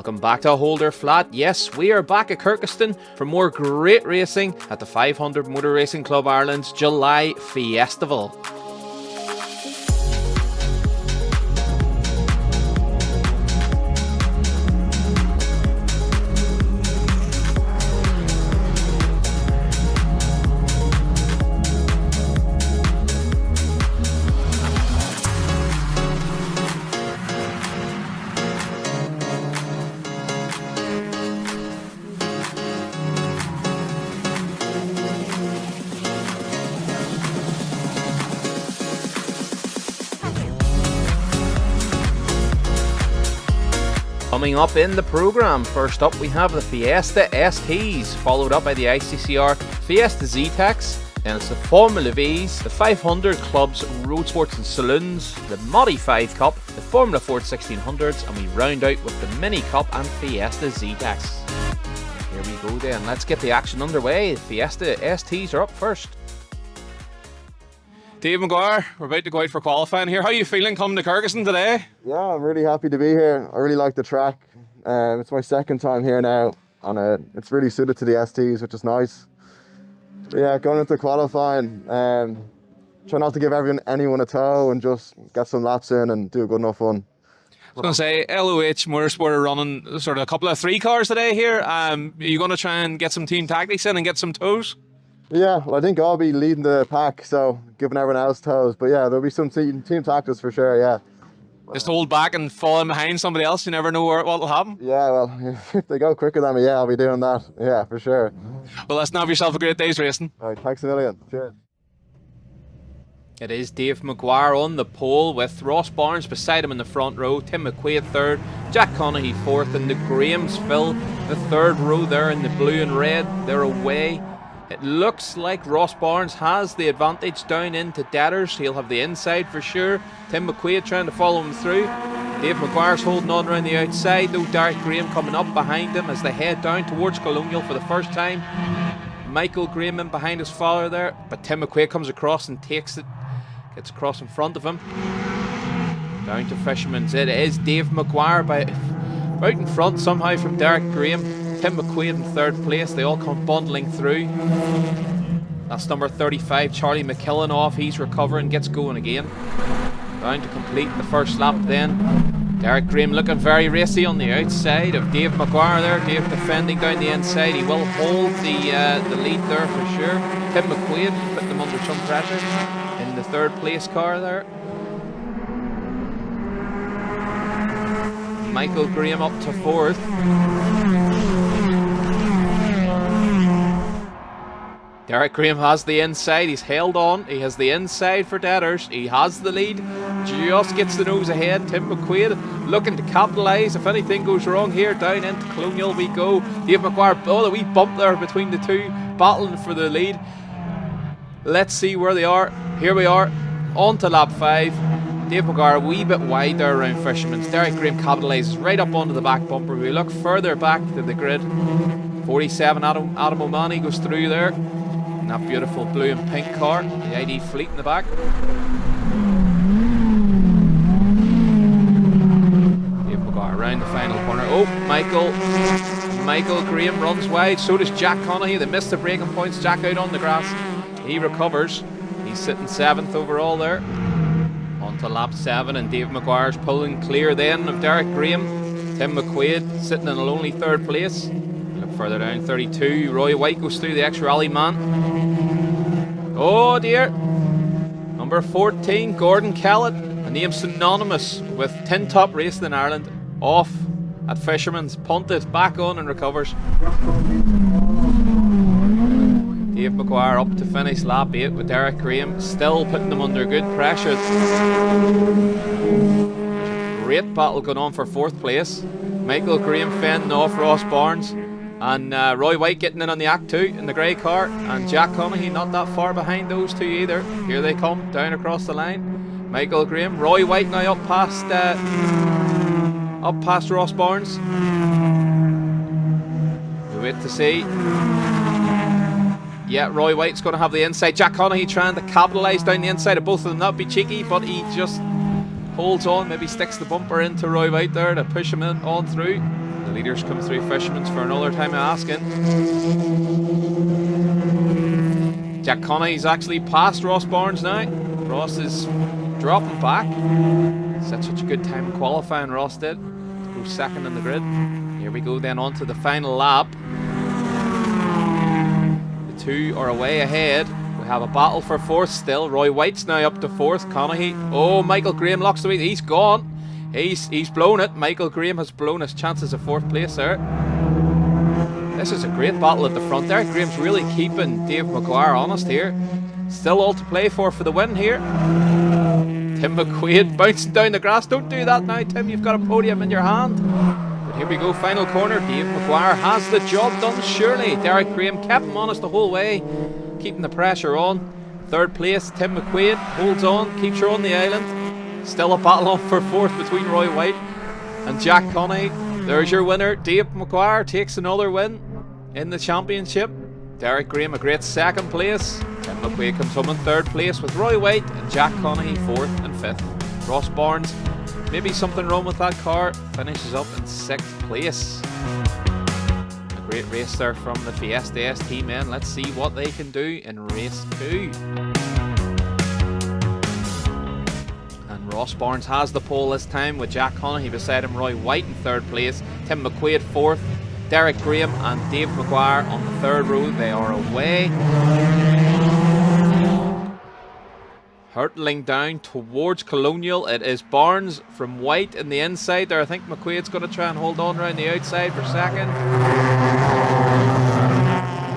Welcome back to Holder Flat. Yes, we are back at Kirkistown for more great racing at the 500 Motor Racing Club Ireland's July Fiestival. Coming up in the programme, first up we have the Fiesta STs, followed up by the ICCR Fiesta Zetec, then it's the Formula Vs, the 500 clubs, Roadsports and Saloons, the Modi-5-Cup, the Formula Ford 1600s, and we round out with the Mini Cup and Fiesta Zetec. Here we go then, let's get the action underway. Fiesta STs are up first. Dave Maguire, we're about to go out for qualifying here. How are you feeling coming to Kirkistown today? Yeah, I'm really happy to be here. I really like the track. It's my second time here now, and it's really suited to the STs, which is nice. But yeah, going into qualifying, try not to give anyone a tow and just get some laps in and do a good enough run. I was going to say, LOH Motorsport are running sort of a couple of 3 cars today here. Are you going to try and get some team tactics in and get some tows? Yeah, well, I think I'll be leading the pack, so giving everyone else tows. But yeah, there'll be some team tactics for sure, yeah. Just hold back and fall in behind somebody else. You never know what will happen. Yeah, well, if they go quicker than me, yeah, I'll be doing that. Yeah, for sure. Well, listen, have yourself a great day's racing. All right, thanks a million. Cheers. It is Dave Maguire on the pole with Ross Barnes beside him in the front row, Tim McQuaid third, Jack Conaghy fourth, and the Graham's Phil the third row there in the blue and red. They're away. It looks like Ross Barnes has the advantage down into Deaders. He'll have the inside for sure. Tim McQuaid trying to follow him through. Dave Maguire's holding on around the outside, though Derek Graham coming up behind him as they head down towards Colonial for the first time. Michael Graham in behind his father there, but Tim McQuaid comes across and takes it, gets across in front of him. Down to Fisherman's. It is Dave Maguire out in front somehow from Derek Graham. Tim McQuaid in third place. They all come bundling through. That's number 35, Charlie McKillen off. He's recovering, gets going again. Down to complete the first lap then. Derek Graham looking very racy on the outside of Dave Maguire there. Dave defending down the inside. He will hold the lead there for sure. Tim McQuaid putting them under some pressure in the third place car there. Michael Graham up to fourth. Derek Graham has the inside, he's held on, he has the inside for Deaders, he has the lead, just gets the nose ahead. Tim McQuaid looking to capitalise if anything goes wrong here. Down into Colonial we go. Dave Maguire, oh, the wee bump there between the two, battling for the lead. Let's see where they are. Here we are, on to lap 5. Dave Maguire a wee bit wide there around Fisherman's. Derek Graham capitalises right up onto the back bumper. We look further back to the grid. 47 Adam O'Mahony goes through there. In that beautiful blue and pink car. The ID fleet in the back. Dave Maguire around the final corner. Oh, Michael Graham runs wide. So does Jack Conaghy. They missed the braking points. Jack out on the grass. He recovers. He's sitting 7th overall there. On to lap 7, and Dave Maguire's pulling clear then of Derek Graham. Tim McQuaid sitting in a lonely 3rd place. Look further down, 32. Roy White goes through, the ex-rally man. Oh dear. Number 14, Gordon Kellett, a name synonymous with tin top racing in Ireland. Off at Fisherman's, punted, back on and recovers. Dave Maguire up to finish lap 8 with Derek Graham still putting them under good pressure. Great battle going on for 4th place. Michael Graham fending off Ross Barnes, and Roy White getting in on the Act 2 in the grey car, and Jack Conaghy not that far behind those two either. Here they come down across the line. Michael Graham, Roy White now up past Ross Barnes. We wait to see. Yeah, Roy White's going to have the inside. Jack Conaghy trying to capitalise down the inside of both of them. That would be cheeky, but he just holds on. Maybe sticks the bumper into Roy White there to push him in on through. The leaders come through Fisherman's for another time of asking. Jack Conaghy's actually past Ross Barnes now. Ross is dropping back. Set such a good time in qualifying, Ross did. To go second in the grid. Here we go then on to the final lap. The two are away ahead. We have a battle for fourth still. Roy White's now up to fourth. Conaghy. Oh, Michael Graham locks the way. He's gone. He's blown it. Michael Graham has blown his chances of fourth place there. This is a great battle at the front. Derek Graham's really keeping Dave McGuire honest here. Still all to play for the win here. Tim McQuaid bouncing down the grass. Don't do that now, Tim. You've got a podium in your hand. But here we go, final corner. Dave McGuire has the job done, surely. Derek Graham kept him honest the whole way, keeping the pressure on. Third place, Tim McQuaid holds on, keeps her on the island. Still a battle on for fourth between Roy White and Jack Conaghy. There's your winner. Dave McGuire takes another win in the championship. Derek Graham a great second place. Tim McQuaid comes home in third place with Roy White and Jack Conaghy fourth and fifth. Ross Barnes, maybe something wrong with that car, finishes up in sixth place. A great race there from the Fiesta ST men. Let's see what they can do in race 2. And Ross Barnes has the pole this time with Jack Conaghy beside him, Roy White in third place, Tim McQuaid fourth, Derek Graham and Dave McGuire on the third row. They are away. Hurtling down towards Colonial. It is Barnes from White in the inside there. I think McQuaid's going to try and hold on around the outside for second.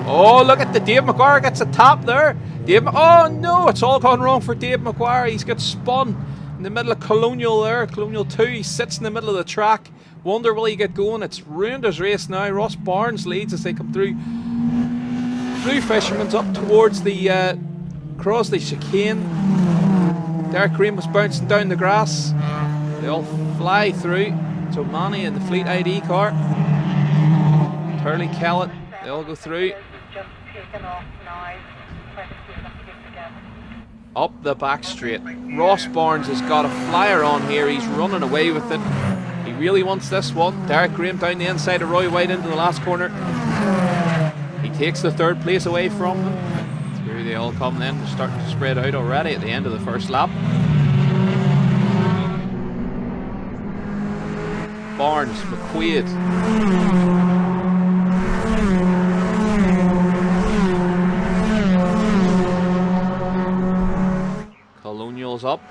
Oh, look at the Dave McGuire gets a tap there. Oh no, it's all gone wrong for Dave McGuire. He's got spun in the middle of Colonial there. Colonial 2, he sits in the middle of the track. Wonder will he get going? It's ruined his race now. Ross Barnes leads as they come through Fisherman's up towards the Crosley chicane. Derek Graham was bouncing down the grass. They all fly through. It's O'Mahony in the Fleet ID car. Turley Kellett, they all go through. Up the back straight. Ross Barnes has got a flyer on here. He's running away with it. He really wants this one. Derek Graham down the inside of Roy White into the last corner. He takes the third place away from them. Through they all come then. They're starting to spread out already at the end of the first lap. Barnes, McQuaid. Colonial's up.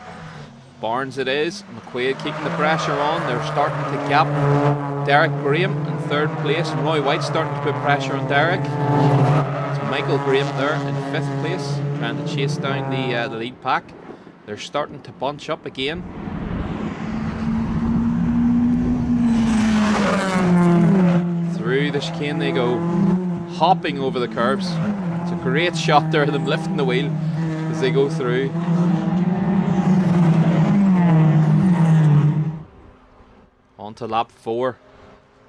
Barnes it is. McQuaid keeping the pressure on. They're starting to gap Derek Graham in third place, and Roy White starting to put pressure on Derek. It's Michael Graham there in fifth place, trying to chase down the lead pack. They're starting to bunch up again. Through the chicane they go, hopping over the curbs. It's a great shot there of them lifting the wheel as they go through. On to lap 4.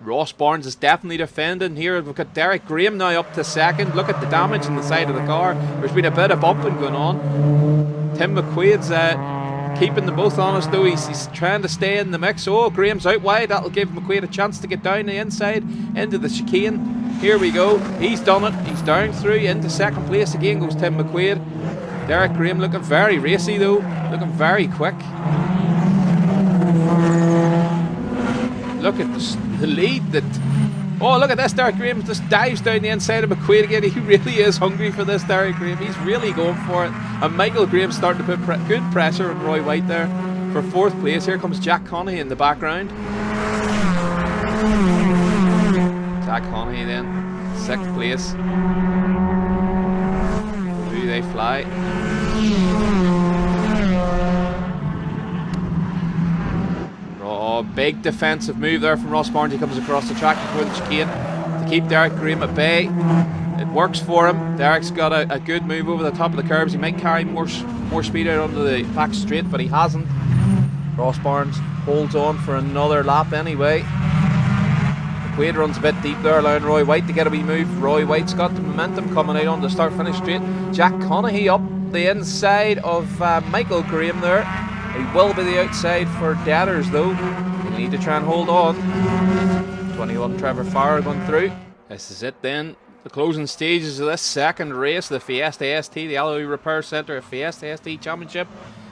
Ross Barnes is definitely defending here. We've got Derek Graham now up to second. Look at the damage on the side of the car. There's been a bit of bumping going on. Tim McQuaid's keeping them both honest though. He's trying to stay in the mix. Oh, Graham's out wide. That'll give McQuaid a chance to get down the inside into the chicane. Here we go. He's done it. He's down through into second place again goes Tim McQuaid. Derek Graham looking very racy though. Looking very quick. Look at the lead that... Oh, look at this. Derek Graham just dives down the inside of McQuaid again. He really is hungry for this, Derek Graham. He's really going for it. And Michael Graham's starting to put good pressure on Roy White there for fourth place. Here comes Jack Conaghy in the background. Jack Conaghy then, sixth place. Through they fly. Oh, big defensive move there from Ross Barnes. He comes across the track before the chicane to keep Derek Graham at bay. It works for him. Derek's got a good move over the top of the curbs. He might carry more speed out onto the back straight, but he hasn't. Ross Barnes holds on for another lap anyway. McQuaid runs a bit deep there, allowing Roy White to get a wee move. Roy White's got the momentum coming out on the start-finish straight. Jack Conaghy up the inside of Michael Graham there. He will be the outside for Dadders though. They need to try and hold on. 21 Trevor Farrer going through. This is it then. The closing stages of this second race, the Fiesta ST, the Alloy Repair Centre of Fiesta ST Championship.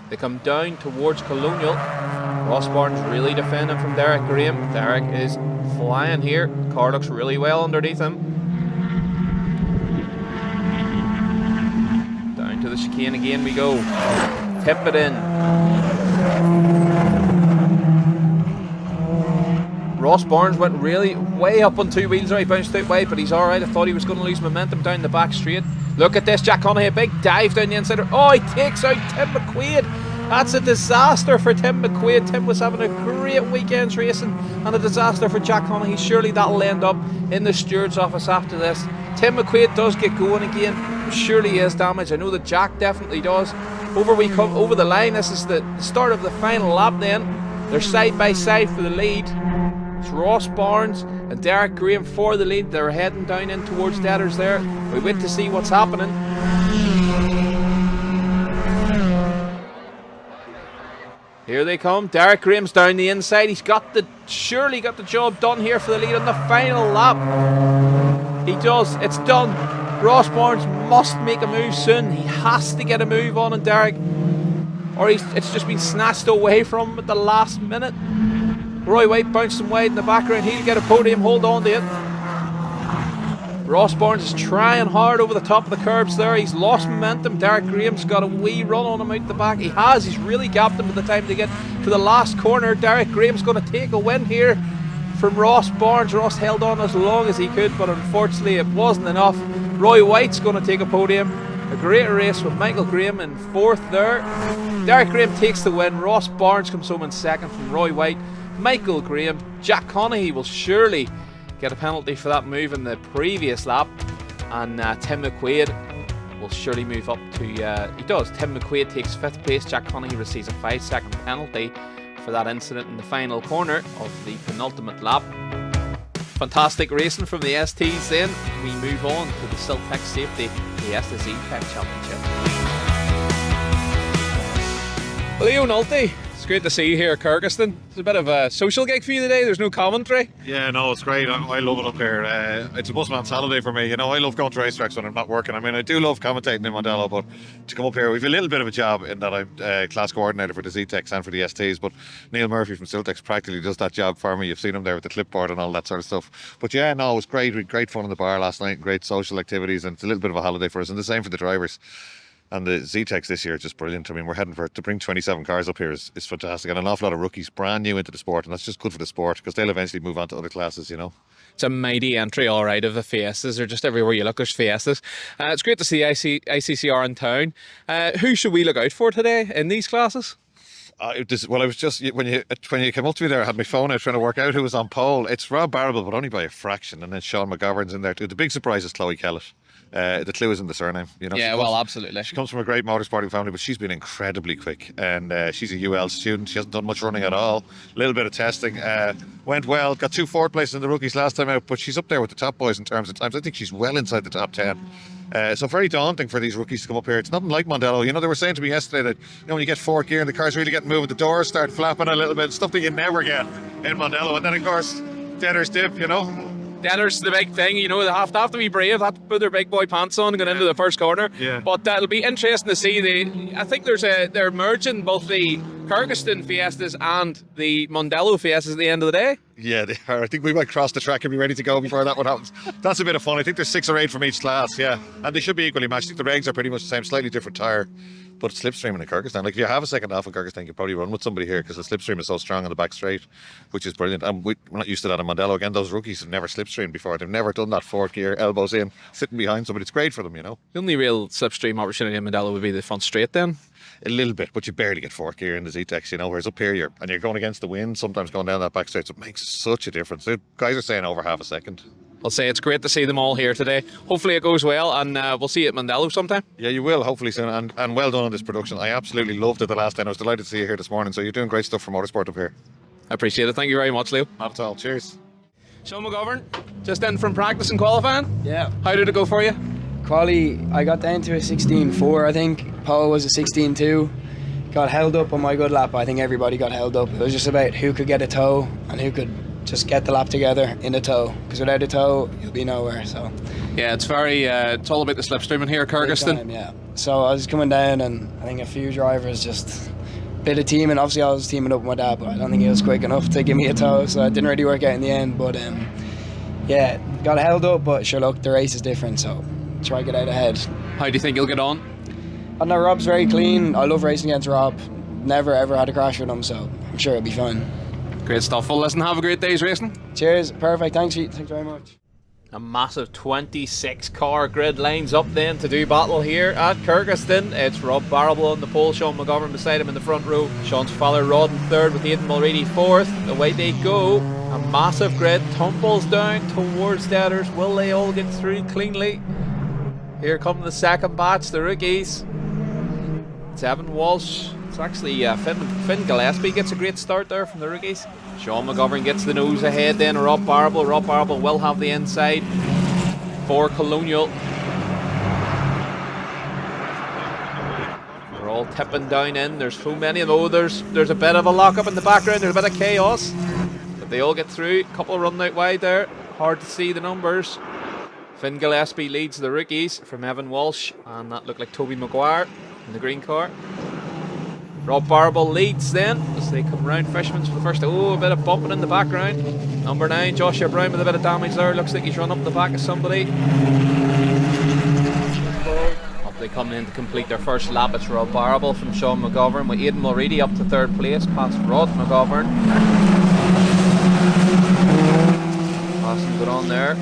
They come down towards Colonial. Ross Barnes really defending from Derek Graham. Derek is flying here. The car looks really well underneath him. Down to the chicane again we go. Tip it in. Ross Barnes went really way up on two wheels there. He bounced out wide, but he's alright. I thought he was going to lose momentum down the back straight. Look at this, Jack Conaghy, a big dive down the inside. Oh, he takes out Tim McQuaid. That's a disaster for Tim McQuaid. Tim was having a great weekend's racing, and a disaster for Jack Conaghy. Surely that'll end up in the steward's office after this. Tim McQuaid does get going again. Surely he has damage. I know that Jack definitely does. Over we come over the line. This is the start of the final lap then. They're side by side for the lead. It's Ross Barnes and Derek Graham for the lead. They're heading down in towards Deaders there. We wait to see what's happening. Here they come. Derek Graham's down the inside. He's surely got the job done here for the lead on the final lap. He does. It's done. Ross Barnes must make a move soon. He has to get a move on Derek, or it's just been snatched away from him at the last minute. Roy White bounced him wide in the background. He'll get a podium. Hold on to it. Ross Barnes is trying hard over the top of the curbs there. He's lost momentum. Derek Graham's got a wee run on him out the back. He's really gapped him by the time to get to the last corner. Derek Graham's going to take a win here from Ross Barnes. Ross held on as long as he could, but unfortunately it wasn't enough. Roy White's going to take a podium. A great race with Michael Graham in fourth there. Derek Graham takes the win. Ross Barnes comes home in second from Roy White. Michael Graham. Jack Conaghy will surely get a penalty for that move in the previous lap, and Tim McQuaid will surely move up to he does. Tim McQuaid takes 5th place. Jack Conaghy receives a 5-second penalty for that incident in the final corner of the penultimate lap. Fantastic racing from the STs then. We move on to the Siltex Safety Fiesta Zetec Championship. Leo Nolte, it's great to see you here at Kirkistown. It's a bit of a social gig for you today. There's no commentary. Yeah, no, it's great. I love it up here. It's a busman's holiday for me. You know, I love going to racetracks when I'm not working. I mean, I do love commentating in Mondello, but to come up here, we've a little bit of a job in that I'm class coordinator for the Zetecs and for the STs, but Neil Murphy from Siltex practically does that job for me. You've seen him there with the clipboard and all that sort of stuff. But yeah, no, it was great. We had great fun in the bar last night, great social activities, and it's a little bit of a holiday for us, and the same for the drivers. And the Zetec this year is just brilliant. I mean, we're heading to bring 27 cars up here is fantastic, and an awful lot of rookies brand new into the sport, and that's just good for the sport because they'll eventually move on to other classes, you know. It's a mighty entry, all right, of the Fiestas. They're just everywhere you look, there's Fiestas. It's great to see ICCR in town. Who should we look out for today in these classes? I was just when you came up to me there, I had my phone out trying to work out who was on pole. It's Rob Barrable, but only by a fraction, and then Sean McGovern's in there too. The big surprise is Chloe Kellett. The clue is in the surname, you know. Yeah, well, absolutely. She comes from a great motorsporting family, but she's been incredibly quick, and she's a UL student. She hasn't done much running at all. A little bit of testing, went well. Got 2 4th places in the rookies last time out, but she's up there with the top boys in terms of times. I think she's well inside the top 10. So very daunting for these rookies to come up here. It's nothing like Mondello. You know, they were saying to me yesterday that, you know, when you get 4th gear and the car's really getting moving, the doors start flapping a little bit, stuff that you never get in Mondello. And then of course, Deader's dip, you know. Deader's the big thing, you know, they have to be brave, they have to put their big boy pants on and get into the first corner. Yeah. But it'll be interesting to see. I think they're merging both the Kirkistown Fiestas and the Mondello Fiestas at the end of the day. Yeah, they are. I think we might cross the track and be ready to go before that one happens. That's a bit of fun. I think there's 6 or 8 from each class, yeah. And they should be equally matched. I think the regs are pretty much the same, slightly different tyre. But slipstreaming in Kirkistown, like if you have a second half in Kirkistown, you could probably run with somebody here because the slipstream is so strong on the back straight, which is brilliant. And we're not used to that in Mondello. Again, those rookies have never slipstreamed before. They've never done that 4th gear, elbows in, sitting behind somebody. It's great for them, you know. The only real slipstream opportunity in Mondello would be the front straight then. A little bit, but you barely get 4th gear in the Zetecs, you know, whereas up here you're going against the wind, sometimes going down that back straight, so it makes such a difference. The guys are saying over half a second. I'll say it's great to see them all here today. Hopefully it goes well, and we'll see you at Mondello sometime. Yeah, you will, hopefully soon, and well done on this production. I absolutely loved it the last time. I was delighted to see you here this morning, so you're doing great stuff for motorsport up here. I appreciate it. Thank you very much, Leo. Not at all. Cheers. Sean McGovern, just in from practice and qualifying. Yeah. How did it go for you? Quali, I got down to a 16.4, I think. Paul was a 16.2. Got held up on my good lap. I think everybody got held up. It was just about who could get a tow and who could just get the lap together in the tow, because without a tow you'll be nowhere. So Yeah, it's very. It's all about the slipstreaming here, big Kirkistown. time, yeah. So I was coming down, and I think a few drivers just bit of teaming. Obviously I was teaming up with my dad, but I don't think he was quick enough to give me a tow, so it didn't really work out in the end. But yeah, got held up, but sure, look, the race is different, so try to get out ahead. How do you think you'll get on? I know Rob's very clean. I love racing against Rob. Never ever had a crash with him, so I'm sure it'll be fine. Great stuff. Well, listen, have a great day's racing. Cheers, perfect. Thanks, Pete. Thanks very much. A massive 26 car grid lines up then to do battle here at Kirkistown. It's Rob Barrable on the pole, Sean McGovern beside him in the front row. Sean's father Rod in third with Aidan Mulready fourth. Away they go. A massive grid tumbles down towards the others. Will they all get through cleanly? Here come the second batch, the rookies. It's Evan Walsh. It's actually Finn Gillespie gets a great start there from the rookies. Sean McGovern gets the nose ahead then. Rob Barrable. Rob Barrable will have the inside for Colonial. They're all tipping down in. There's so many of those. There's a bit of a lock-up in the background. There's a bit of chaos. But they all get through. A couple running out wide there. Hard to see the numbers. Finn Gillespie leads the rookies from Evan Walsh. And that looked like Toby Maguire in the green car. Rob Barrable leads then as they come round Fishman's for the first. Oh, a bit of bumping in the background. Number 9, Joshua Brown with a bit of damage there. Looks like he's run up the back of somebody. Up they come in to complete their first lap. It's Rob Barrable from Sean McGovern with Aidan Mulready up to third place past Rod McGovern. Passing good on there.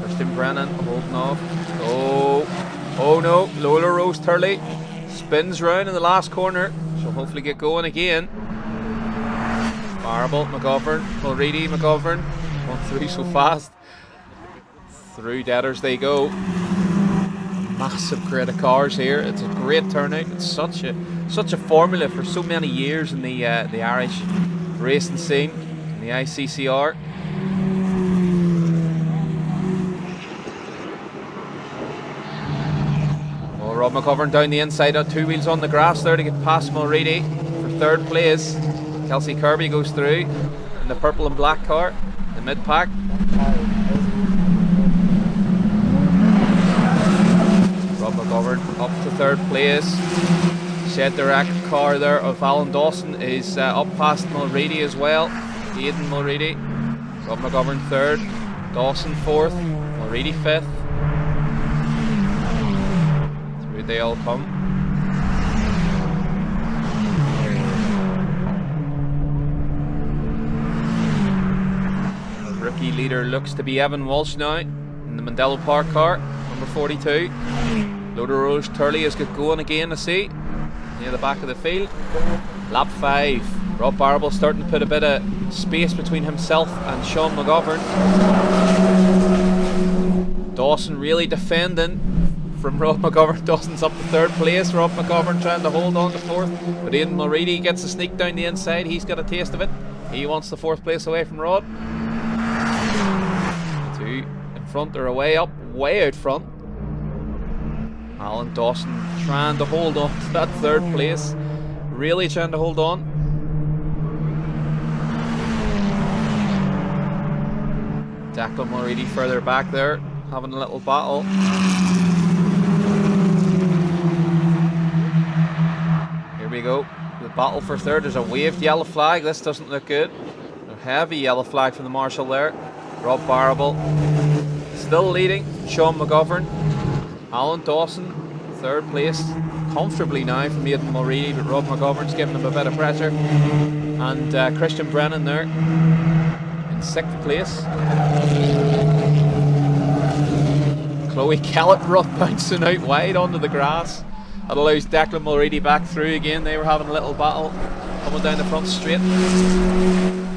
Christian Brennan holding off. Oh no, Lola Rose Turley spins round in the last corner. She'll hopefully get going again. Barrable, McGovern, Mulready, McGovern. Going through so fast. Through Deaders they go. Massive crowd of cars here. It's a great turnout. It's such a formula for so many years in the Irish racing scene, in the ICCR. Rob McGovern down the inside, two wheels on the grass there to get past Mulready for third place. Kelsey Kirby goes through in the purple and black car, the mid-pack. Rob McGovern up to third place. Shed Direct car there of Alan Dawson is up past Mulready as well. Aidan Mulready. Rob McGovern third, Dawson fourth, Mulready fifth. They all come. The rookie leader looks to be Evan Walsh now in the Mandela Park car, number 42. Loader Rose Turley has got going again, I see, near the back of the field. Lap 5. Rob Barrable starting to put a bit of space between himself and Sean McGovern. Dawson really defending from Rob McGovern. Dawson's up to third place. Rob McGovern trying to hold on to fourth, but Aidan Mulready gets a sneak down the inside. He's got a taste of it. He wants the fourth place away from Rod. Two in front are away up, way out front. Alan Dawson trying to hold on to that third place. Really trying to hold on. Declan Mulready further back there, having a little battle. We go. The battle for third. There's a waved yellow flag. This doesn't look good. A heavy yellow flag from the marshal there. Rob Barrable still leading. Sean McGovern. Alan Dawson, third place. Comfortably now from Aidan Mulready, but Rob McGovern's giving him a bit of pressure. And Christian Brennan there in sixth place. Chloe Kellett bouncing out wide onto the grass. That allows Declan Mulready back through again. They were having a little battle coming down the front straight.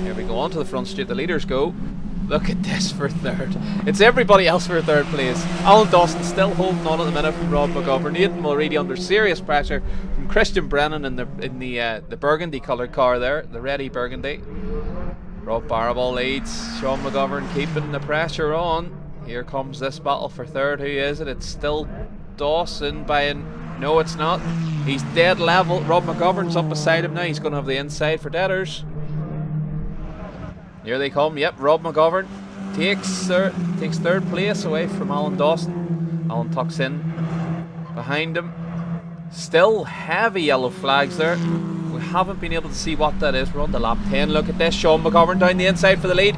Here we go onto the front straight. The leaders go. Look at this for third. It's everybody else for third place. Alan Dawson still holding on at the minute from Rob McGovern. Aidan Mulready under serious pressure from Christian Brennan in the burgundy coloured car there, the reddy burgundy. Rob Barrable leads. Sean McGovern keeping the pressure on. Here comes this battle for third. Who is it? It's still Dawson by no, it's not. He's dead level. Rob McGovern's up beside him now. He's going to have the inside for Deaders. Here they come. Yep, Rob McGovern takes third place away from Alan Dawson. Alan tucks in behind him. Still heavy yellow flags there. We haven't been able to see what that is. We're on the lap 10. Look at this. Sean McGovern down the inside for the lead.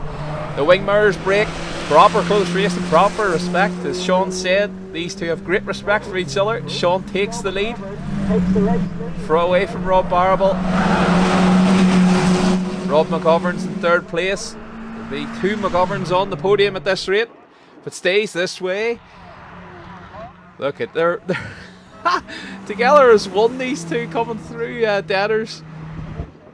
The wing mirrors break. Proper close race and proper respect. As Sean said, these two have great respect for each other. Sean takes the lead. Throw away from Rob Barrable. Rob McGovern's in third place. There'll be two McGoverns on the podium at this rate. If it stays this way, look at they're together as one, these two coming through Deaders.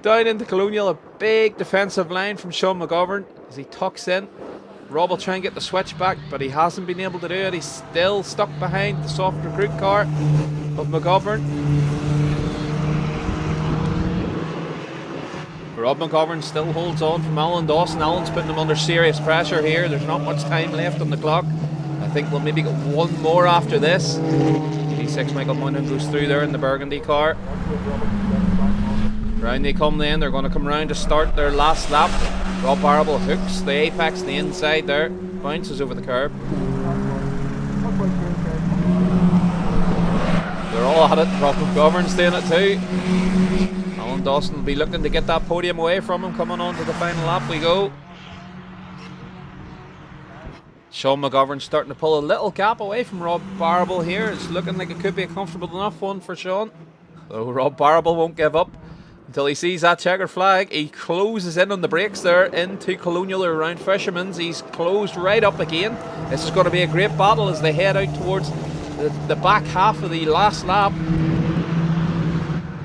Down into Colonial, a big defensive line from Sean McGovern as he tucks in. Rob will try and get the switch back, but he hasn't been able to do it. He's still stuck behind the soft recruit car of McGovern. Rob McGovern still holds on from Alan Dawson. Alan's putting him under serious pressure here. There's not much time left on the clock. I think we'll maybe get one more after this. 86 Michael Moynihan goes through there in the burgundy car. Round they come then. They're going to come round to start their last lap. Rob Barrable hooks the apex, the inside there. Bounces over the curb. They're all at it. Rob McGovern's doing it too. Alan Dawson will be looking to get that podium away from him. Coming on to the final lap we go. Sean McGovern starting to pull a little gap away from Rob Barrable here. It's looking like it could be a comfortable enough one for Sean. Though Rob Barrable won't give up until he sees that checkered flag. He closes in on the brakes there into Colonial or around Fisherman's. He's closed right up again. This is going to be a great battle as they head out towards the back half of the last lap.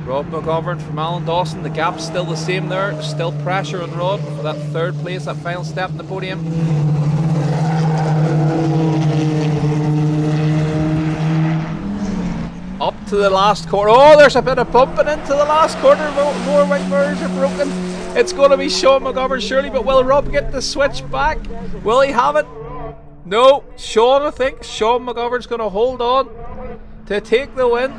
Rob McGovern from Alan Dawson. The gap's still the same there. Still pressure on Rod for that third place, that final step in the podium. Up to the last corner. Oh, there's a bit of bumping into the last corner. More wing mirrors are broken. It's going to be Sean McGovern surely, but will Rob get the switch back? Will he have it? No. Sean, I think. Sean McGovern's going to hold on to take the win.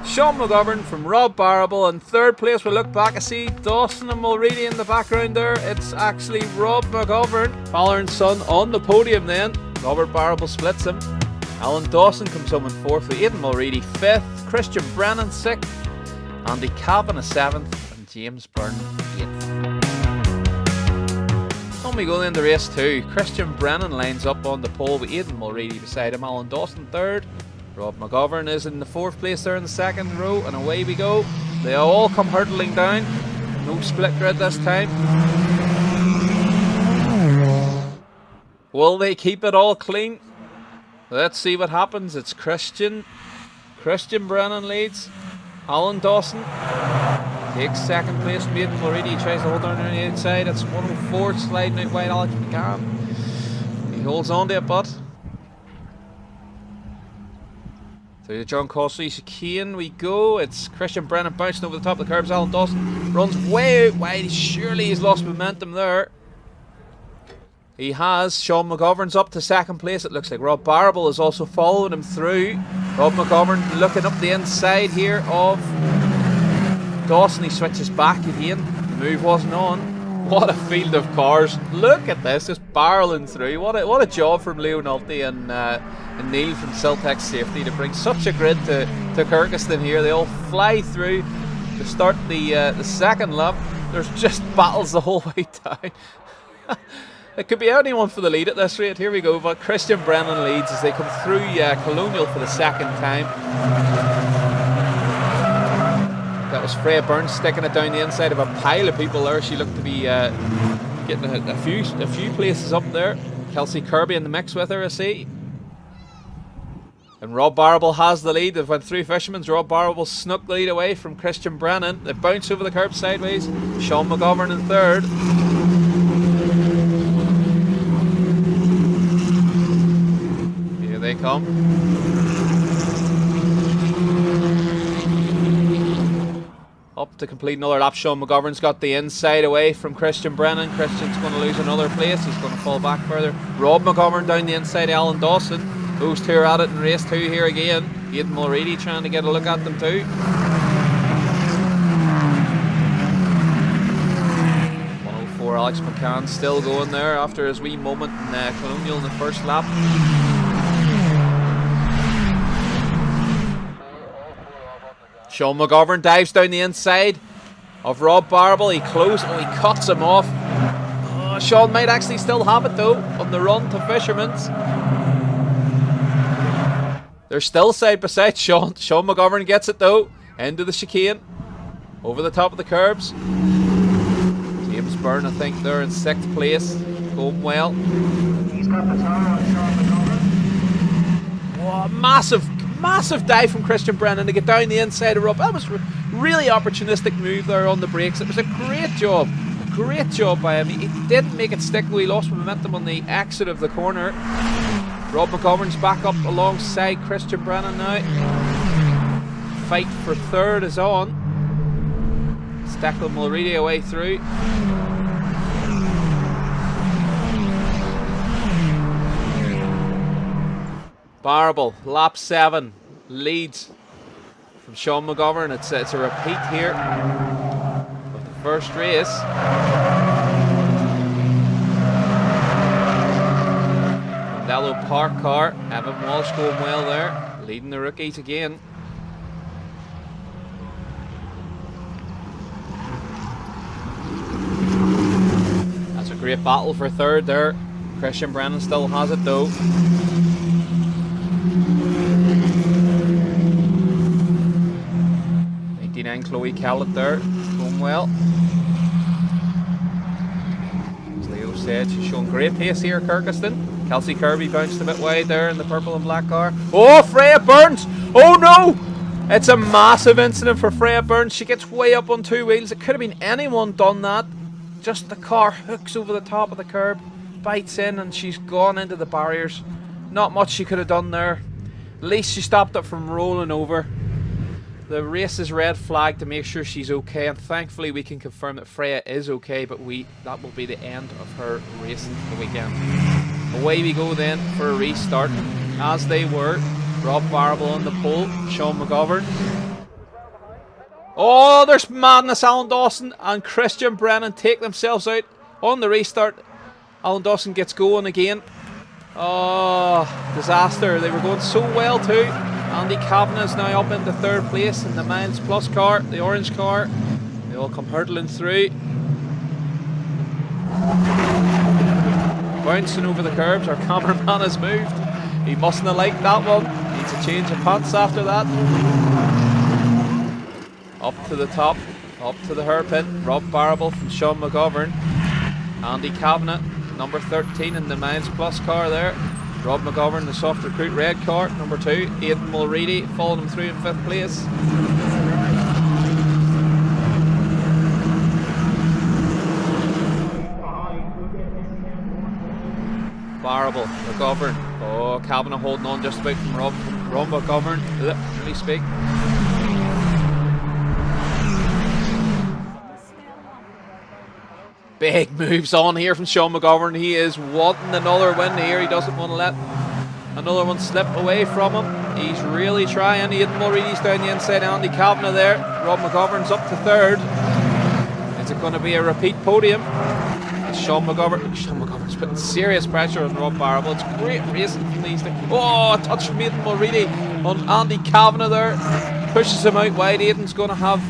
Sean McGovern from Rob Barrable in third place. We'll look back and see Dawson and Mulready in the background there. It's actually Rob McGovern, father and son, on the podium then. Robert Barrable splits him. Alan Dawson comes home in fourth with Aidan Mulready fifth, Christian Brennan sixth, Andy Cabin a seventh, and James Byrne eighth. On we go then to race two. Christian Brennan lines up on the pole with Aidan Mulready beside him. Alan Dawson third. Rob McGovern is in the fourth place there in the second row, and away we go. They all come hurtling down. No split grid this time. Will they keep it all clean? Let's see what happens. It's Christian Brennan leads. Alan Dawson takes second place. Aidan Mulready tries to hold down on the outside. It's 104 sliding out wide. Alex McCann. He holds on to it, but through the John Costley chicane we go. It's Christian Brennan bouncing over the top of the curbs. Alan Dawson runs way out wide. Surely he's lost momentum there. He has. Sean McGovern's up to second place. It looks like Rob Barrable is also following him through. Rob McGovern looking up the inside here of Dawson. He switches back again. The move wasn't on. What a field of cars. Look at this, just barreling through. What a job from Leo Nolte and Neil from Siltex Safety to bring such a grid to Kirkistown here. They all fly through to start the second lap. There's just battles the whole way down. It could be anyone for the lead at this rate. Here we go, but Christian Brennan leads as they come through Colonial for the second time. That was Freya Burns sticking it down the inside of a pile of people there. She looked to be getting a few places up there. Kelsey Kirby in the mix with her, I see. And Rob Barrable has the lead. They've went through Fisherman's. Rob Barrable snuck the lead away from Christian Brennan. They bounce over the curb sideways. Sean McGovern in third. Here they come. Up to complete another lap. Sean McGovern's got the inside away from Christian Brennan. Christian's going to lose another place. He's going to fall back further. Rob McGovern down the inside of Alan Dawson. Those two are at it in race two here again. Aidan Mulready trying to get a look at them too. 104 Alex McCann still going there after his wee moment in Colonial in the first lap. Sean McGovern dives down the inside of Rob Barable. He cuts him off. Oh, Sean might actually still have it though on the run to Fisherman's. They're still side by side. Sean McGovern gets it though. Into the chicane. Over the top of the curbs. James Byrne, I think, they're in 6th place. Going well. He's got the tire on Sean McGovern. Oh, massive dive from Christian Brennan to get down the inside of Rob. That was really opportunistic move there on the brakes. It was a great job. Great job by him. He didn't make it stick. We lost momentum on the exit of the corner. Rob McGovern's back up alongside Christian Brennan now. Fight for 3rd is on. It's Declan Mulready away through. Barable, lap 7, leads from Sean McGovern. It's a repeat here of the first race. Mondello Park car, Evan Walsh going well there, leading the rookies again. That's a great battle for 3rd there. Christian Brennan still has it though. Chloe Callett there, going well. As Leo said, she's showing great pace here, Kirkistown. Kelsey Kirby bounced a bit wide there in the purple and black car. Oh, Freya Burns! Oh no! It's a massive incident for Freya Burns. She gets way up on 2 wheels. It could have been anyone done that. Just the car hooks over the top of the curb, bites in, and she's gone into the barriers. Not much she could have done there. At least she stopped it from rolling over. The race is red flagged to make sure she's okay, and thankfully we can confirm that Freya is okay, but that will be the end of her race the weekend. Away we go then for a restart, as they were. Rob Barable on the pole, Sean McGovern. Oh, there's madness. Alan Dawson and Christian Brennan take themselves out on the restart. Alan Dawson gets going again. Oh, disaster. They were going so well too. Andy Kavanagh is now up into 3rd place in the Miles Plus car, the orange car. They all come hurtling through. Bouncing over the curbs, our cameraman has moved. He mustn't have liked that one. Needs a change of pants after that. Up to the top, up to the hairpin. Rob Barable from Sean McGovern. Andy Kavanagh, number 13 in the Miles Plus car there. Rob McGovern, the soft recruit red car, number 2. Aidan Mulready following him through in 5th place. Barable, McGovern. Oh, Kavanagh holding on just about from Rob McGovern. Let me speak. Big moves on here from Sean McGovern. He is wanting another win here. He doesn't want to let another one slip away from him. He's really trying. Aidan Mulready's down the inside. Andy Kavanagh there. Rob McGovern's up to 3rd. Is it going to be a repeat podium? Sean McGovern's putting serious pressure on Rob Barable. It's great racing from these things. Oh, a touch from Aidan Mulready on Andy Kavanagh there. Pushes him out wide. Aidan's going to have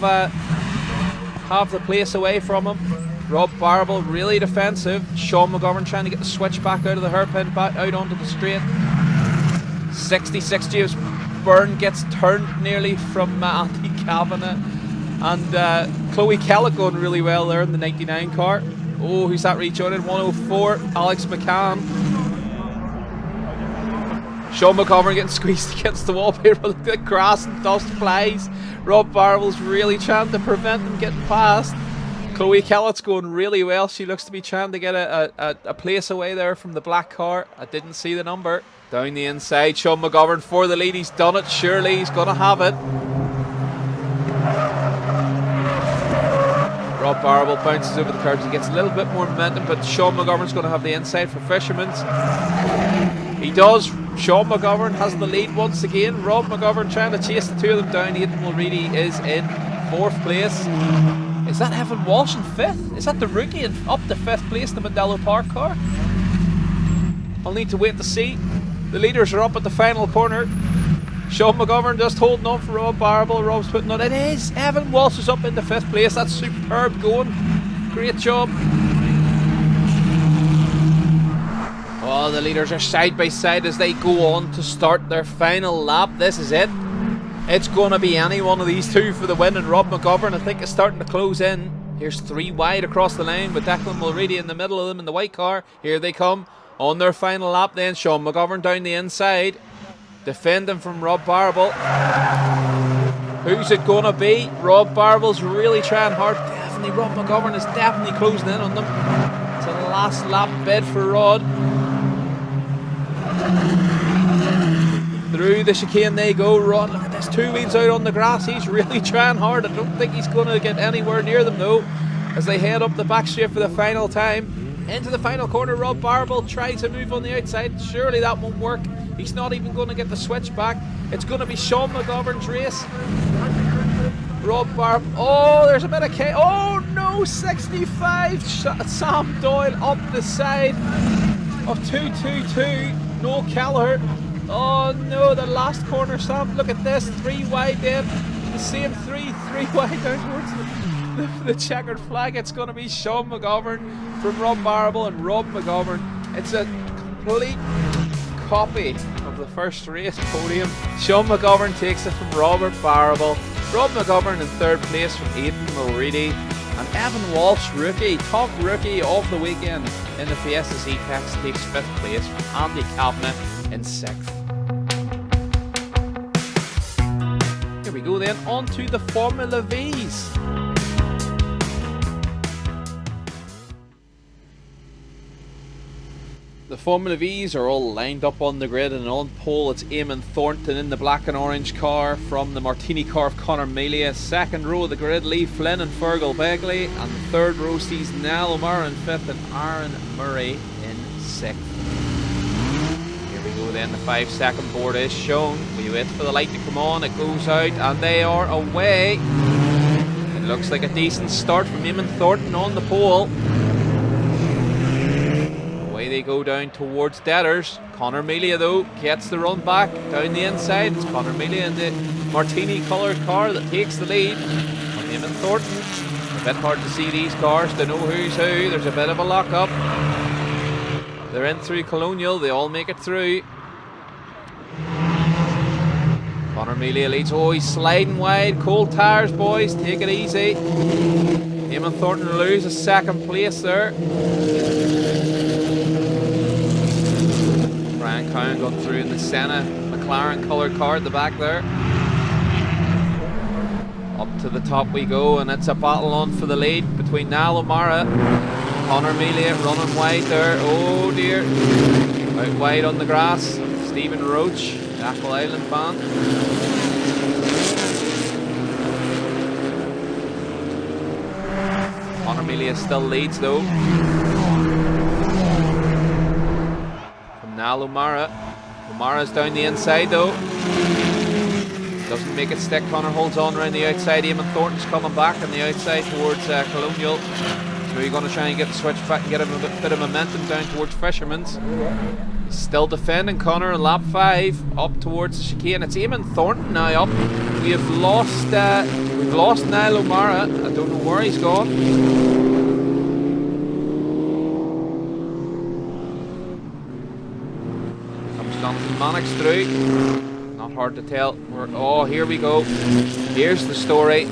the place away from him. Rob Barable really defensive. Sean McGovern trying to get the switch back out of the hairpin, back out onto the straight. 66 James Byrne gets turned nearly from Andy Kavanagh. And Chloe Kellett going really well there in the 99 car. Oh, who's that rejoining? 104, Alex McCann. Sean McGovern getting squeezed against the wall here. The grass and dust flies. Rob Barable's really trying to prevent them getting past. Chloe Kellett's going really well. She looks to be trying to get a place away there from the black car. I didn't see the number. Down the inside, Sean McGovern for the lead. He's done it. Surely he's going to have it. Rob Barable bounces over the curbs. He gets a little bit more momentum, but Sean McGovern's going to have the inside for Fisherman's. He does. Sean McGovern has the lead once again. Rob McGovern trying to chase the two of them down. Aidan Mulready is in 4th place. Is that Evan Walsh in 5th? Is that the rookie in up to 5th place, the Modelo Park car? I'll need to wait to see. The leaders are up at the final corner. Sean McGovern just holding on for Rob Barable. Rob's putting on. It is. Evan Walsh is up into 5th place. That's superb going. Great job. Oh, the leaders are side by side as they go on to start their final lap. This is it. It's going to be any one of these two for the win, and Rob McGovern, I think, is starting to close in. Here's 3 wide across the line with Declan Mulready in the middle of them in the white car. Here they come on their final lap then. Sean McGovern down the inside, defending from Rob Barable. Who's it going to be? Rob Barable's really trying hard. Definitely Rob McGovern is definitely closing in on them. It's a last lap bid for Rod. Through the chicane they go. Rod, look at this, 2 wheels out on the grass. He's really trying hard. I don't think he's going to get anywhere near them though, as they head up the back straight for the final time. Into the final corner, Rob Barable tries to move on the outside. Surely that won't work. He's not even going to get the switch back. It's going to be Sean McGovern's race. Rob Barable. Oh, there's a bit of oh no, 65. Sam Doyle up the side of 222. Noel Kelleher. Oh no, the last corner, Sam. Look at this, 3 wide then. The same 3 wide down towards the checkered flag. It's going to be Sean McGovern from Rob Barable and Rob McGovern. It's a complete copy of the first race podium. Sean McGovern takes it from Robert Barable. Rob McGovern in 3rd place from Aidan Mulready. And Evan Walsh, rookie, top rookie of the weekend in the Fiesta Zetec, takes 5th place from Andy Kavanagh in 6th. Here we go then, on to the Formula V's. The Formula V's are all lined up on the grid, and on pole it's Eamon Thornton in the black and orange car from the Martini car of Conor Melia. 2nd row of the grid, Lee Flynn and Fergal Begley, and the 3rd row sees Niall O'Mara in 5th and Aaron Murray in 6th. Here we go then, the 5-second board is shown. We wait for the light to come on, it goes out, and they are away. It looks like a decent start from Eamon Thornton on the pole. They go down towards Deaders. Conor Melia though gets the run back down the inside. It's Conor Melia in the Martini coloured car that takes the lead on Eamon Thornton. A bit hard to see these cars to know who's who. There's a bit of a lock up. They're in through Colonial. They all make it through. Conor Melia leads. Oh, he's sliding wide. Cold tyres, boys. Take it easy. Eamon Thornton loses 2nd place there. Brian Cowan got through in the Senna McLaren coloured car at the back there. Up to the top we go, and it's a battle on for the lead between Niall O'Mara, Conor Melia running wide there. Oh dear, out wide on the grass. Stephen Roach, Apple Island fan. Conor Melia still leads though. Niall O'Mara. O'Mara's down the inside though. Doesn't make it stick. Conor holds on around the outside. Eamon Thornton's coming back on the outside towards Colonial. So you're going to try and get the switch back and get him a bit of momentum down towards Fisherman's. He's still defending Conor in lap 5 up towards the chicane. It's Eamon Thornton now up. We've lost Niall O'Mara. I don't know where he's gone. Jonathan Mannix through. Not hard to tell. Oh, here we go. Here's the story.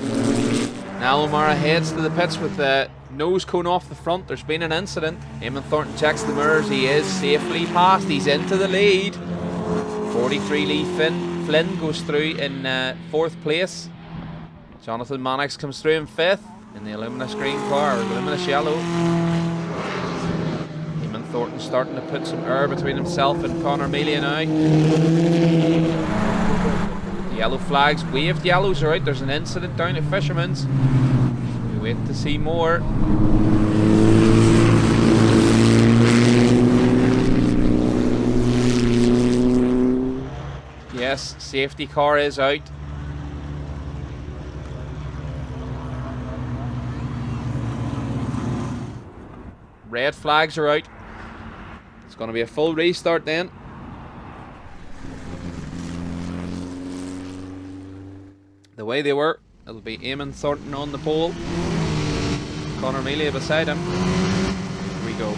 Niall O'Mara heads to the pits with the nose cone off the front. There's been an incident. Eamon Thornton checks the mirrors. He is safely passed. He's into the lead. 43 Lee Flynn goes through in 4th place. Jonathan Mannix comes through in 5th in the Illuminous green car, or Illuminous yellow. Thornton starting to put some air between himself and Conor Melia now. The yellow flags waved, yellows are out. There's an incident down at Fisherman's. We wait to see more. Yes, safety car is out. Red flags are out. It's going to be a full restart then. The way they were, it'll be Eamon Thornton on the pole. Conor Melia beside him. Here we go.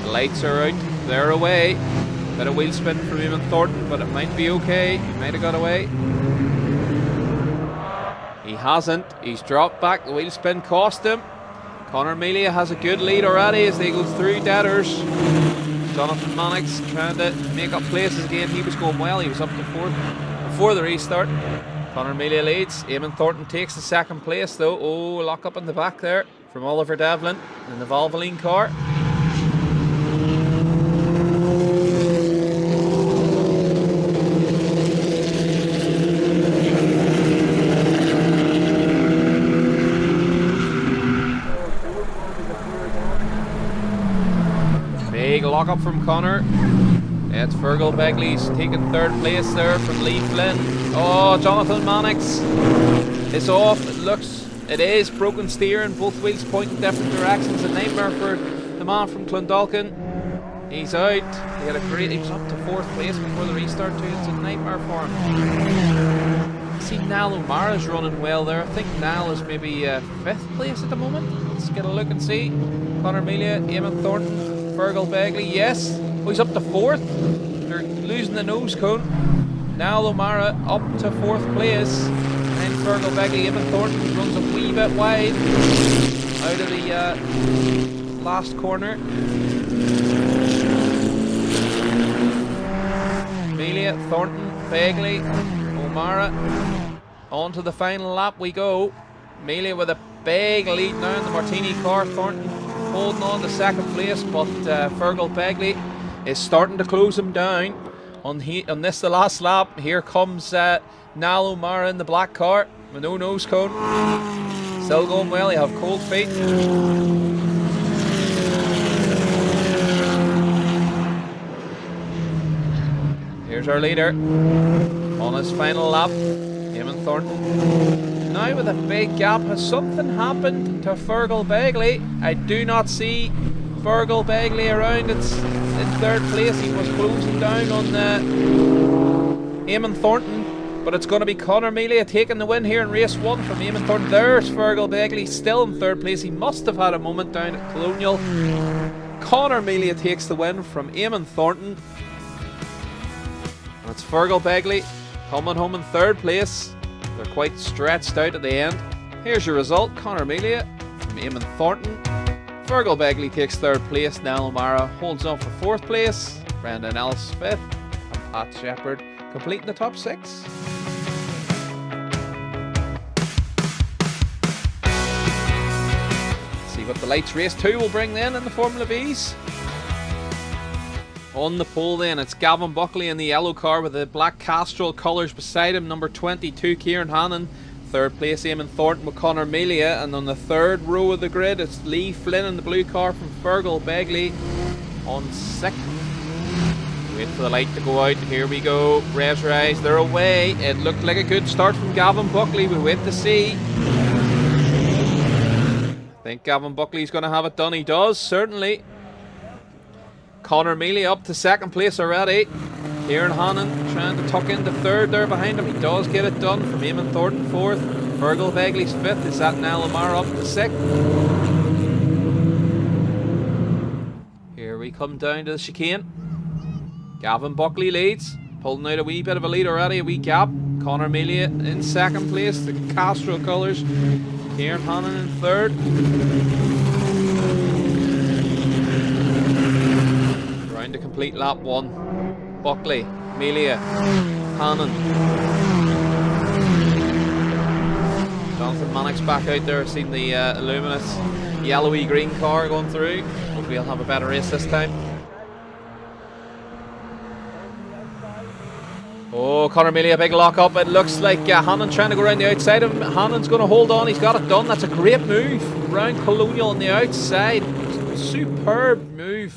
The lights are out. They're away. Bit of wheel spin from Eamon Thornton, but it might be okay. He might have got away. He hasn't. He's dropped back. The wheel spin cost him. Conor Melia has a good lead already as they go through Deaders. Jonathan Mannix trying to make up places again. He was going well. He was up to 4th before the restart. Conor Melia leads. Eamon Thornton takes the 2nd place though. Oh, lock up in the back there from Oliver Devlin in the Valvoline car. Big lock up from Conor. It's Fergal Begley's taking 3rd place there from Lee Flynn. Oh, Jonathan Mannix is off. It is broken steering, both wheels pointing different directions. A nightmare for the man from Clondalkin. He's out. He was up to 4th place before the restart too. It's a nightmare for him. See, Niall O'Mara's running well there. I think Niall is maybe 5th place at the moment. Let's get a look and see. Conor Melia, Eamon Thornton, Fergal Begley. Yes. Oh, he's up to 4th. They're losing the nose cone. Niall O'Mara up to 4th place. And Fergal Begley, Eamon Thornton runs a wee bit wide out of the last corner. Melia, Thornton, Begley, O'Mara. On to the final lap we go. Melia with a big lead now in the Martini car. Thornton holding on to 2nd place, but Fergal Begley is starting to close him down. On this, the last lap, here comes Niall O'Mara in the black car with no nose cone. Still going well, you have cold feet. Here's our leader on his final lap, Eamon Thornton. Now with a big gap, has something happened to Fergal Begley? I do not see Fergal Begley around. It's in 3rd place. He was closing down on Eamon Thornton, but it's going to be Conor Melia taking the win here in race 1 from Eamon Thornton. There's Fergal Begley still in 3rd place. He must have had a moment down at Colonial. Conor Melia takes the win from Eamon Thornton. And it's Fergal Begley coming home in 3rd place. They're quite stretched out at the end. Here's your result. Conor Melia from Eamon Thornton. Fergal Begley takes 3rd place. Niall O'Mara holds on for 4th place. Brendan Ellis 5th. And Pat Shepherd completing the top 6. See what the lights race 2 will bring then in the Formula V's. On the pole then, it's Gavin Buckley in the yellow car with the black Castrol colours beside him. Number 22, Kieran Hannon. 3rd place, Eamon Thornton with Conor Melia. And on the 3rd row of the grid, it's Lee Flynn in the blue car from Fergal Begley on 6th. Wait for the light to go out. Here we go. Revs rise. They're away. It looked like a good start from Gavin Buckley. We'll wait to see. I think Gavin Buckley's going to have it done. He does, certainly. Conor Melia up to 2nd place already. Kieran Hannon trying to tuck into 3rd there behind him. He does get it done from Eamon Thornton 4th. Fergal Begley's 5th. Is that Niall O'Mara up to 6th? Here we come down to the chicane. Gavin Buckley leads. Pulling out a wee bit of a lead already. A wee gap. Conor Melia in 2nd place. The Castro colours. Kieran Hannon in 3rd. To complete lap 1. Buckley, Melia, Hannon. Jonathan Mannix back out there. Seen the luminous yellowy green car going through. Hopefully he'll have a better race this time. Oh, Conor Melia, big lock up. It looks like Hannon trying to go around the outside of him. Hannon's going to hold on. He's got it done. That's a great move. Round Colonial on the outside. Superb move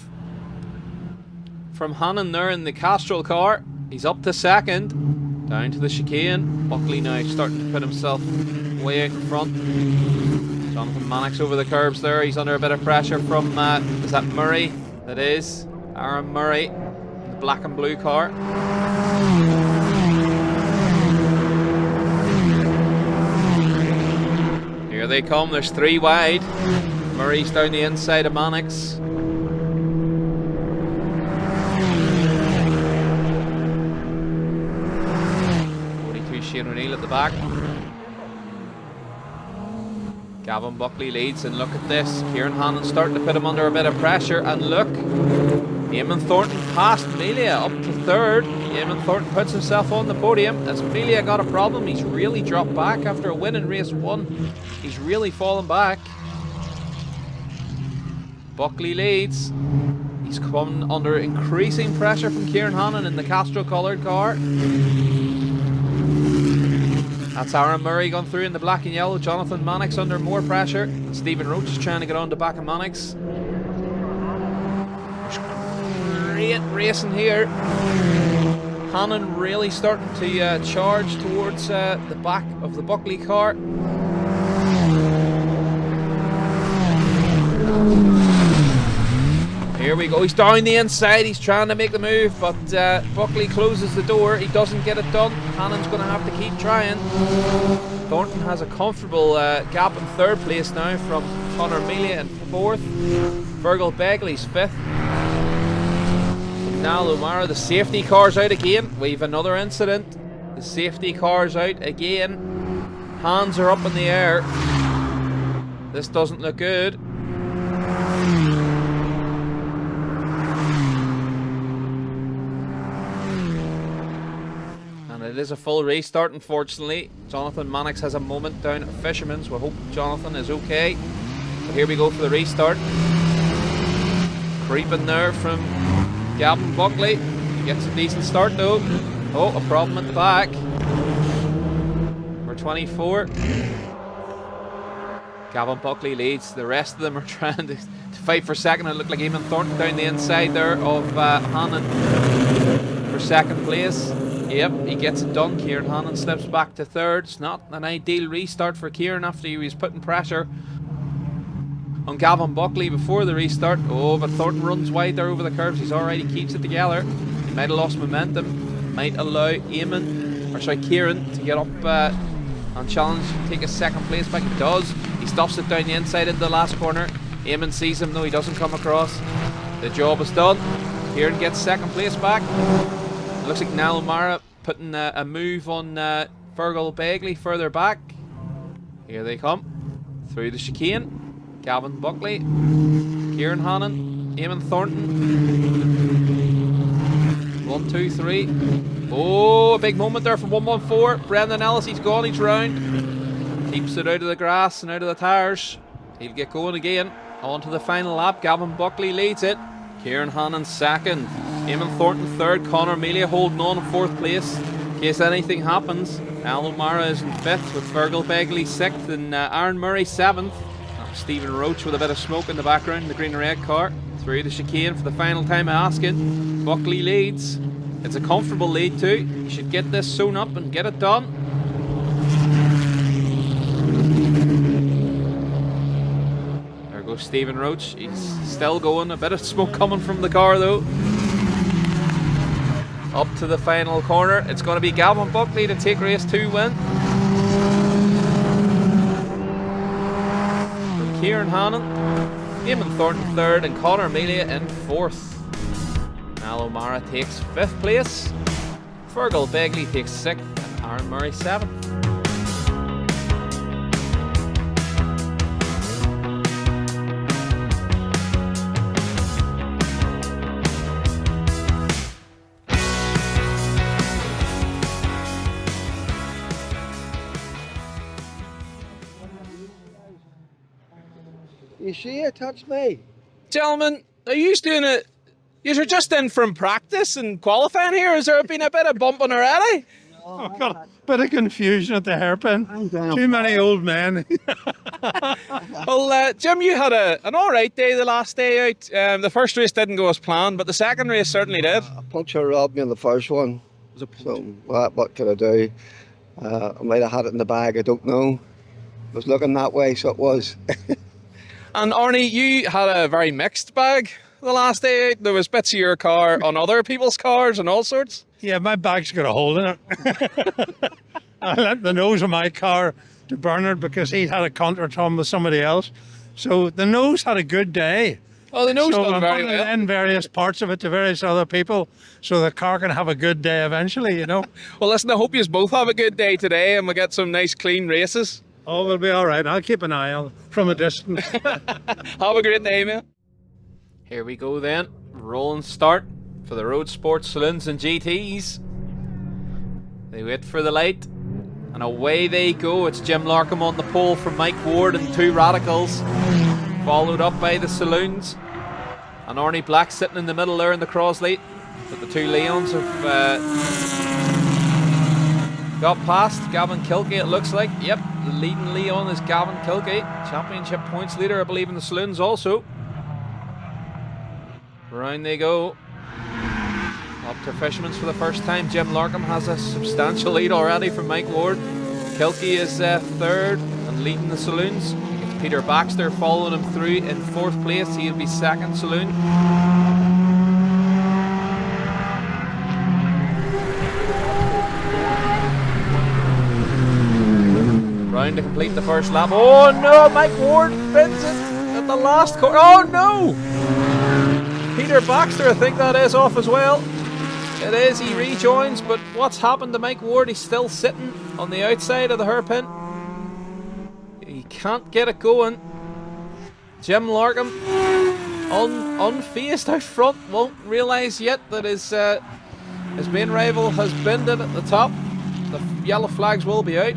from Hannon there in the Castrol car. He's up to 2nd. Down to the chicane. Buckley now starting to put himself way out in front. Jonathan Mannix over the curbs there. He's under a bit of pressure from, is that Murray? That is Aaron Murray in the black and blue car. Here they come, there's 3 wide. Murray's down the inside of Mannix. Shane O'Neill at the back. Gavin Buckley leads, and look at this. Kieran Hannon's starting to put him under a bit of pressure, and look, Eamon Thornton passed Melia up to 3rd. Eamon Thornton puts himself on the podium. Has Melia got a problem? He's really dropped back after a win in race 1. He's really fallen back. Buckley leads. He's come under increasing pressure from Kieran Hannon in the Castro coloured car. That's Aaron Murray gone through in the black and yellow. Jonathan Mannix under more pressure. Stephen Roach is trying to get on the back of Mannix. Great racing here. Hannon really starting to charge towards the back of the Buckley car. Here we go, he's down the inside, he's trying to make the move, but Buckley closes the door, he doesn't get it done. Hannon's going to have to keep trying. Thornton has a comfortable gap in 3rd place now from Conor Melia in 4th. Fergal Begley's 5th. Now O'Mara, the safety car's out again. We've another incident. The safety car's out again. Hands are up in the air. This doesn't look good. It is a full restart, unfortunately. Jonathan Mannix has a moment down at Fisherman's. We hope Jonathan is okay. But here we go for the restart. Creeping there from Gavin Buckley. He gets a decent start though. Oh, a problem at the back. Number 24. Gavin Buckley leads. The rest of them are trying to fight for second. It looked like Eamon Thornton down the inside there of Hannon for 2nd place. Yep, he gets it done. Kieran Hannon slips back to 3rd. It's not an ideal restart for Kieran after he was putting pressure on Gavin Buckley before the restart. Oh, but Thornton runs wide there over the curves. He's alright, he keeps it together. He might have lost momentum. Might allow Kieran to get up and challenge, take a 2nd place back. He does. He stops it down the inside into the last corner. Eamon sees him though, he doesn't come across. The job is done. Kieran gets 2nd place back. Looks like Niall O'Mara putting a move on Fergal Begley further back. Here they come. Through the chicane. Gavin Buckley. Kieran Hannon. Eamon Thornton. 1, 2, 3. Oh, a big moment there from 114. Brendan Ellis, he's gone, he's round. Keeps it out of the grass and out of the tyres. He'll get going again. On to the final lap. Gavin Buckley leads it. Kieran Hannon 2nd. Eamon Thornton 3rd. Conor Melia holding on in 4th place in case anything happens. Al O'Mara is in 5th with Fergal Begley 6th and Aaron Murray 7th. Stephen Roach with a bit of smoke in the background in the green and red car. Through the chicane for the final time asking. Buckley leads. It's a comfortable lead too. You should get this sewn up and get it done. There goes Stephen Roach. He's still going. A bit of smoke coming from the car though. Up to the final corner. It's going to be Gavin Buckley to take race 2 win. From Kieran Hannon, Eamon Thornton 3rd and Conor Melia in 4th. Al O'Mara takes 5th place. Fergal Begley takes 6th and Aaron Murray 7th. You see it touched me. Gentlemen, are you doing it? You're just in from practice and qualifying here. Has there been a bit of bumping already? I've got a bit of confusion at the hairpin. Too many old men. Well, Jim, you had an alright day the last day out. The first race didn't go as planned, but the second race certainly did. A puncher robbed me in the first one. So what could I do? I might have had it in the bag, I don't know. was looking that way, so it was. And Arnie, you had a very mixed bag the last day out. There was bits of your car on other people's cars and all sorts. Yeah, my bag's got a hole in it. I lent the nose of my car to Bernard because he had a contretemps with somebody else. So the nose had a good day. Oh, the nose So done I'm very putting well. in various parts of it to various other people so the car can have a good day eventually, you know. Well, listen, I hope you both have a good day today and we get some nice clean races. Oh, we'll be all right. I'll keep an eye on from a distance. Have a great day, man. Here we go then. Rolling start for the Roadsport Saloons and GTs. They wait for the light. And away they go. It's Jim Larkham on the pole from Mike Ward and two Radicals. Followed up by the Saloons. And Arnie Black sitting in the middle there in the Crosley. But the two Leons have got past Gavin Kilkey, it looks like. Yep, the leading Leon is Gavin Kilkey. Championship points leader, I believe, in the Saloons also. Round they go. Up to Fisherman's for the first time. Jim Larkham has a substantial lead already from Mike Ward. Kilkey is third and leading the Saloons. It's Peter Baxter following him through in fourth place. He'll be second Saloon. Round to complete the first lap. Oh no, Mike Ward bends it at the last corner. Oh no! Peter Baxter, I think that is off as well. It is, he rejoins, but what's happened to Mike Ward? He's still sitting on the outside of the hairpin. He can't get it going. Jim Larkham, unfazed out front, won't realise yet that his main rival has binned it at the top. The yellow flags will be out.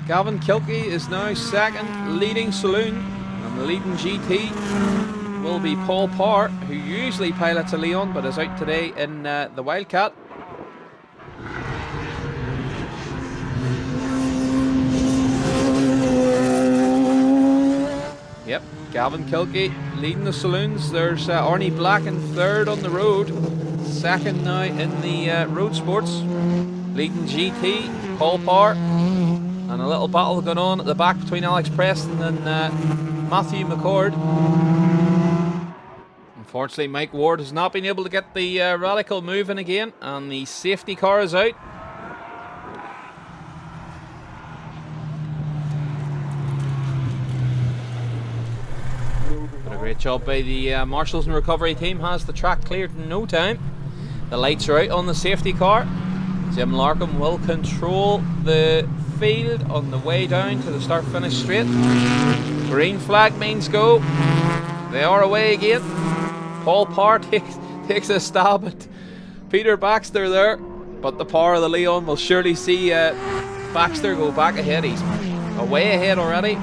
Gavin Kilkey is now second, leading Saloon, and the leading GT will be Paul Parr, who usually pilots a Leon but is out today in the Wildcat. Yep, Gavin Kilkey leading the Saloons. There's Arnie Black in third on the road, second now in the Road Sports. Leading GT, Paul Parr, and a little battle going on at the back between Alex Preston and Matthew McCord. Unfortunately, Mike Ward has not been able to get the Radical moving again, and the safety car is out. But a great job by the Marshals and Recovery team, has the track cleared in no time. The lights are out on the safety car. Jim Larkham will control the field on the way down to the start-finish straight. Green flag means go. They are away again. Paul Parr takes a stab at Peter Baxter there, but the power of the Leon will surely see Baxter go back ahead. He's away ahead already.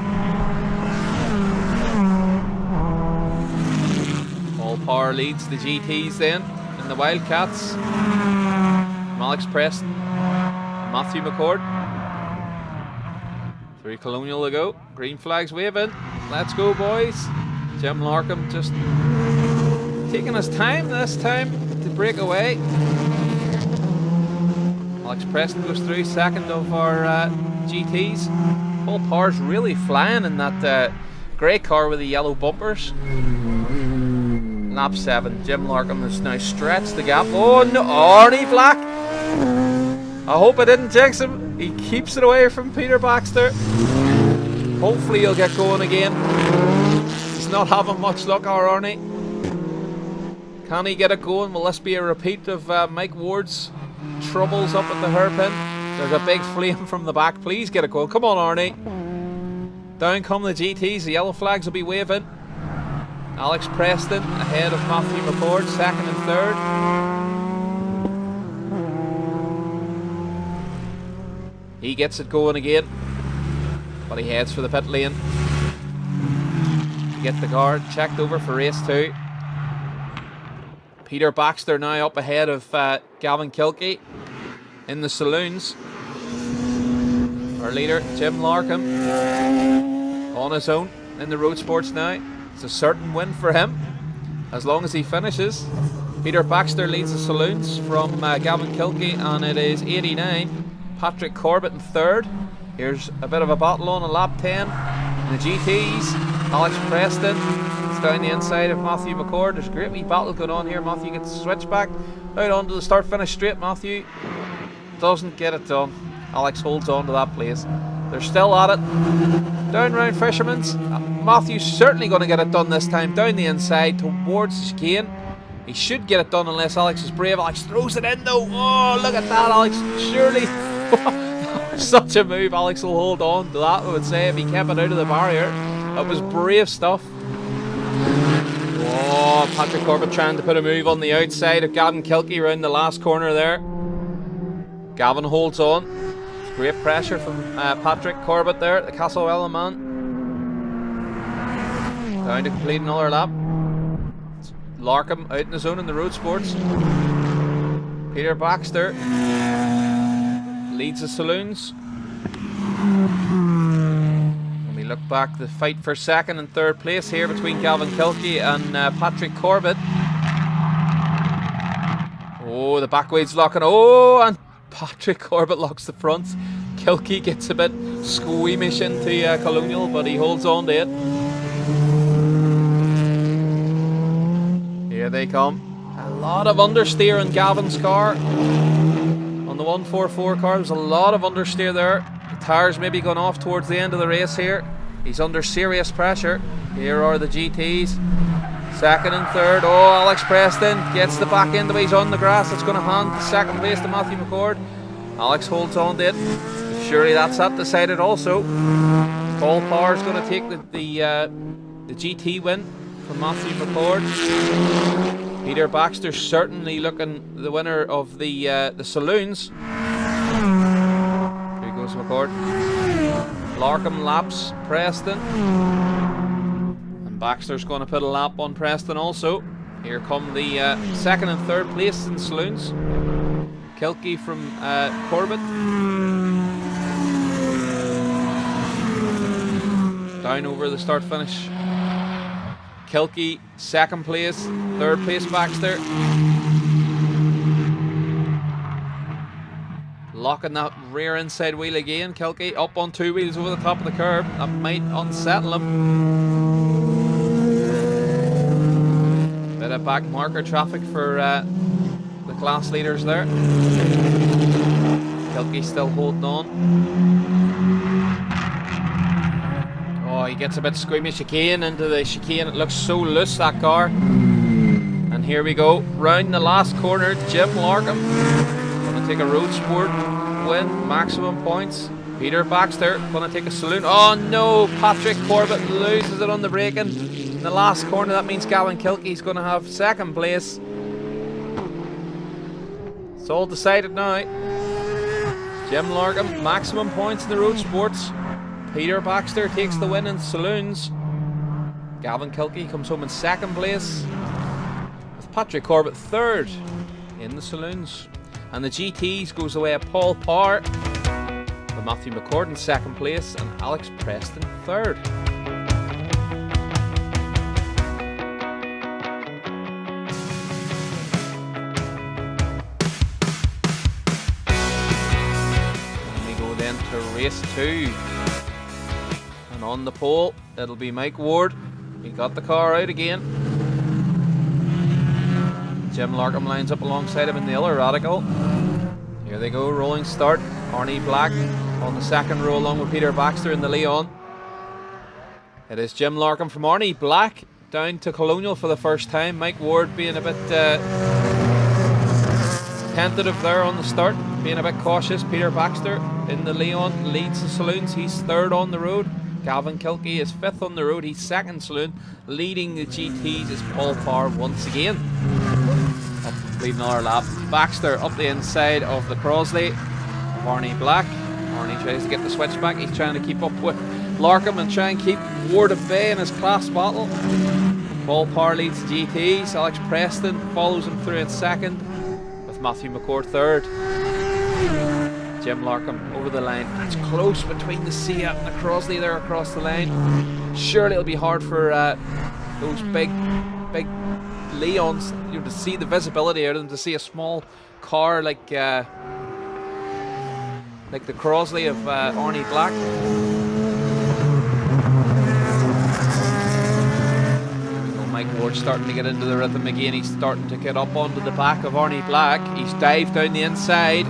Paul Parr leads the GTs then in the Wildcats. Alex Preston and Matthew McCord. Through Colonial to go. Green flags waving. Let's go, boys. Jim Larkham just taking his time this time to break away. Alex Preston goes through second of our GTs. Paul Parr's really flying in that grey car with the yellow bumpers. Lap 7. Jim Larkham has now stretched the gap. Oh no, Arnie Black! I hope I didn't jinx him. He keeps it away from Peter Baxter. Hopefully he'll get going again. He's not having much luck, our Arnie. Can he get it going? Will this be a repeat of Mike Ward's troubles up at the hairpin? There's a big flame from the back. Please get it going. Come on, Arnie. Down come the GTs. The yellow flags will be waving. Alex Preston ahead of Matthew McCord, second and third. He gets it going again, but he heads for the pit lane. Get the car checked over for race 2. Peter Baxter now up ahead of Gavin Kilkey in the Saloons. Our leader, Jim Larkham, on his own in the Road Sports now. It's a certain win for him, as long as he finishes. Peter Baxter leads the Saloons from Gavin Kilkey, and it is 89. Patrick Corbett in third. Here's a bit of a battle on lap 10. The GTs, Alex Preston, it's down the inside of Matthew McCord. There's a great wee battle going on here. Matthew gets the switch back out onto the start-finish straight. Matthew doesn't get it done. Alex holds on to that place. They're still at it. Down round Fisherman's. Matthew's certainly going to get it done this time. Down the inside towards the chicane. He should get it done unless Alex is brave. Alex throws it in though. Oh, look at that, Alex. Surely. Such a move. Alex will hold on to that, I would say, if he kept it out of the barrier. That was brave stuff. Oh, Patrick Corbett trying to put a move on the outside of Gavin Kilkey around the last corner there. Gavin holds on. Great pressure from Patrick Corbett there, the Castlewellan man. Down to complete another lap. Larkham out in the zone in the Roadsports. Peter Baxter leads the Saloons. When we look back, the fight for second and third place here between Gavin Kilkey and Patrick Corbett. Oh, the back weight's locking. Oh, and Patrick Corbett locks the front. Kilkey gets a bit squeamish into Colonial, but he holds on to it. Here they come. A lot of understeer in Gavin's car. On the 144 car, there's a lot of understeer there. The tyres maybe gone off towards the end of the race here. He's under serious pressure. Here are the GTs. Second and third. Oh, Alex Preston gets the back end of it. He's on the grass. It's going to hand the second place to Matthew McCord. Alex holds on to it. Surely that's that decided also. Paul Power's going to take the GT win from Matthew McCord. Peter Baxter certainly looking the winner of the Saloons. Here goes McCord. Larkham laps Preston. And Baxter's going to put a lap on Preston also. Here come the second and third place in Saloons. Kilkey from Corbett. Down over the start finish. Kilkey second place, third place Baxter. Locking that rear inside wheel again. Kilkey up on two wheels over the top of the curb. That might unsettle him. Bit of back marker traffic for the class leaders there. Kilkey still holding on. Oh, he gets a bit squeamish chicane into the chicane. It looks so loose, that car. And here we go. Round the last corner, Jim Larkham. Going to take a Roadsport win, maximum points. Peter Baxter going to take a Saloon. Oh no, Patrick Corbett loses it on the braking. In the last corner, that means Gavin Kilkey's going to have second place. It's all decided now. Jim Larkham, maximum points in the Roadsports. Peter Baxter takes the win in Saloons. Gavin Kilkey comes home in second place, with Patrick Corbett third in the Saloons. And the GTs goes away at Paul Power, with Matthew McCord in second place and Alex Preston third. And we go then to race 2. On the pole, it'll be Mike Ward. He got the car out again. Jim Larkham lines up alongside him in the other Radical. Here they go, rolling start. Arnie Black on the second row along with Peter Baxter in the Leon. It is Jim Larkham from Arnie Black down to Colonial for the first time. Mike Ward being a bit tentative there on the start, being a bit cautious. Peter Baxter in the Leon leads the Saloons. He's third on the road. Gavin Kilkey is fifth on the road. He's second Saloon. Leading the GTs is Paul Parr once again. Up to complete another lap. Baxter up the inside of the Crosley. Arnie Black. Arnie tries to get the switch back. He's trying to keep up with Larkham and try and keep Ward at bay in his class battle. Paul Parr leads the GTs. Alex Preston follows him through in second, with Matthew McCord third. Jim Larkham over the line. It's close between the Seat and the Crosley there across the line. Surely it'll be hard for those big Leons, you know, to see the visibility out of them, to see a small car like the Crosley of Arnie Black. Ward's starting to get into the rhythm again. He's starting to get up onto the back of Arnie Black. He's dived down the inside.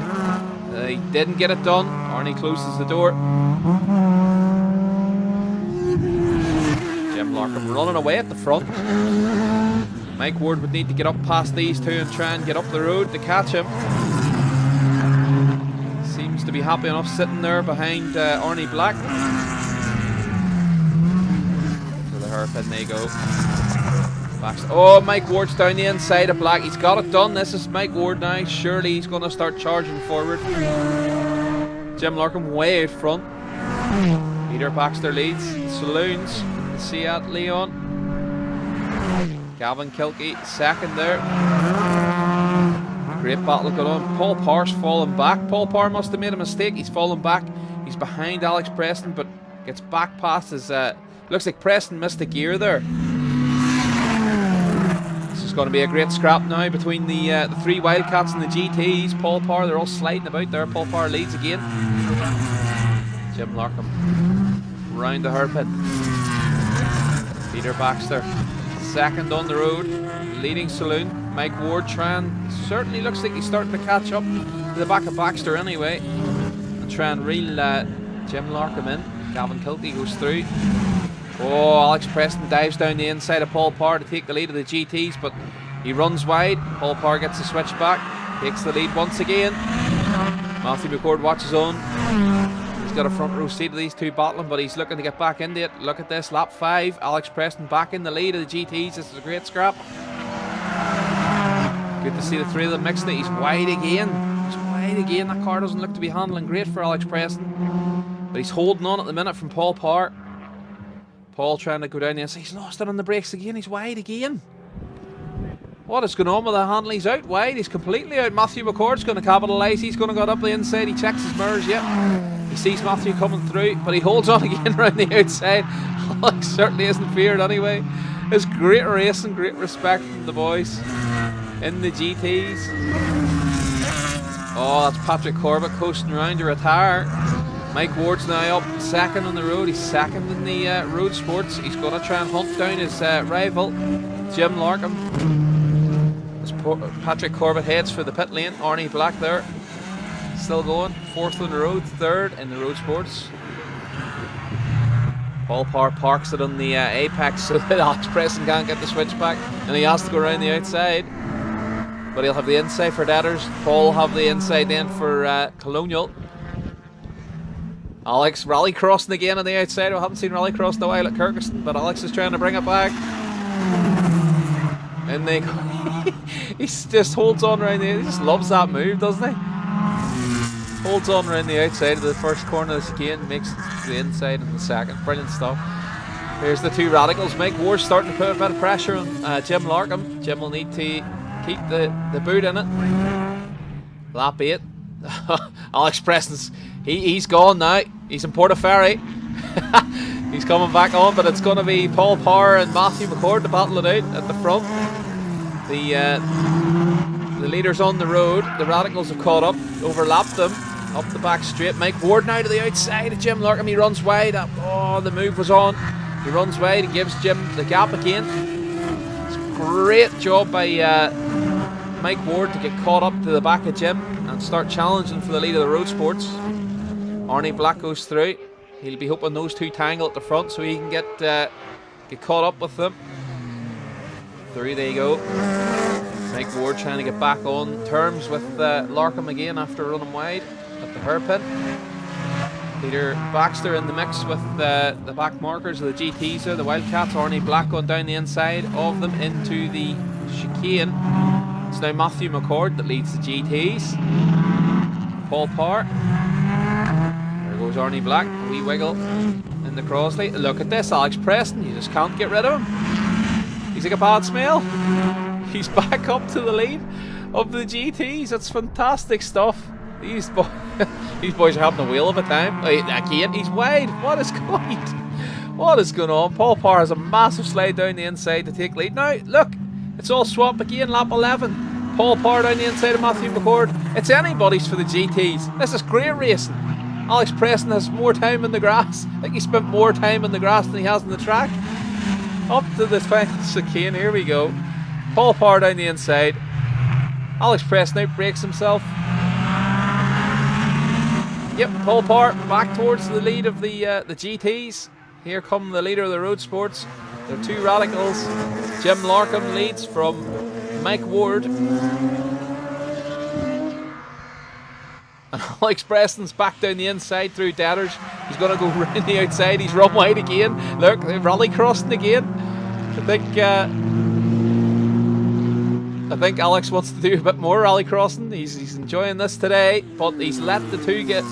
He didn't get it done. Arnie closes the door. Jim Larkham running away at the front. Mike Ward would need to get up past these two and try and get up the road to catch him. Seems to be happy enough sitting there behind Arnie Black. To the hairpin they go. Oh, Mike Ward's down the inside of Black. He's got it done. This is Mike Ward now. Surely he's going to start charging forward. Jim Larkham way out front. Peter Baxter leads. Saloons. Seat Leon. Gavin Kilkey second there. Great battle going on. Paul Parr's fallen back. Paul Parr must have made a mistake. He's fallen back. He's behind Alex Preston, but gets back past his... looks like Preston missed a gear there. This is going to be a great scrap now between the three Wildcats and the GTs. Paul Parr, they're all sliding about there. Paul Parr leads again. Jim Larkham round the hairpin. Peter Baxter second on the road, leading Saloon. Mike Ward certainly looks like he's starting to catch up to the back of Baxter anyway, and try and reel Jim Larkham in. Gavin Kilkey goes through. Oh, Alex Preston dives down the inside of Paul Parr to take the lead of the GTs, but he runs wide. Paul Parr gets the switch back, takes the lead once again. Matthew McCord watches on. He's got a front row seat of these two battling, but he's looking to get back into it. Look at this, lap 5. Alex Preston back in the lead of the GTs. This is a great scrap. Good to see the three of them mixing it. He's wide again. He's wide again. That car doesn't look to be handling great for Alex Preston, but he's holding on at the minute from Paul Parr. Paul trying to go down the inside. He's lost it on the brakes again. He's wide again. What is going on with the handle? He's out wide. He's completely out. Matthew McCord's going to capitalise. He's going to go up the inside. He checks his mirrors. Yep. He sees Matthew coming through, but he holds on again around the outside. Alex certainly isn't feared anyway. There's great racing, great respect from the boys in the GTs. Oh, that's Patrick Corbett coasting around to retire. Mike Ward's now up second on the road. He's second in the Roadsports. He's going to try and hunt down his rival, Jim Larkham. As Patrick Corbett heads for the pit lane. Arnie Black there, still going. Fourth on the road, third in the Roadsports. Paul Parr parks it on the apex so that Alex Preston can't get the switch back, and he has to go around the outside. But he'll have the inside for Deaders. Paul will have the inside then for Colonial. Alex rallycrossing again on the outside. We haven't seen rallycross in a while at Kirkistown, but Alex is trying to bring it back. And they he just holds on around the... He just loves that move, doesn't he? Holds on around the outside of the first corner of the chicane, makes it to the inside in the second. Brilliant stuff. Here's the two radicals. Mike Ward's starting to put a bit of pressure on Jim Larkham. Jim will need to keep the boot in it. Lap 8. Alex Preston's... He's gone now. He's in Portaferry. He's coming back on, but it's going to be Paul Parr and Matthew McCord to battle it out at the front. The leaders on the road. The radicals have caught up, overlapped them up the back straight. Mike Ward now to the outside of Jim Larkham. He runs wide. Oh, the move was on. He runs wide. He gives Jim the gap again. It's a great job by Mike Ward to get caught up to the back of Jim and start challenging for the lead of the Roadsports. Arnie Black goes through. He'll be hoping those two tangle at the front so he can get caught up with them. Through they go. Mike Ward trying to get back on terms with Larkham again after running wide at the hairpin. Peter Baxter in the mix with the back markers of the GTs there, the Wildcats. Arnie Black going down the inside of them into the chicane. It's now Matthew McCord that leads the GTs. Paul Parr. There goes Arnie Black. A wee wiggle in the crossley. Look at this, Alex Preston. You just can't get rid of him. He's like a bad smell. He's back up to the lead of the GTs. That's fantastic stuff. These boys are having a whale of a time. Again, he's wide. What is going on? Paul Parr has a massive slide down the inside to take lead. Now, look, it's all swap again, lap 11. Paul Parr down the inside of Matthew McCord. It's anybody's for the GTs. This is great racing. Alex Preston has more time in the grass. I think he spent more time in the grass than he has in the track. Up to the final chicane, here we go. Paul Parr down the inside. Alex Preston out, breaks himself. Yep, Paul Parr back towards the lead of the GTs. Here come the leader of the road sports. They're two radicals. Jim Larkham leads from Mike Ward. And Alex Preston's back down the inside through Deaders. He's going to go round the outside. He's run wide again. Look, they're rally crossing again. I think Alex wants to do a bit more rally crossing. He's enjoying this today, but he's let the two get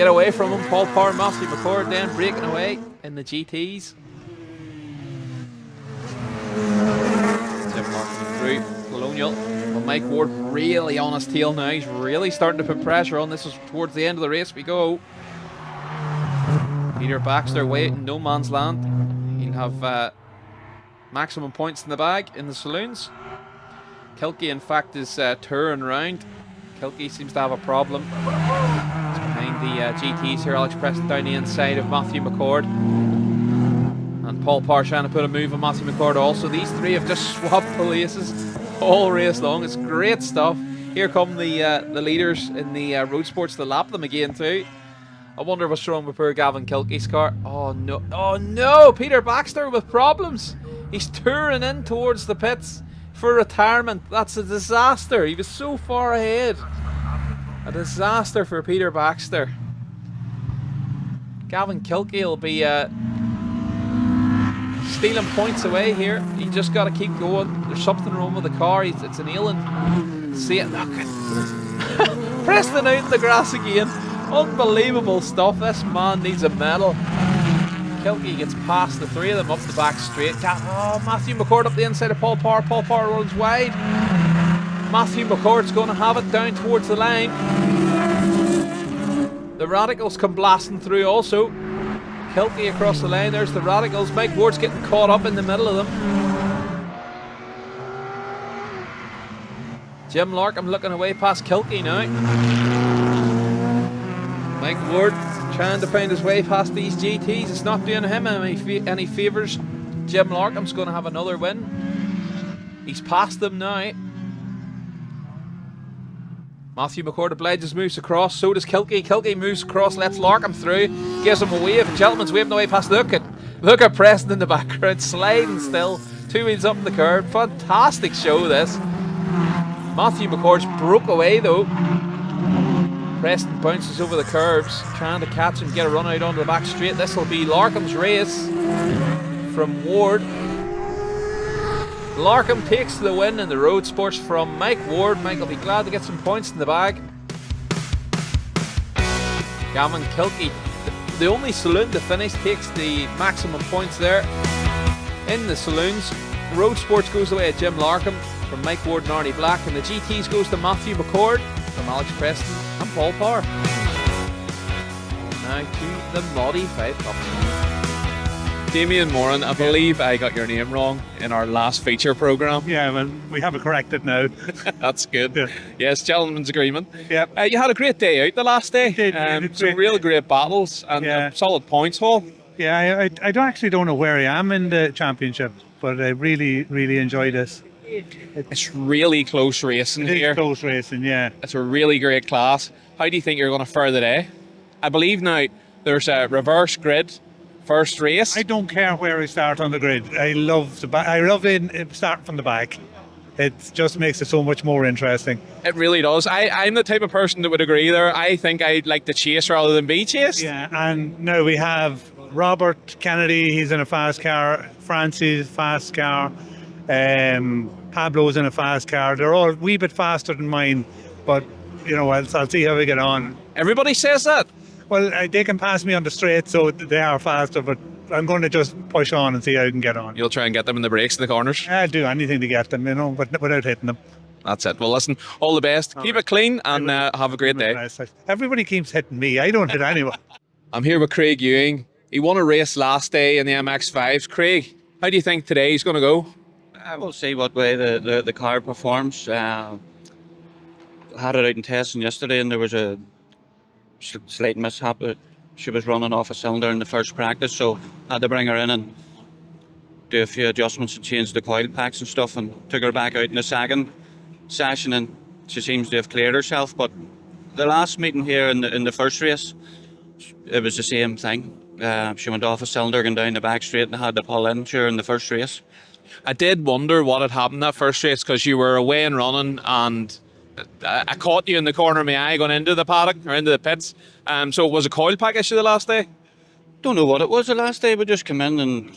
away from him. Paul Parr, Matthew McCord then breaking away in the GTs. Tim Martin through Colonial. But Mike Ward really on his tail now. He's really starting to put pressure on. This is towards the end of the race we go. Peter Baxter way in no man's land. He'll have maximum points in the bag in the saloons. Kilkie, in fact, is touring around. Kilkie seems to have a problem. He's behind the GTs here. Alex Preston down the inside of Matthew McCord. And Paul Parr trying to put a move on Matthew McCord also. These three have just swapped places all race long. It's great stuff. Here come the leaders in the road sports to lap them again too. I wonder what's wrong with poor Gavin Kilkie's car. Oh no. Oh no! Peter Baxter with problems. He's touring in towards the pits for retirement. That's a disaster. He was so far ahead. A disaster for Peter Baxter. Gavin Kilkie will be stealing points away here. You just got to keep going. There's something wrong with the car. It's an ailing. See it? Look. Preston out in the grass again. Unbelievable stuff. This man needs a medal. Kilkie gets past the three of them up the back straight. Oh, Matthew McCord up the inside of Paul Parr. Paul Parr runs wide. Matthew McCord's going to have it down towards the line. The Radicals come blasting through also. Kilkie across the line. There's the Radicals. Mike Ward's getting caught up in the middle of them. Jim Larkham looking away past Kilkie now. Mike Ward trying to find his way past these GTs. It's not doing him any favours. Jim Larkham's going to have another win. He's past them now. Matthew McCord obliges, moves across. So does Kilkie. Kilkie moves across, lets Larkham through, gives him a wave. A gentleman's waving away past. Look at Preston in the background, sliding still. 2 wheels up in the curb. Fantastic show this. Matthew McCord's broke away though. Preston bounces over the curbs, trying to catch and get a run out onto the back straight. This will be Larkham's race from Ward. Larkham takes the win in the road sports from Mike Ward. Mike will be glad to get some points in the bag. Gavin Kilkie, the only saloon to finish, takes the maximum points there in the saloons. Road sports goes away at Jim Larkham from Mike Ward and Arnie Black, and the GTs goes to Matthew McCord from Alex Preston and Paul Parr. Now to the Modi-5-Cup. Damien Moran, I believe I got your name wrong in our last feature programme. Yeah, well, we have it corrected now. That's good. Yeah. Yes, gentleman's agreement. Yep. You had a great day out the last day. Did some real great battles and solid points haul. Yeah, I don't know where I am in the championship, but I really, really enjoy this. It's really close racing here. Close racing, yeah. It's a really great class. How do you think you're going to fare today? I believe now there's a reverse grid first race. I don't care where I start on the grid. I love starting from the back. It just makes it so much more interesting. It really does. I'm the type of person that would agree there. I think I'd like to chase rather than be chased. Yeah, and now we have Robert Kennedy, he's in a fast car. Francis, fast car. Pablo's in a fast car. They're all a wee bit faster than mine, but you know, I'll see how we get on. Everybody says that. Well, they can pass me on the straight, so they are faster, but I'm going to just push on and see how I can get on. You'll try and get them in the brakes in the corners? I'll do anything to get them, you know, but without hitting them. That's it. Well, listen, all the best. Keep it clean and have a great day. Everybody keeps hitting me. I don't hit anyone. I'm here with Craig Ewing. He won a race last day in the MX5s. Craig, how do you think today he's going to go? We'll see what way the car performs. Had it out in testing yesterday, and there was a slight mishap. She was running off a cylinder in the first practice, so had to bring her in and do a few adjustments and change the coil packs and stuff, and took her back out in the second session, and she seems to have cleared herself. But the last meeting here in the first race, it was the same thing. She went off a cylinder going down the back straight and had to pull in during the first race. I did wonder what had happened that first race because you were away and running, and I caught you in the corner of my eye going into the paddock or into the pits. So it was a coil pack issue the last day? Don't know what it was the last day. We just came in and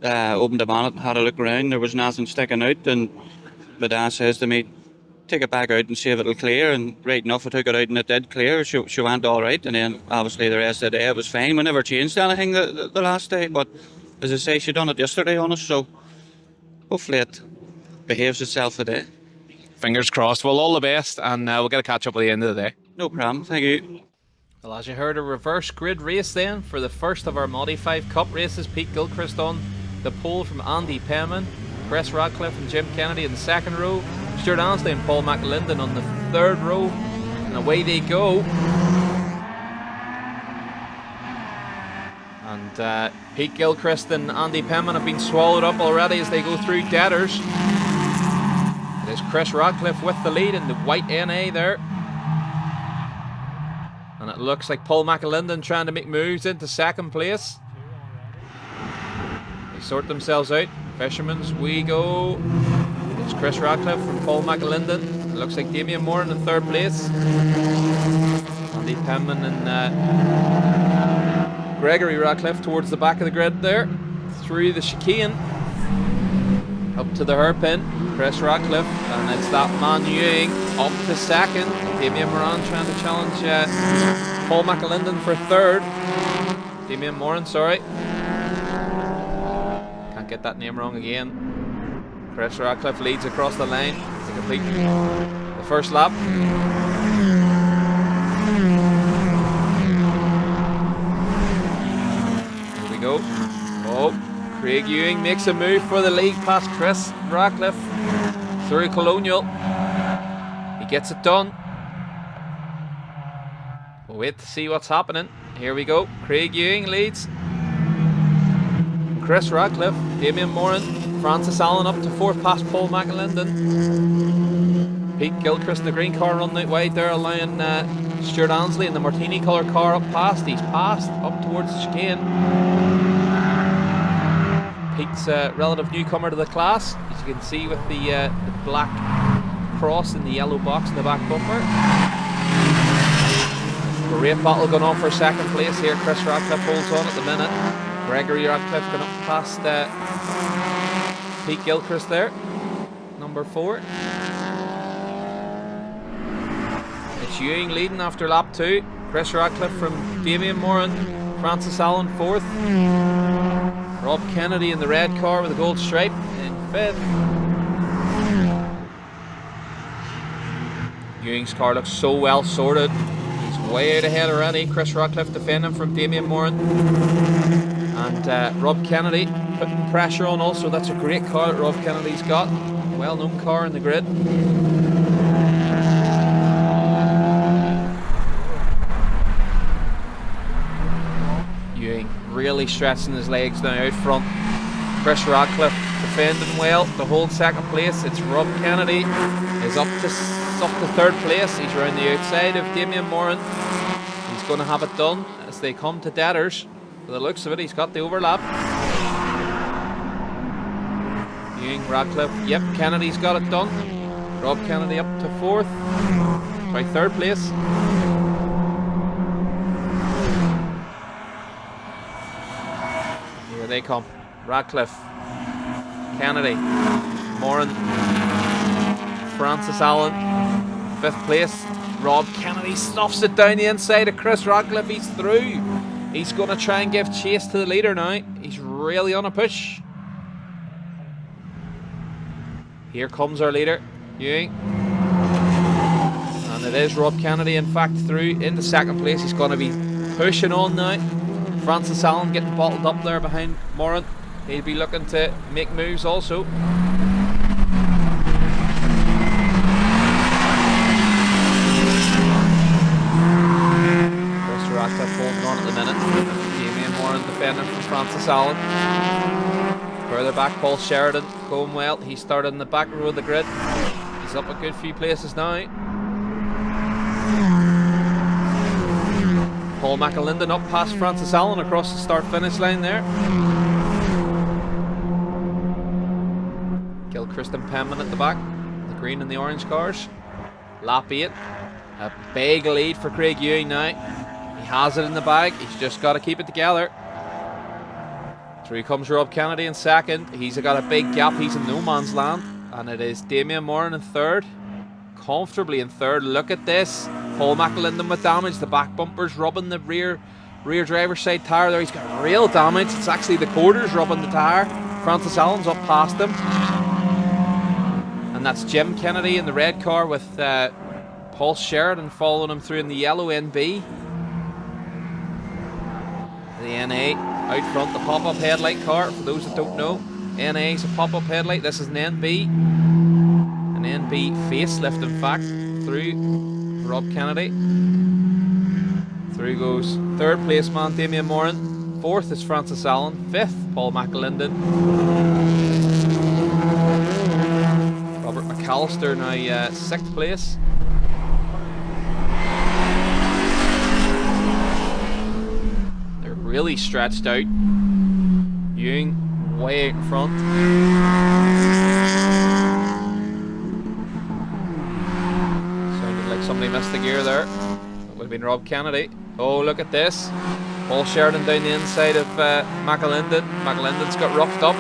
opened the bonnet and had a look around. There was nothing sticking out, and my dad says to me, take it back out and see if it'll clear. And right enough, I took it out and it did clear. She went all right, and then obviously the rest of the day it was fine. We never changed anything the last day, but as I say, she done it yesterday on us, so hopefully it behaves itself today. Fingers crossed. Well, all the best, and we'll get a catch up at the end of the day. No problem, thank you. Well, as you heard, a reverse grid race then for the first of our Modi-5-Cup races. Pete Gilchrist on the pole from Andy Penman, Chris Radcliffe and Jim Kennedy in the second row, Stuart Ansley and Paul McLinden on the third row, and away they go. And Pete Gilchrist and Andy Penman have been swallowed up already as they go through Deaders. It is Chris Radcliffe with the lead in the white NA there. And it looks like Paul McAlinden trying to make moves into second place. They sort themselves out. Fisherman's we go. It's Chris Radcliffe from Paul McAlinden. It looks like Damien Moore in third place. Andy Penman and Gregory Radcliffe towards the back of the grid there. Through the chicane. Up to the hairpin. Chris Radcliffe, and it's that man Ewing up to second. Damien Moran trying to challenge Paul McAlinden for third. Damien Moran, sorry. Can't get that name wrong again. Chris Radcliffe leads across the line to complete the first lap. Here we go. Oh, Craig Ewing makes a move for the lead past Chris Radcliffe through Colonial. He gets it done. We'll wait to see what's happening. Here we go. Craig Ewing leads. Chris Radcliffe, Damien Moran, Francis Allen up to fourth past Paul McAlinden. Pete Gilchrist in the green car running out wide there, allowing Stuart Ansley in the Martini colour car up past. He's passed up towards the chicane. Pete's a relative newcomer to the class, as you can see with the black cross and the yellow box in the back bumper. Great battle going on for second place here. Chris Radcliffe holds on at the minute. Gregory Radcliffe going up past Pete Gilchrist there, number 4. It's Ewing leading after lap 2. Chris Radcliffe from Damien Moran, Francis Allen 4th. Rob Kennedy in the red car with a gold stripe in 5th. Ewing's car looks so well sorted. He's way out ahead already. Chris Radcliffe defending from Damien Moran. And Rob Kennedy putting pressure on also. That's a great car that Rob Kennedy's got. Well-known car in the grid. Ewing really stretching his legs now out front. Chris Radcliffe defending well to hold second place. It's Rob Kennedy is up to third place. He's around the outside of Damien Moran. He's going to have it done as they come to Deaders. By the looks of it, he's got the overlap. Ewing, Radcliffe, yep, Kennedy's got it done. Rob Kennedy up to third place. Here they come. Radcliffe, Kennedy, Moran, Francis Allen, 5th place. Rob Kennedy stuffs it down the inside of Chris Radcliffe. He's through. He's going to try and give chase to the leader now. He's really on a push. Here comes our leader, Ewing. And it is Rob Kennedy, in fact, through into second place. He's going to be pushing on now. Francis Allen getting bottled up there behind Moran. He'll be looking to make moves also. Holding on at the minute. Damien Moran defending from Francis Allen. Further further back. Paul Sheridan going well. He started in the back row of the grid. He's up a good few places now. Paul McAlinden up past Francis Allen across the start-finish line there. Gilchrist and Penman at the back. The green and the orange cars. Lap 8. A big lead for Craig Ewing now. He has it in the bag. He's just got to keep it together. Through comes Rob Kennedy in second. He's got a big gap. He's in no man's land. And it is Damien Moran in third. Comfortably in third. Look at this. Paul McAlinden with damage. The back bumper's rubbing the rear driver's side tyre there. He's got real damage. It's actually the quarters rubbing the tyre. Francis Allen's up past him. And that's Jim Kennedy in the red car with Paul Sheridan following him through in the yellow NB. The NA out front, the pop-up headlight car. For those that don't know, NA is a pop-up headlight. This is an NB. An NB facelift, in fact, through Rob Kennedy. Through goes third place man Damien Moran. Fourth is Francis Allen. Fifth, Paul McAlinden. Robert McAllister now sixth place. They're really stretched out. Ewing way out in front. Sounded like somebody missed the gear there. That would have been Rob Kennedy. Oh, look at this. Paul Sheridan down the inside of McAlinden. McAlinden's got roughed up.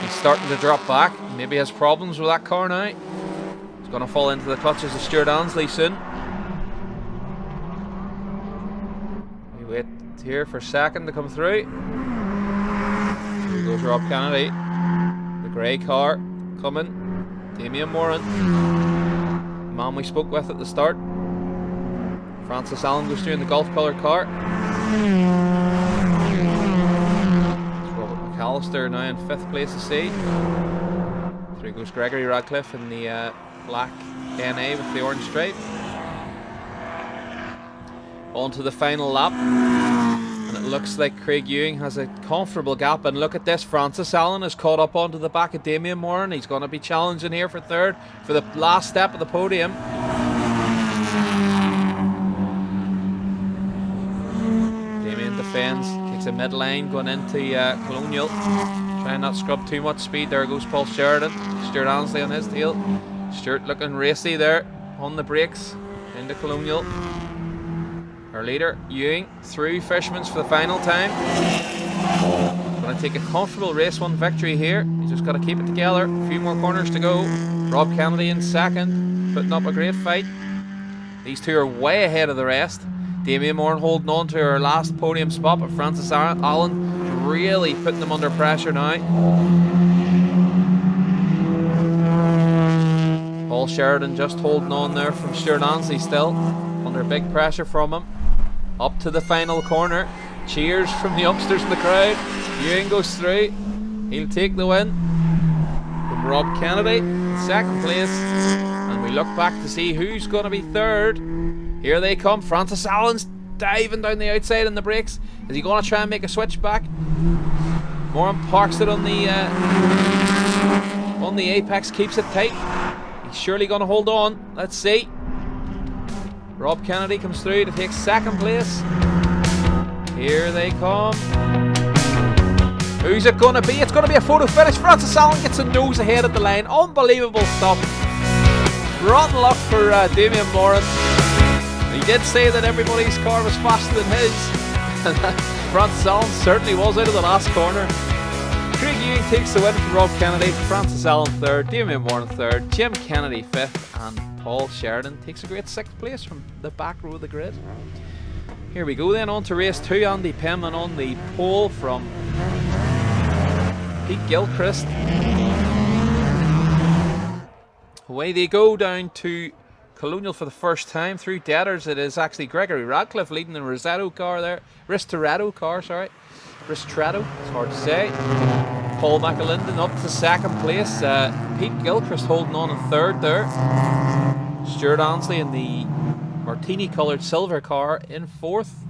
He's starting to drop back. Maybe has problems with that car now. He's going to fall into the clutches of Stuart Ansley soon. We wait here for second to come through. Here goes Rob Kennedy. The grey car coming. Damien Moran. The man we spoke with at the start. Francis Allen goes through in the golf colour car. Robert McAllister now in fifth place to see. Through goes Gregory Radcliffe in the black NA with the orange stripe. On to the final lap. And it looks like Craig Ewing has a comfortable gap. And look at this, Francis Allen is caught up onto the back of Damien Moran. He's going to be challenging here for third for the last step of the podium. Defends, takes a mid-line going into Colonial. Trying not to scrub too much speed. There goes Paul Sheridan. Stuart Ansley on his tail. Stuart looking racy there on the brakes into Colonial. Our leader, Ewing, through Fishman's for the final time. Going to take a comfortable race 1 victory here. He's just got to keep it together. A few more corners to go. Rob Kennedy in second, putting up a great fight. These two are way ahead of the rest. Damien Moran holding on to her last podium spot, but Francis Allen really putting them under pressure now. Paul Sheridan just holding on there from Stuart Ansley still, under big pressure from him. Up to the final corner. Cheers from the youngsters in the crowd. Ewing goes through. He'll take the win. From Rob Kennedy, second place. And we look back to see who's going to be third. Here they come. Francis Allen's diving down the outside in the brakes. Is he going to try and make a switch back? Moran parks it on the apex, keeps it tight. He's surely going to hold on. Let's see. Rob Kennedy comes through to take second place. Here they come. Who's it going to be? It's going to be a photo finish. Francis Allen gets a nose ahead at the line. Unbelievable stuff. Rotten luck for Damien Moran. He did say that everybody's car was faster than his. Francis Allen certainly was out of the last corner. Craig Ewing takes the win from Rob Kennedy. Francis Allen third, Damien Moran third, Jim Kennedy fifth, and Paul Sheridan takes a great sixth place from the back row of the grid. Here we go then, on to race 2. Andy Penman on the pole from Pete Gilchrist. Away they go down to Colonial for the first time. Through Deaders, it is actually Gregory Radcliffe leading the Ristorado car, it's hard to say. Paul McAlinden up to second place. Pete Gilchrist holding on in third there. Stuart Ansley in the martini coloured silver car in fourth.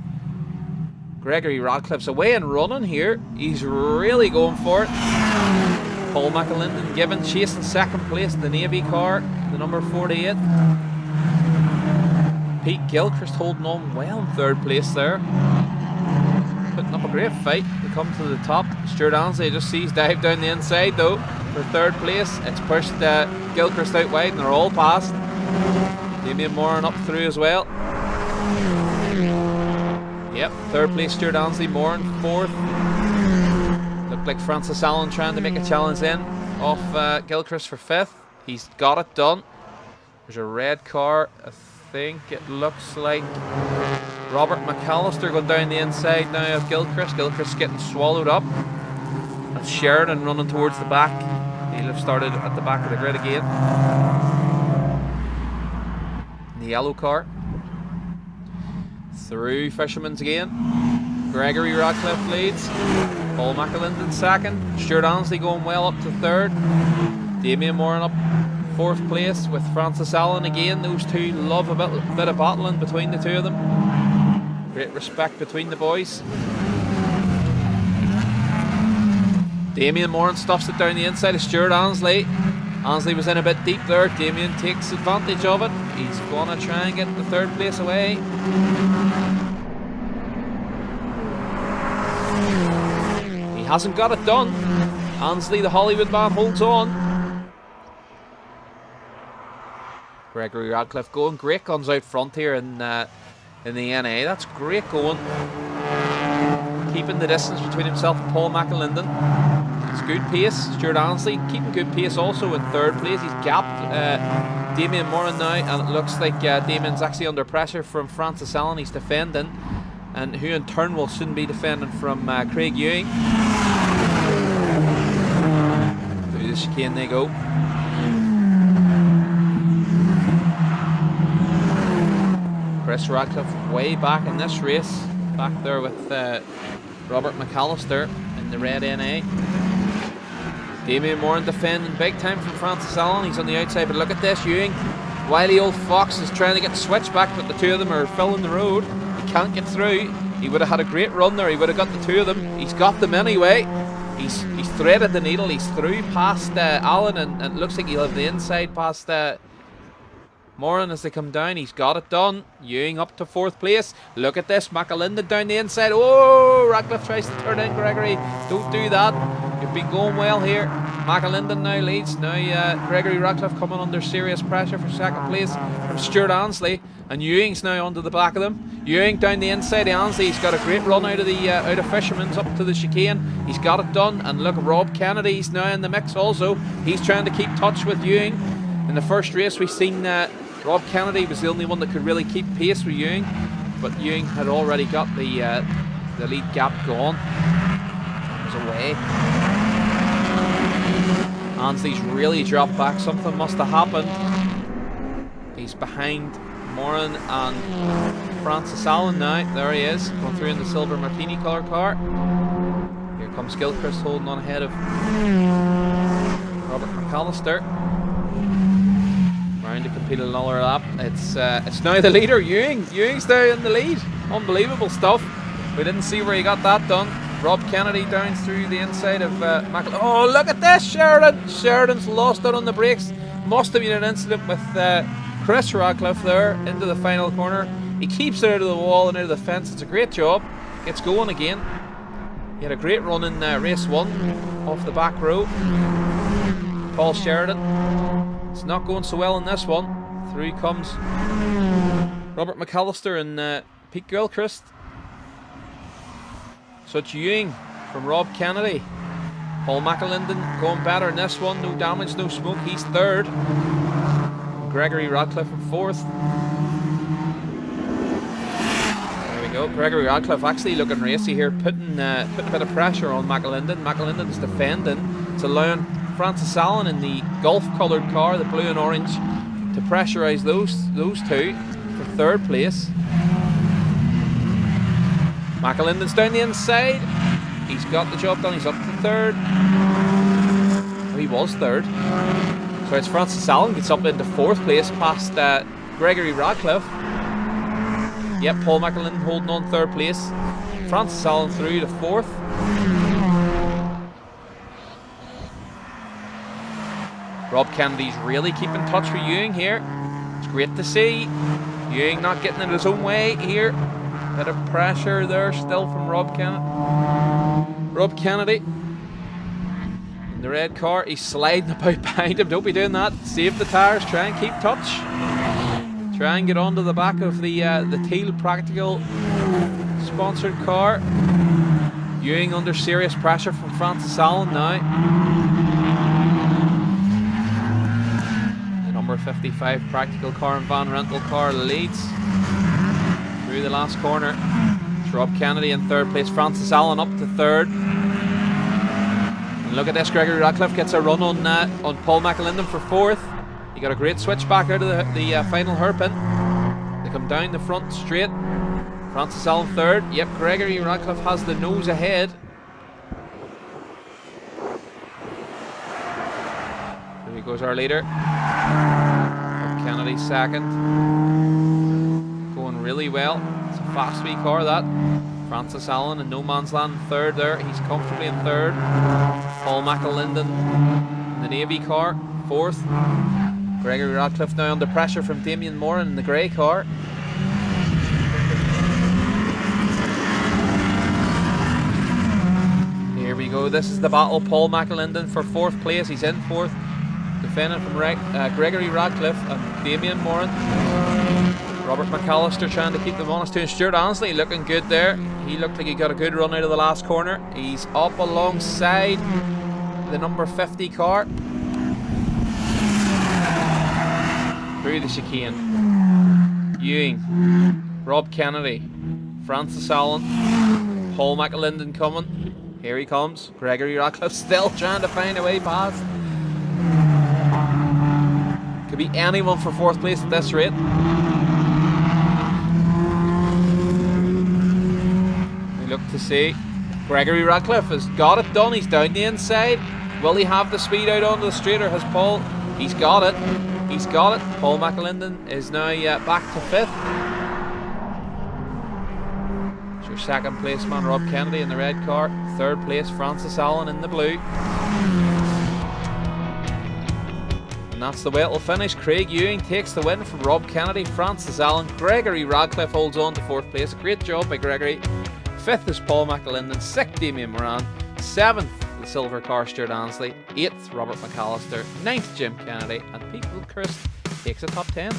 Gregory Radcliffe's away and running here. He's really going for it. Paul McAlinden given chase in second place in the Navy car, the number 48. Pete Gilchrist holding on well in third place there. Putting up a great fight to come to the top. Stuart Ansley just sees dive down the inside though for third place. It's pushed Gilchrist out wide and they're all past. Damien Moran up through as well. Yep, third place Stuart Ansley, Moran fourth. Looked like Francis Allen trying to make a challenge in off Gilchrist for fifth. He's got it done. There's a red car. I think it looks like Robert McAllister going down the inside now of Gilchrist. Gilchrist getting swallowed up. That's Sheridan running towards the back. He'll have started at the back of the grid again. In the yellow car. Through Fisherman's again. Gregory Radcliffe leads. Paul McAlinden second. Stuart Ansley going well up to third. Damien Moran up fourth place with Francis Allen again. Those two love a bit of battling between the two of them. Great respect between the boys. Damien Moran stuffs it down the inside of Stuart Ansley. Ansley was in a bit deep there. Damien takes advantage of it. He's going to try and get the third place away. He hasn't got it done. Ansley, the Hollywood man, holds on. Gregory Radcliffe going. Great guns out front here in the NA. That's great going. Keeping the distance between himself and Paul McAlinden. It's good pace. Stuart Ansley keeping good pace also in third place. He's gapped Damien Moran now, and it looks like Damien's actually under pressure from Francis Allen. He's defending, and who in turn will soon be defending from Craig Ewing. Through the chicane they go. Chris Radcliffe way back in this race, back there with Robert McAllister in the red NA. Damien Moran defending big time from Francis Allen. He's on the outside, but look at this. Ewing, wily old fox, is trying to get the switch back, but the two of them are filling the road. He can't get through. He would have had a great run there. He would have got the two of them. He's got them anyway. He's threaded the needle. He's through past Allen, and it looks like he'll have the inside past Moran as they come down. He's got it done. Ewing up to fourth place. Look at this. McAlinden down the inside. Oh, Radcliffe tries to turn in Gregory. Don't do that. You've been going well here. McAlinden now leads. Now Gregory Radcliffe coming under serious pressure for second place from Stuart Ansley. And Ewing's now onto the back of them. Ewing down the inside of Ansley. He's got a great run out of Fisherman's up to the chicane. He's got it done. And look, Rob Kennedy's now in the mix also. He's trying to keep touch with Ewing. In the first race we've seen Rob Kennedy was the only one that could really keep pace with Ewing, but Ewing had already got the lead gap gone. It was away. Ansley's really dropped back. Something must have happened. He's behind Moran and Francis Allen now. There he is, going through in the silver martini colour car. Here comes Gilchrist holding on ahead of Robert McAllister. Trying to compete another lap. It's now the leader, Ewing. Ewing's there in the lead. Unbelievable stuff. We didn't see where he got that done. Rob Kennedy down through the inside of McAlinden. Oh, look at this, Sheridan. Sheridan's lost out on the brakes. Must have been an incident with Chris Radcliffe there into the final corner. He keeps it out of the wall and out of the fence. It's a great job. Gets going again. He had a great run in race one off the back row. Paul Sheridan. It's not going so well in this one. Through comes Robert McAllister and Pete Gilchrist. So it's Ewing from Rob Kennedy. Paul McAlinden going better in this one. No damage, no smoke. He's third. Gregory Radcliffe in fourth. There we go. Gregory Radcliffe actually looking racy here, putting a bit of pressure on McAlinden. McAlinden's defending. It's allowing Francis Allen in the golf-coloured car, the blue and orange, to pressurise those two for third place. McAlinden's down the inside. He's got the job done. He's up to third. Oh, he was third. So it's Francis Allen gets up into fourth place past Gregory Radcliffe. Yep, Paul McAlinden holding on third place. Francis Allen through to fourth. Rob Kennedy's really keeping touch with Ewing here. It's great to see. Ewing not getting in his own way here. Bit of pressure there still from Rob Kennedy. Rob Kennedy in the red car. He's sliding about behind him. Don't be doing that. Save the tyres. Try and keep touch. Try and get onto the back of the Teal Practical sponsored car. Ewing under serious pressure from Francis Allen now. The number 55 Practical car and van rental car leads through the last corner. It's Rob Kennedy in third place. Francis Allen up to third. And look at this, Gregory Radcliffe gets a run on Paul McAlinden for fourth. He got a great switch back out of the final hairpin. They come down the front straight. Francis Allen third. Yep, Gregory Radcliffe has the nose ahead. Here goes our leader. Kennedy second. Going really well. It's a fast wee car, that. Francis Allen in no man's land third there. He's comfortably in third. Paul McAlinden in the Navy car, fourth. Gregory Radcliffe now under pressure from Damien Moran in the grey car. Here we go, this is the battle. Paul McAlinden for fourth place, he's in fourth. Defending from Gregory Radcliffe and Damien Moran. Robert McAllister trying to keep them honest too. Stuart Ansley looking good there. He looked like he got a good run out of the last corner. He's up alongside the number 50 car. Through the chicane. Ewing, Rob Kennedy, Francis Allen, Paul McAlinden coming. Here he comes. Gregory Radcliffe still trying to find a way past. Could be anyone for fourth place at this rate. We look to see. Gregory Radcliffe has got it done. He's down the inside. Will he have the speed out onto the straight, or has Paul? He's got it. He's got it. Paul McAlinden is now back to fifth. It's your second place man, Rob Kennedy in the red car. Third place, Francis Allen in the blue. And that's the way it'll finish. Craig Ewing takes the win from Rob Kennedy, Francis Allen. Gregory Radcliffe holds on to fourth place. Great job by Gregory. Fifth is Paul McAlinden. Sixth, Damien Moran. Seventh, the silver car, Stuart Ansley. Eighth, Robert McAllister. Ninth, Jim Kennedy. And Pete Gilchrist takes a top 10.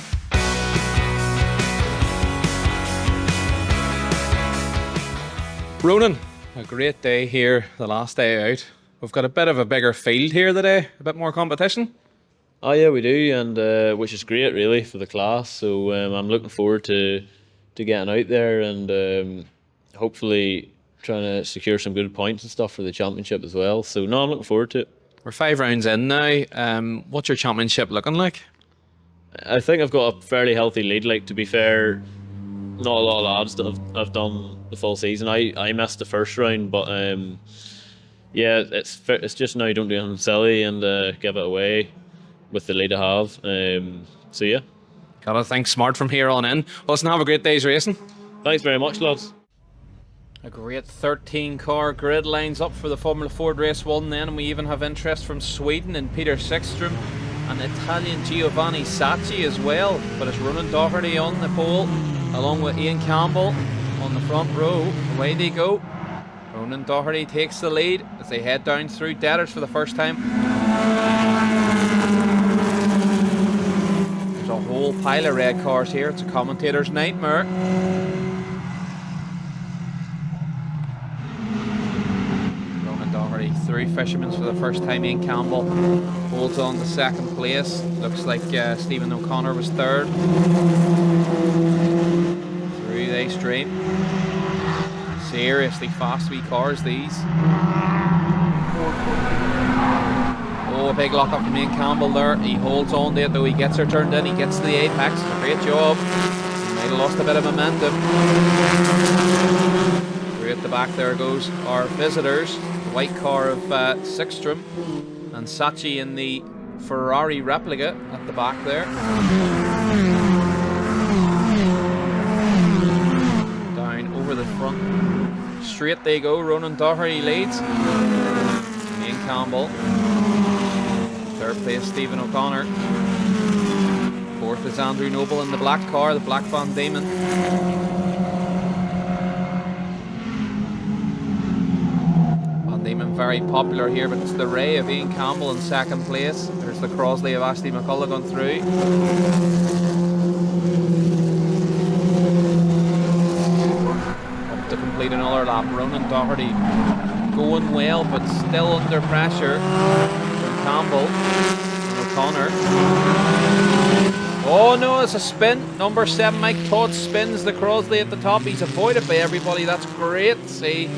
Ronan, a great day here, the last day out. We've got a bit of a bigger field here today, a bit more competition. Oh yeah, we do, and which is great really for the class. So I'm looking forward to getting out there and hopefully trying to secure some good points and stuff for the championship as well. So no, I'm looking forward to it. We're 5 rounds in now. What's your championship looking like? I think I've got a fairly healthy lead. Like, to be fair, not a lot of lads that have done the full season. I missed the first round, but yeah, it's just now don't do anything silly and give it away with the lead I have. So yeah. Gotta think smart from here on in. Well, listen, have a great day's racing. Thanks very much, lads. A great 13 car grid lines up for the Formula Ford Race 1 then, and we even have interest from Sweden in Peter Sixstrom and Italian Giovanni Sacchi as well. But it's Ronan Doherty on the pole along with Ian Campbell on the front row. Away they go. Ronan Doherty takes the lead as they head down through Deaders for the first time. There's a whole pile of red cars here. It's a commentator's nightmare. Ronan Doherty through Fisherman's for the first time. Ian Campbell holds on to second place. Looks like Stephen O'Connor was third. Through they stream. Seriously fast wee cars these. Oh, a big lock up from Ian Campbell there. He holds on to it though. He gets her turned in. He gets to the apex. Great job. He might have lost a bit of momentum. Through at the back there goes our visitors. The white car of Sixstrom and Sacchi in the Ferrari replica at the back there. Down over the front. Straight they go. Ronan Doherty leads. Ian Campbell. Third place, Stephen O'Connor. Fourth is Andrew Noble in the black car, the Black Van Diemen. Van Diemen very popular here, but it's the Ray of Ian Campbell in second place. There's the Crosley of Ashley McCullough going through. Up to complete another lap. Ronan Doherty going well, but still under pressure from Campbell and O'Connor. Oh no, it's a spin. Number 7, Mike Todd, spins the Crosley at the top. He's avoided by everybody. That's great. See,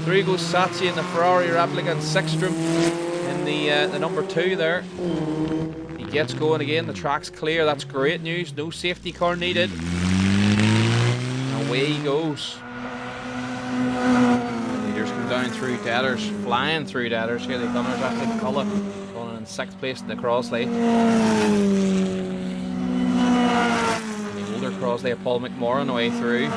through goes Sachi in the Ferrari replica, and Sixstrom in the number 2 there. He gets going again. The track's clear. That's great news. No safety car needed. And away he goes. The leaders come down through Deaders, flying through Deaders. Here they come. There's Ashley McCullough going in 6th place in the Crosley. Crosley of Paul McMorran away through.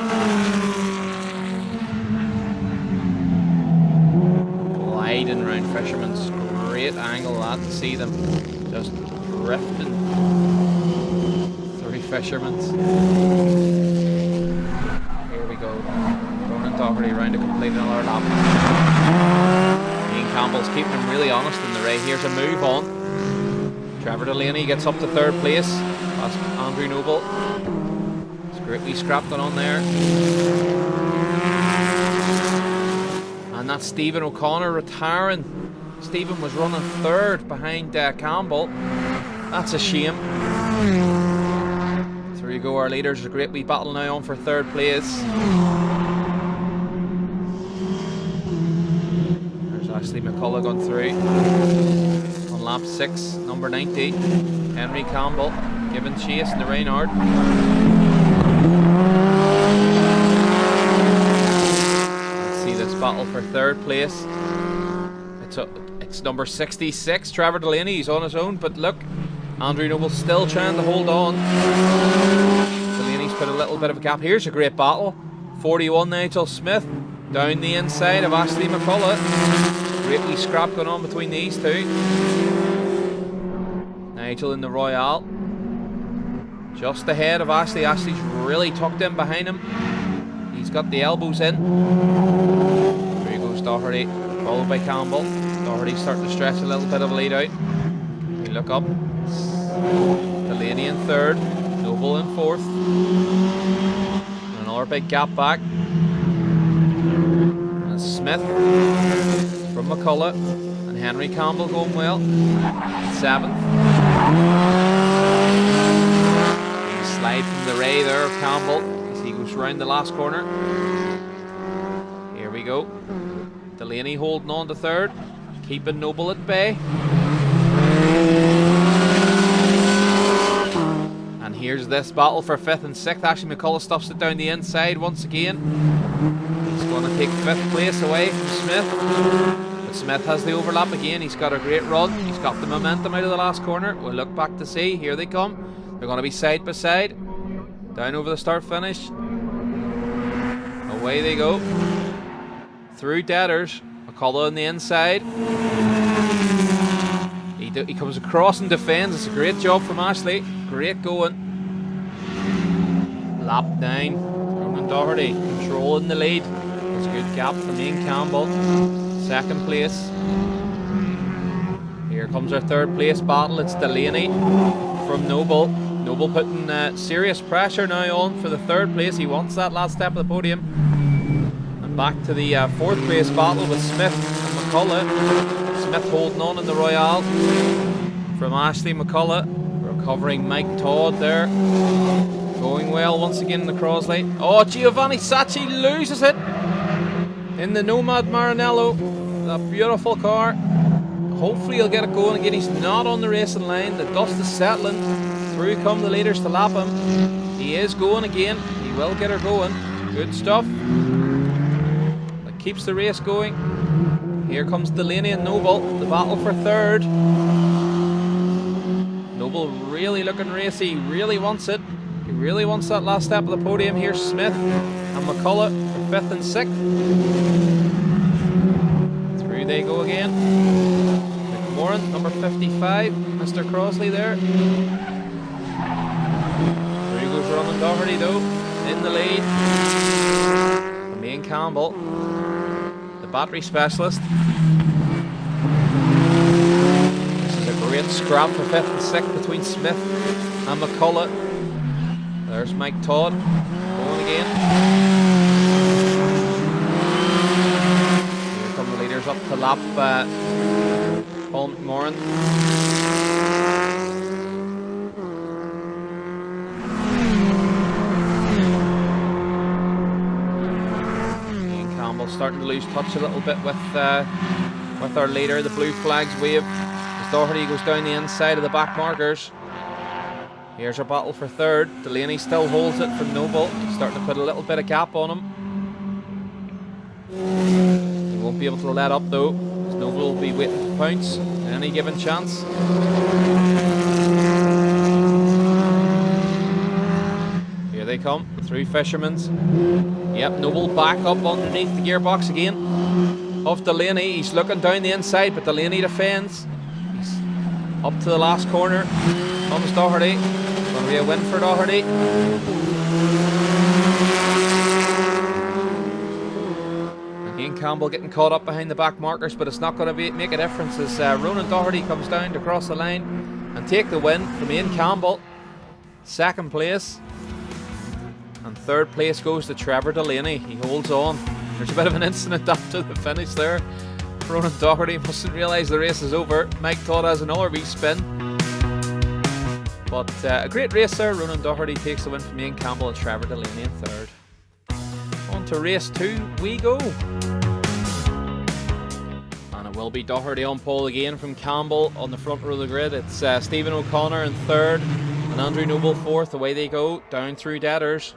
Gliding round Fisherman's, great angle that to see them just drifting through Fisherman's. Here we go. Ronan Doherty round to complete another lap. Ian Campbell's keeping him really honest in the race. Here's a move on. Trevor Delaney gets up to 3rd place. That's Andrew Noble. Great wee scrap going on there. And that's Stephen O'Connor retiring. Stephen was running 3rd behind Campbell. That's a shame. There you go, our leaders. There's a great wee battle now on for 3rd place. There's Ashley McCullough going through. On lap 6, number 90, Henry Campbell giving chase in the Reynard. Let's see this battle for 3rd place. It's number 66, Trevor Delaney. He's on his own, but look, Andrew Noble's still trying to hold on. Delaney's put a little bit of a gap. Here's a great battle. 41, Nigel Smith down the inside of Ashley McCullough. Great wee scrap going on between these two. Nigel in the Royale. Just ahead of Ashley. Ashley's really tucked in behind him. He's got the elbows in. Here goes Doherty, followed by Campbell. Doherty starting to stretch a little bit of a lead out. We look up. Delaney in 3rd. Noble in 4th. And another big gap back. And Smith from McCullough. And Henry Campbell going well. 7th. Slide from the Ray there of Campbell as he goes round the last corner. Here we go. Delaney holding on to 3rd, keeping Noble at bay. And here's this battle for 5th and 6th. Ashley McCullough stuffs it down the inside once again. He's going to take 5th place away from Smith. But Smith has the overlap again. He's got a great run. He's got the momentum out of the last corner. We'll look back to see. Here they come. They're going to be side by side. Down over the start finish. Away they go. Through Deaders. McCullough on the inside. He comes across and defends. It's a great job from Ashley. Great going. Lap 9. Ronan Doherty controlling the lead. It's a good gap from Ian Campbell. 2nd place. Here comes our 3rd place battle. It's Delaney from Noble. Noble putting serious pressure now on for the 3rd place. He wants that last step of the podium. And back to the 4th place battle with Smith and McCullough. Smith holding on in the Royale from Ashley McCullough. Recovering Mike Todd there. Going well once again in the Crosley. Oh, Giovanni Sacchi loses it in the Nomad Maranello. That beautiful car. Hopefully he'll get it going again. He's not on the racing line. The dust is settling. Through come the leaders to lap him. He is going again. He will get her going. Good stuff. That keeps the race going. Here comes Delaney and Noble. The battle for 3rd. Noble really looking racy. He really wants it. He really wants that last step of the podium. Here's Smith and McCullough for 5th and 6th. Through they go again. Moran, number 55, Mr. Crossley there. There he goes Ronan Doherty though, in the lead. From Ian Campbell, the battery specialist. This is a great scrap for 5th and 6th between Smith and McCullough. There's Mike Todd going again. Here come the leaders up to lap Paul McMorran. Ian Campbell starting to lose touch a little bit with our leader. The blue flags wave as Doherty goes down the inside of the back markers. Here's our battle for 3rd. Delaney still holds it from Noble. He's starting to put a little bit of gap on him. He won't be able to let up though, as Noble will be waiting to pounce at any given chance. Here they come, the 3 fishermen's. Yep, Noble back up underneath the gearbox again of Delaney. He's looking down the inside, but Delaney defends. He's up to the last corner. Comes Doherty. Going to be a win for Doherty. And Ian Campbell getting caught up behind the back markers, but it's not going to make a difference as Ronan Doherty comes down to cross the line and take the win from Ian Campbell. 2nd place. And 3rd place goes to Trevor Delaney. He holds on. There's a bit of an incident after the finish there. Ronan Doherty mustn't realise the race is over. Mike Todd has another wee spin. But a great race there. Ronan Doherty takes the win from Ian Campbell and Trevor Delaney in 3rd. On to race 2 we go. And it will be Doherty on pole again from Campbell on the front row of the grid. It's Stephen O'Connor in 3rd and Andrew Noble 4th. Away they go down through Deaders.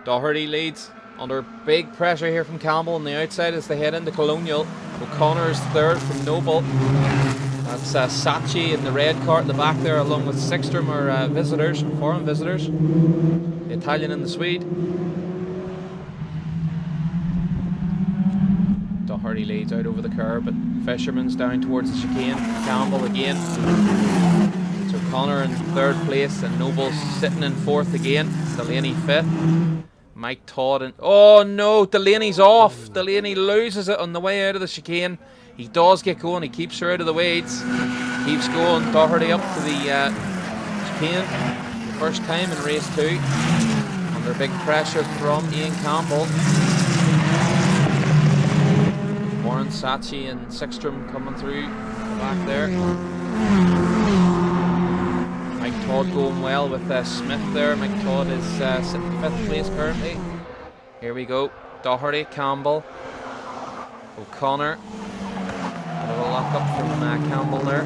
Doherty leads under big pressure here from Campbell on the outside as they head into Colonial. O'Connor is 3rd from Noble. That's Sachi in the red car at the back there, along with Sixstrom, our visitors, foreign visitors. The Italian and the Swede. Doherty leads out over the curb, but Fisherman's down towards the chicane. Campbell again. It's O'Connor in 3rd place, and Noble's sitting in 4th again. Delaney 5th. Mike Todd and oh no, Delaney's off. Delaney loses it on the way out of the chicane. He does get going, he keeps her out of the weeds. Keeps going, Doherty up to the chicane. First time in race 2. Under big pressure from Ian Campbell. Warren Sachi and Sixstrom coming through the back there. Mike Todd going well with Smith there. Mike Todd is sitting 5th place currently. Here we go. Doherty, Campbell, O'Connor. A little lock up from Campbell there.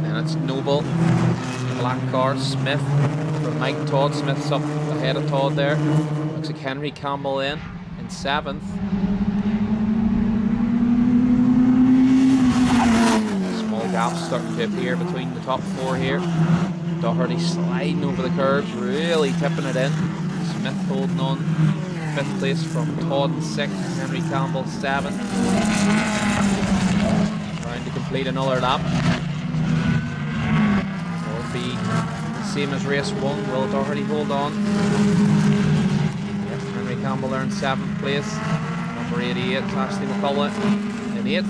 Then it's Noble. Black car, Smith from Mike Todd. Smith's up ahead of Todd there. Looks like Henry Campbell in 7th. Gaps starting to appear between the top 4 here. Doherty sliding over the curbs, really tipping it in. Smith holding on 5th place from Todd in 6th. Henry Campbell 7th. Trying to complete another lap. Will be the same as race 1. Will Doherty hold on? Yep, Henry Campbell there in 7th place. Number 88, Ashley McCullough in 8th.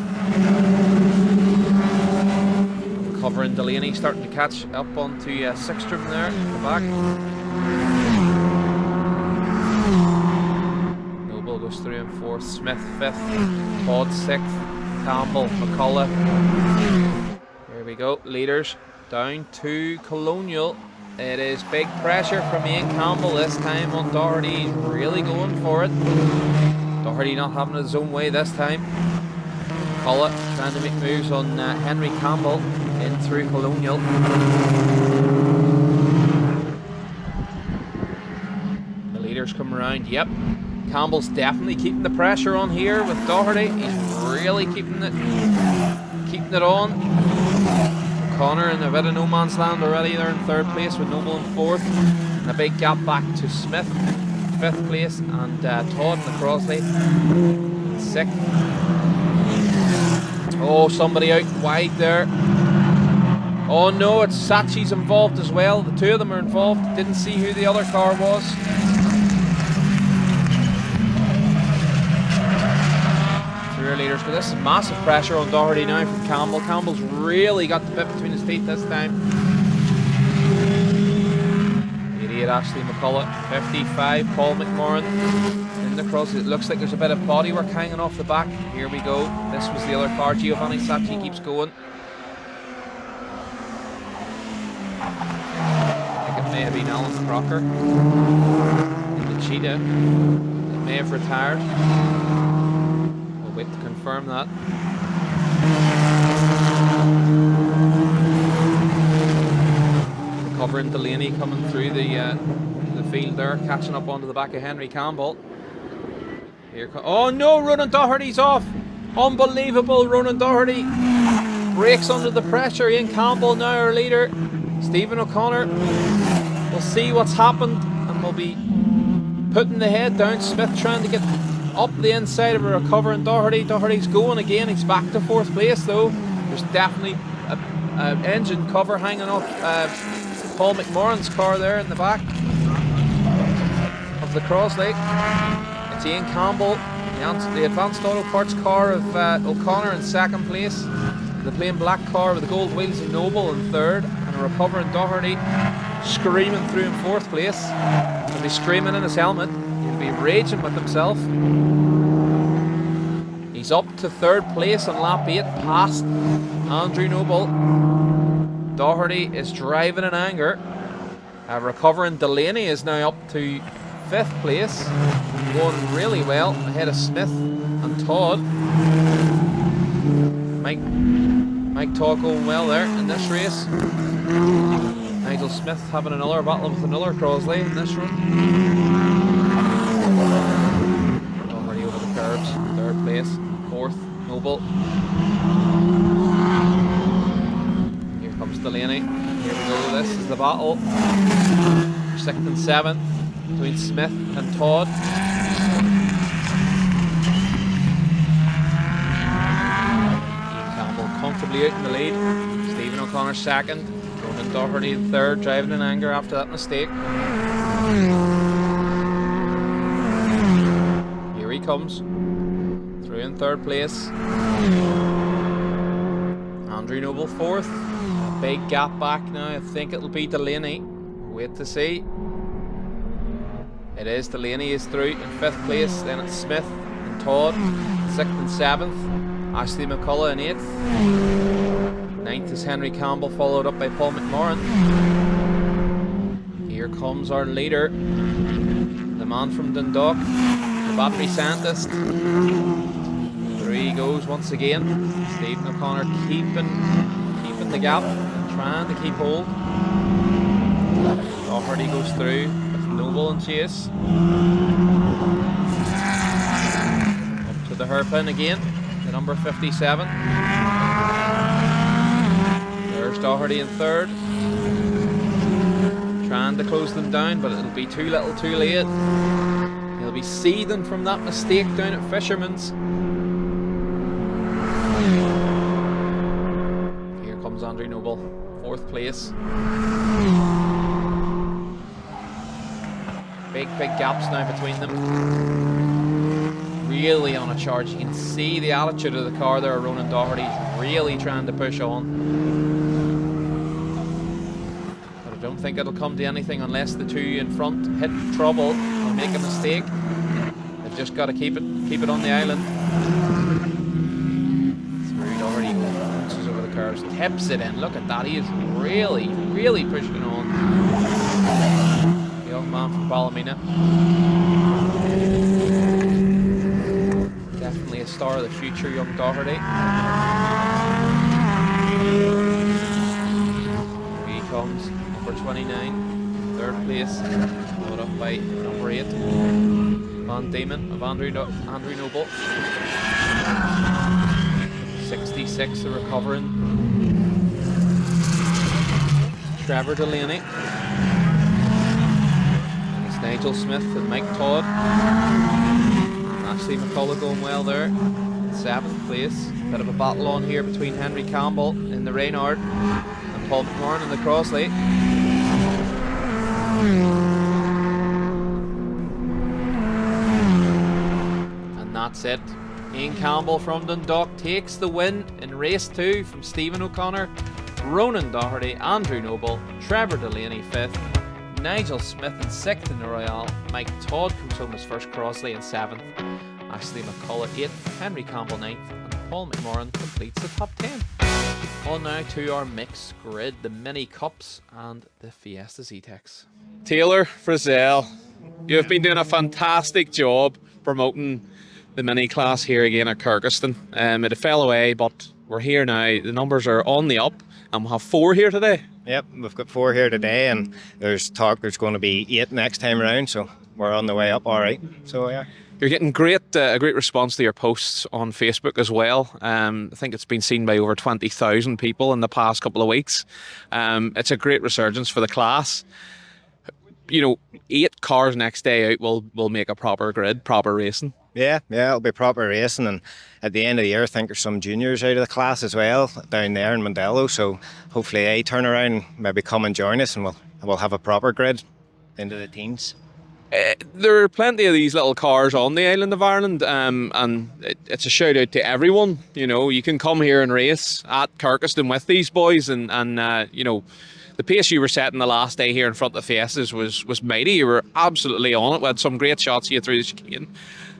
Covering Delaney, starting to catch up onto Sixstrom there at the back. Noble goes through in 4th, Smith 5th, Todd 6th, Campbell, McCullough. Here we go, leaders down to Colonial. It is big pressure from Ian Campbell this time on Doherty, really going for it. Doherty not having his own way this time. McCullough trying to make moves on Henry Campbell in through Colonial. The leaders come around. Yep, Campbell's definitely keeping the pressure on here with Doherty. He's really keeping it on. O'Connor in a bit of no man's land already there in 3rd place with Noble in 4th. And a big gap back to Smith, 5th place, and Todd and the Crossley 6th. Oh, somebody out wide there. Oh no, it's Sachi's involved as well. The two of them are involved. Didn't see who the other car was. Rear leaders, but this is massive pressure on Doherty now from Campbell. Campbell's really got the bit between his teeth this time. 88 Ashley McCullough, 55 Paul McMorran in the cross. It looks like there's a bit of bodywork hanging off the back. Here we go. This was the other car. Giovanni Sacchi keeps going. I think it may have been Alan Crocker in the Cheetah. It may have retired. Wait to confirm that. Recovering Delaney coming through the field there, catching up onto the back of Henry Campbell. Here oh no, Ronan Doherty's off! Unbelievable, Ronan Doherty breaks under the pressure. Ian Campbell now our leader. Stephen O'Connor will see what's happened and will be putting the head down. Smith trying to get up the inside of a recovering Doherty. Doherty's going again. He's back to 4th place though. There's definitely an engine cover hanging off Paul McMorran's car there in the back of the Crossley. It's Ian Campbell, the Advanced Auto Parts car of O'Connor in 2nd place. The plain black car with the gold wheels of Noble in 3rd, and a recovering Doherty screaming through in 4th place. He'll be screaming in his helmet. He'll be raging with himself. He's up to 3rd place on lap 8, past Andrew Noble. Doherty is driving in anger. Recovering Delaney is now up to 5th place, going really well ahead of Smith and Todd. Mike Todd going well there in this race. Nigel Smith having another battle with another Crossley in this one. Already over the curbs, 3rd place, 4th, Noble. Here comes Delaney. Here we go, this is the battle. 6th and 7th between Smith and Todd. Comfortably out in the lead. Stephen O'Connor 2nd. Ronan Doherty 3rd, driving in anger after that mistake. Here he comes. Through in 3rd place. Andrew Noble 4th. A big gap back now. I think it'll be Delaney. Wait to see. It is. Delaney is through in 5th place. Then it's Smith and Todd, 6th and 7th. Ashley McCullough in 8th. 9th is Henry Campbell, followed up by Paul McMorran. Here comes our leader, the man from Dundalk, the battery scientist. Through he goes once again. Stephen O'Connor keeping the gap, trying to keep hold. Doherty goes through with Noble and chase. Up to the hairpin again. The number 57. There's Doherty in 3rd. Trying to close them down, but it'll be too little too late. He'll be seething from that mistake down at Fisherman's. Here comes Andrew Noble, 4th place. Big gaps now between them. Really on a charge. You can see the attitude of the car there. Ronan Doherty really trying to push on, but I don't think it'll come to anything unless the two in front hit trouble or make a mistake. They've just got to keep it on the island. Through Doherty bounces over the curves, tips it in. Look at that, he is really pushing on. The young man from Ballymena. Definitely a star of the future, young Doherty. Here he comes, number 29, 3rd place, followed up by number 8, Van Diemen of Andrew Noble. 66, the recovering Trevor Delaney. And it's Nigel Smith and Mike Todd. Ashley McCullough going well there. 7th place. Bit of a battle on here between Henry Campbell in the Reynard and Paul McMorrin in the Crossley. And that's it. Ian Campbell from Dundalk takes the win in race 2 from Stephen O'Connor, Ronan Doherty, Andrew Noble, Trevor Delaney 5th, Nigel Smith in 6th in the Royale, Mike Todd comes home his first Crossley in 7th, Ashley McCullough 8th, Henry Campbell 9th, and Paul McMorrin completes the top 10. On now to our mixed grid, the Mini Cups and the Fiesta Zetec. Taylor Frizzell, you have been doing a fantastic job promoting the mini class here again at Kirkistown. It fell away, but we're here now. The numbers are on the up, and we'll have 4 here today. Yep, we've got 4 here today, and there's talk there's going to be 8 next time around, so we're on the way up, all right. So yeah. You're getting a great response to your posts on Facebook as well. I think it's been seen by over 20,000 people in the past couple of weeks. It's a great resurgence for the class. 8 cars next day out will make a proper grid, proper racing. Yeah, it'll be proper racing, and at the end of the year I think there's some juniors out of the class as well down there in Mondello, so hopefully they turn around, maybe come and join us, and we'll have a proper grid into the teens. There are plenty of these little cars on the island of Ireland, and it's a shout out to everyone. You can come here and race at Kirkistown with these boys, and the pace you were setting the last day here in front of the Fiestas was mighty. You were absolutely on it. We had some great shots of you through the chicane.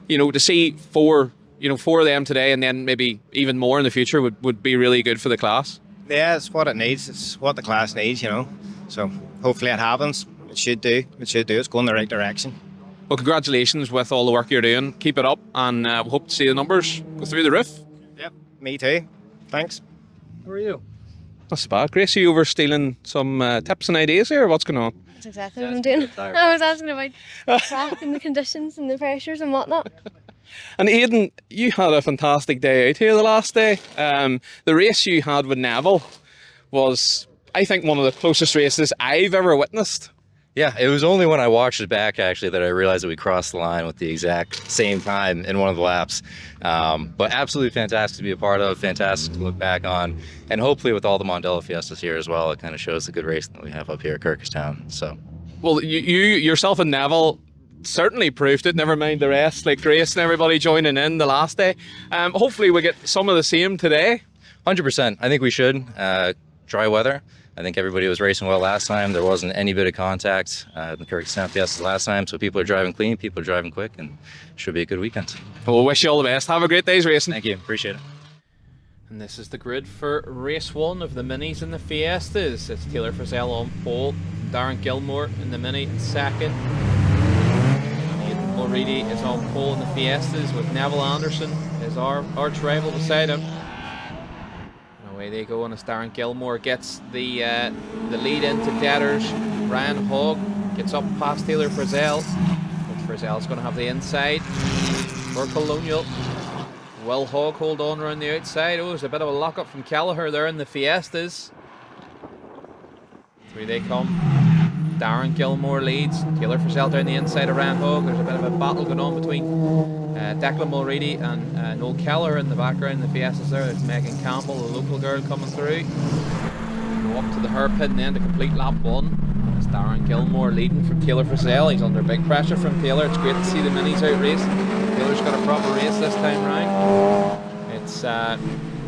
To see 4 of them today, and then maybe even more in the future would be really good for the class. Yeah, it's what it needs. It's what the class needs, So hopefully it happens. It should do. It's going the right direction. Well, congratulations with all the work you're doing. Keep it up, and we hope to see the numbers go through the roof. Yep, me too. Thanks. How are you? Not so bad. Grace, are you over stealing some tips and ideas here? What's going on? That's exactly what I'm doing. I was asking about track and the conditions and the pressures and whatnot. And Aidan, you had a fantastic day out here the last day. The race you had with Neville was, I think, one of the closest races I've ever witnessed. Yeah, it was only when I watched it back, actually, that I realized that we crossed the line with the exact same time in one of the laps. But absolutely fantastic to be a part of, fantastic to look back on. And hopefully with all the Mondello Fiestas here as well, it kind of shows the good racing that we have up here at Kirkistown. So, well, you yourself and Neville certainly proved it, never mind the rest, like Grace and everybody joining in the last day. Hopefully we get some of the same today. 100%. I think we should. Dry weather. I think everybody was racing well last time. There wasn't any bit of contact in the Kirkistown Fiestas last time, so people are driving clean, people are driving quick, and it should be a good weekend. Well, we'll wish you all the best. Have a great day's racing. Thank you. Appreciate it. And this is the grid for race 1 of the Minis and the Fiestas. It's Taylor Frizzell on pole, Darren Gilmore in the Mini in 2nd. Aidan Mulready is on pole in the Fiestas with Neville Anderson, his arch rival, beside him. Away they go, and as Darren Gilmore gets the lead into Deaders, Ryan Hogg gets up past Taylor Frizzell, but Frizzell's going to have the inside for Colonial. Will Hogg hold on around the outside? Oh, there's a bit of a lock-up from Kelleher there in the Fiestas. Through they come. Darren Gilmore leads. Taylor Frizzell down the inside of Ryan Hogg. There's a bit of a battle going on between Declan Mulready and Noel Keller in the background. The Fiestas there. There's Megan Campbell, the local girl, coming through. Go up to the hairpin and then to complete lap 1. It's Darren Gilmore leading from Taylor Frizzell. He's under big pressure from Taylor. It's great to see the Minis out racing. Taylor's got a proper race this time round. It's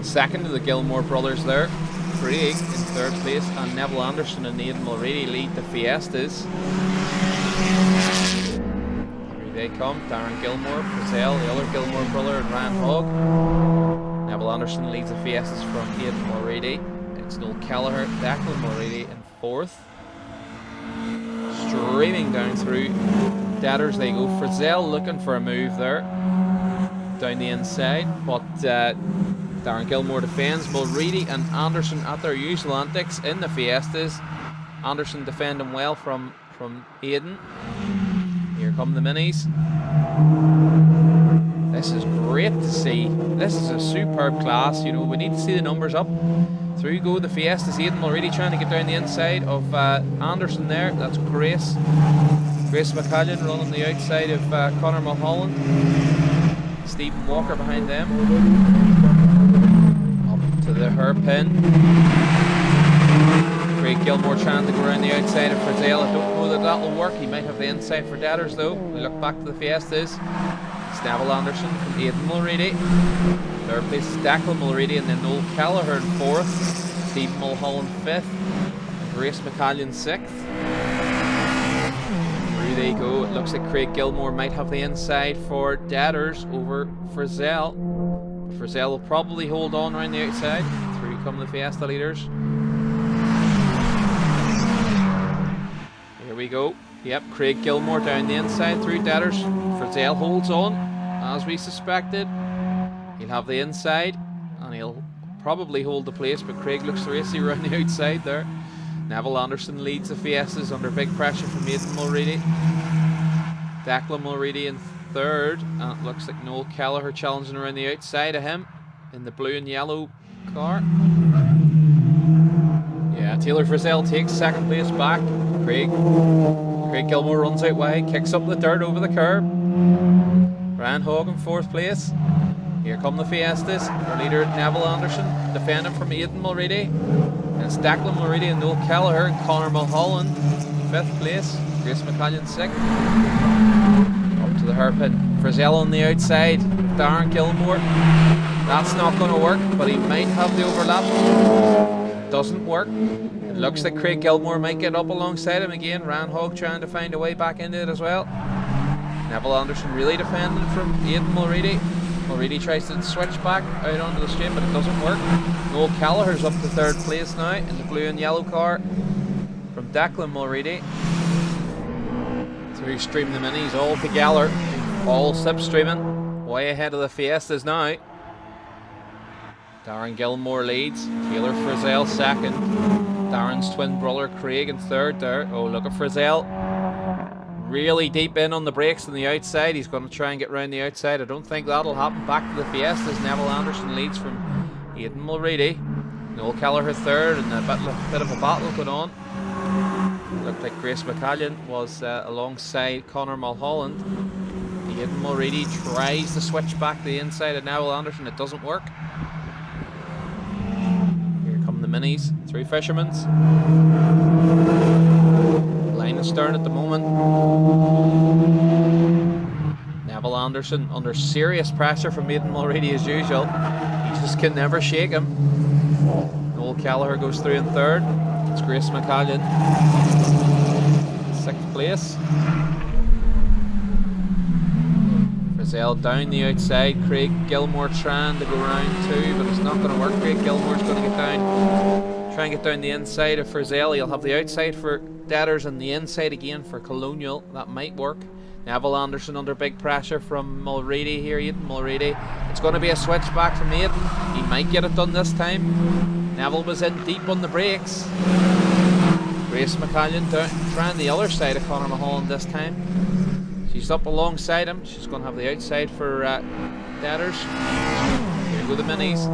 second to the Gilmore brothers there. Craig in 3rd place, and Neville Anderson and Aidan Mulready lead the Fiestas. Here they come, Darren Gilmore, Frizzell, the other Gilmore brother, and Ryan Hogg. Neville Anderson leads the Fiestas from Aidan Mulready. It's Noel Kelleher, Declan Mulready in 4th. Streaming down through Deaders they go. Frizzell looking for a move there down the inside, but Darren Gilmore defends. Mulready and Anderson at their usual antics in the Fiestas. Anderson defending well from Aidan. Here come the Minis. This is great to see. This is a superb class. We need to see the numbers up. Through go the Fiestas. Aidan Mulready trying to get down the inside of Anderson there. That's Grace McCallion running the outside of Conor Mulholland. Stephen Walker behind them. Up to the hairpin. Craig Gilmore trying to go around the outside of Frizzell. I don't know that that'll work. He might have the inside for Datters though. We look back to the Fiestas. It's Neville Anderson from Aidan Mulready. Third place is Declan Mulready, and then Noel Kelleher in fourth. Stephen Mulholland fifth. Grace McCallion sixth. Through they go. It looks like Craig Gilmore might have the inside for Datters over Frizzell. Frizzell will probably hold on around the outside. Through come the Fiesta leaders. Here we go. Yep, Craig Gilmore down the inside through Datters. Frizzell holds on, as we suspected. He'll have the inside, and he'll probably hold the place, but Craig looks racy around the outside there. Neville Anderson leads the Fiestas under big pressure from Aidan Mulready. Declan Mulready in third, and it looks like Noel Kelleher challenging around the outside of him in the blue and yellow car. Yeah, Taylor Frizzell takes second place back. Craig Gilmore runs out wide, kicks up the dirt over the curb. Ryan Hogg in fourth place. Here come the Fiestas. Their leader Neville Anderson defending from Aidan Mulready. And it's Declan Mulready and Noel Kelleher and Connor Mulholland fifth place. Grace McCallion sixth. Up to the hairpin. Frizzell on the outside. Darren Gilmore. That's not going to work, but he might have the overlap. Doesn't work. It looks like Craig Gilmore might get up alongside him again. Ryan Hogg trying to find a way back into it as well. Neville Anderson really defending from Aidan Mulready. Mulready tries to switch back out onto the straight, but it doesn't work. Noel Kelleher's up to third place now in the blue and yellow car from Declan Mulready. Through stream the minis all together, all slipstreaming, way ahead of the Fiestas now. Darren Gilmore leads, Taylor Frizzell second, Darren's twin brother Craig in third there. Oh, look at Frizzell. Really deep in on the brakes on the outside. He's going to try and get round the outside. I don't think that'll happen. Back to the Fiestas. Neville Anderson leads from Aidan Mulready. Noel Kelleher third, and a bit of a battle going on. Looked like Grace McCallion was alongside Connor Mulholland. Aidan Mulready tries to switch back to the inside of Neville Anderson. It doesn't work. Here come the minis. Three Fishermans. Line astern at the moment. Neville Anderson under serious pressure from Aidan Mulready as usual. He just can never shake him. Noel Kelleher goes through in third. It's Grace McCallion. Sixth place. Frizzell down the outside. Craig Gilmore trying to go round two, but it's not going to work. Craig Gilmore's going to get down. Try and get down the inside of Frizzell. He'll have the outside for Datters and the inside again for Colonial. That might work. Neville Anderson under big pressure from Mulready here. Aidan Mulready. It's going to be a switch back from Aidan. He might get it done this time. Neville was in deep on the brakes. Grace McCallion down, trying the other side of Connor Mulholland this time. She's up alongside him. She's going to have the outside for Datters. Here go the minis.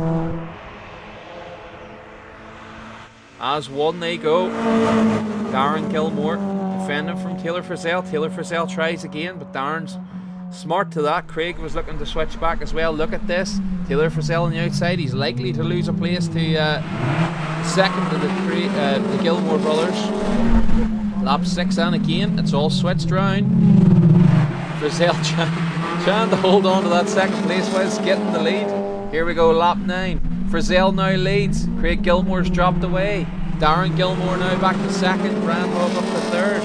As one they go. Darren Gilmore defending from Taylor Frizzell. Taylor Frizzell tries again, but Darren's smart to that. Craig was looking to switch back as well. Look at this. Taylor Frizzell on the outside. He's likely to lose a place to second to the Gilmore brothers. Lap 6 and again. It's all switched round. Frizzell trying to hold on to that second place whilst getting the lead. Here we go, lap 9. Frizzell now leads. Craig Gilmore's dropped away. Darren Gilmore now back to second. Ryan Hogg up to third.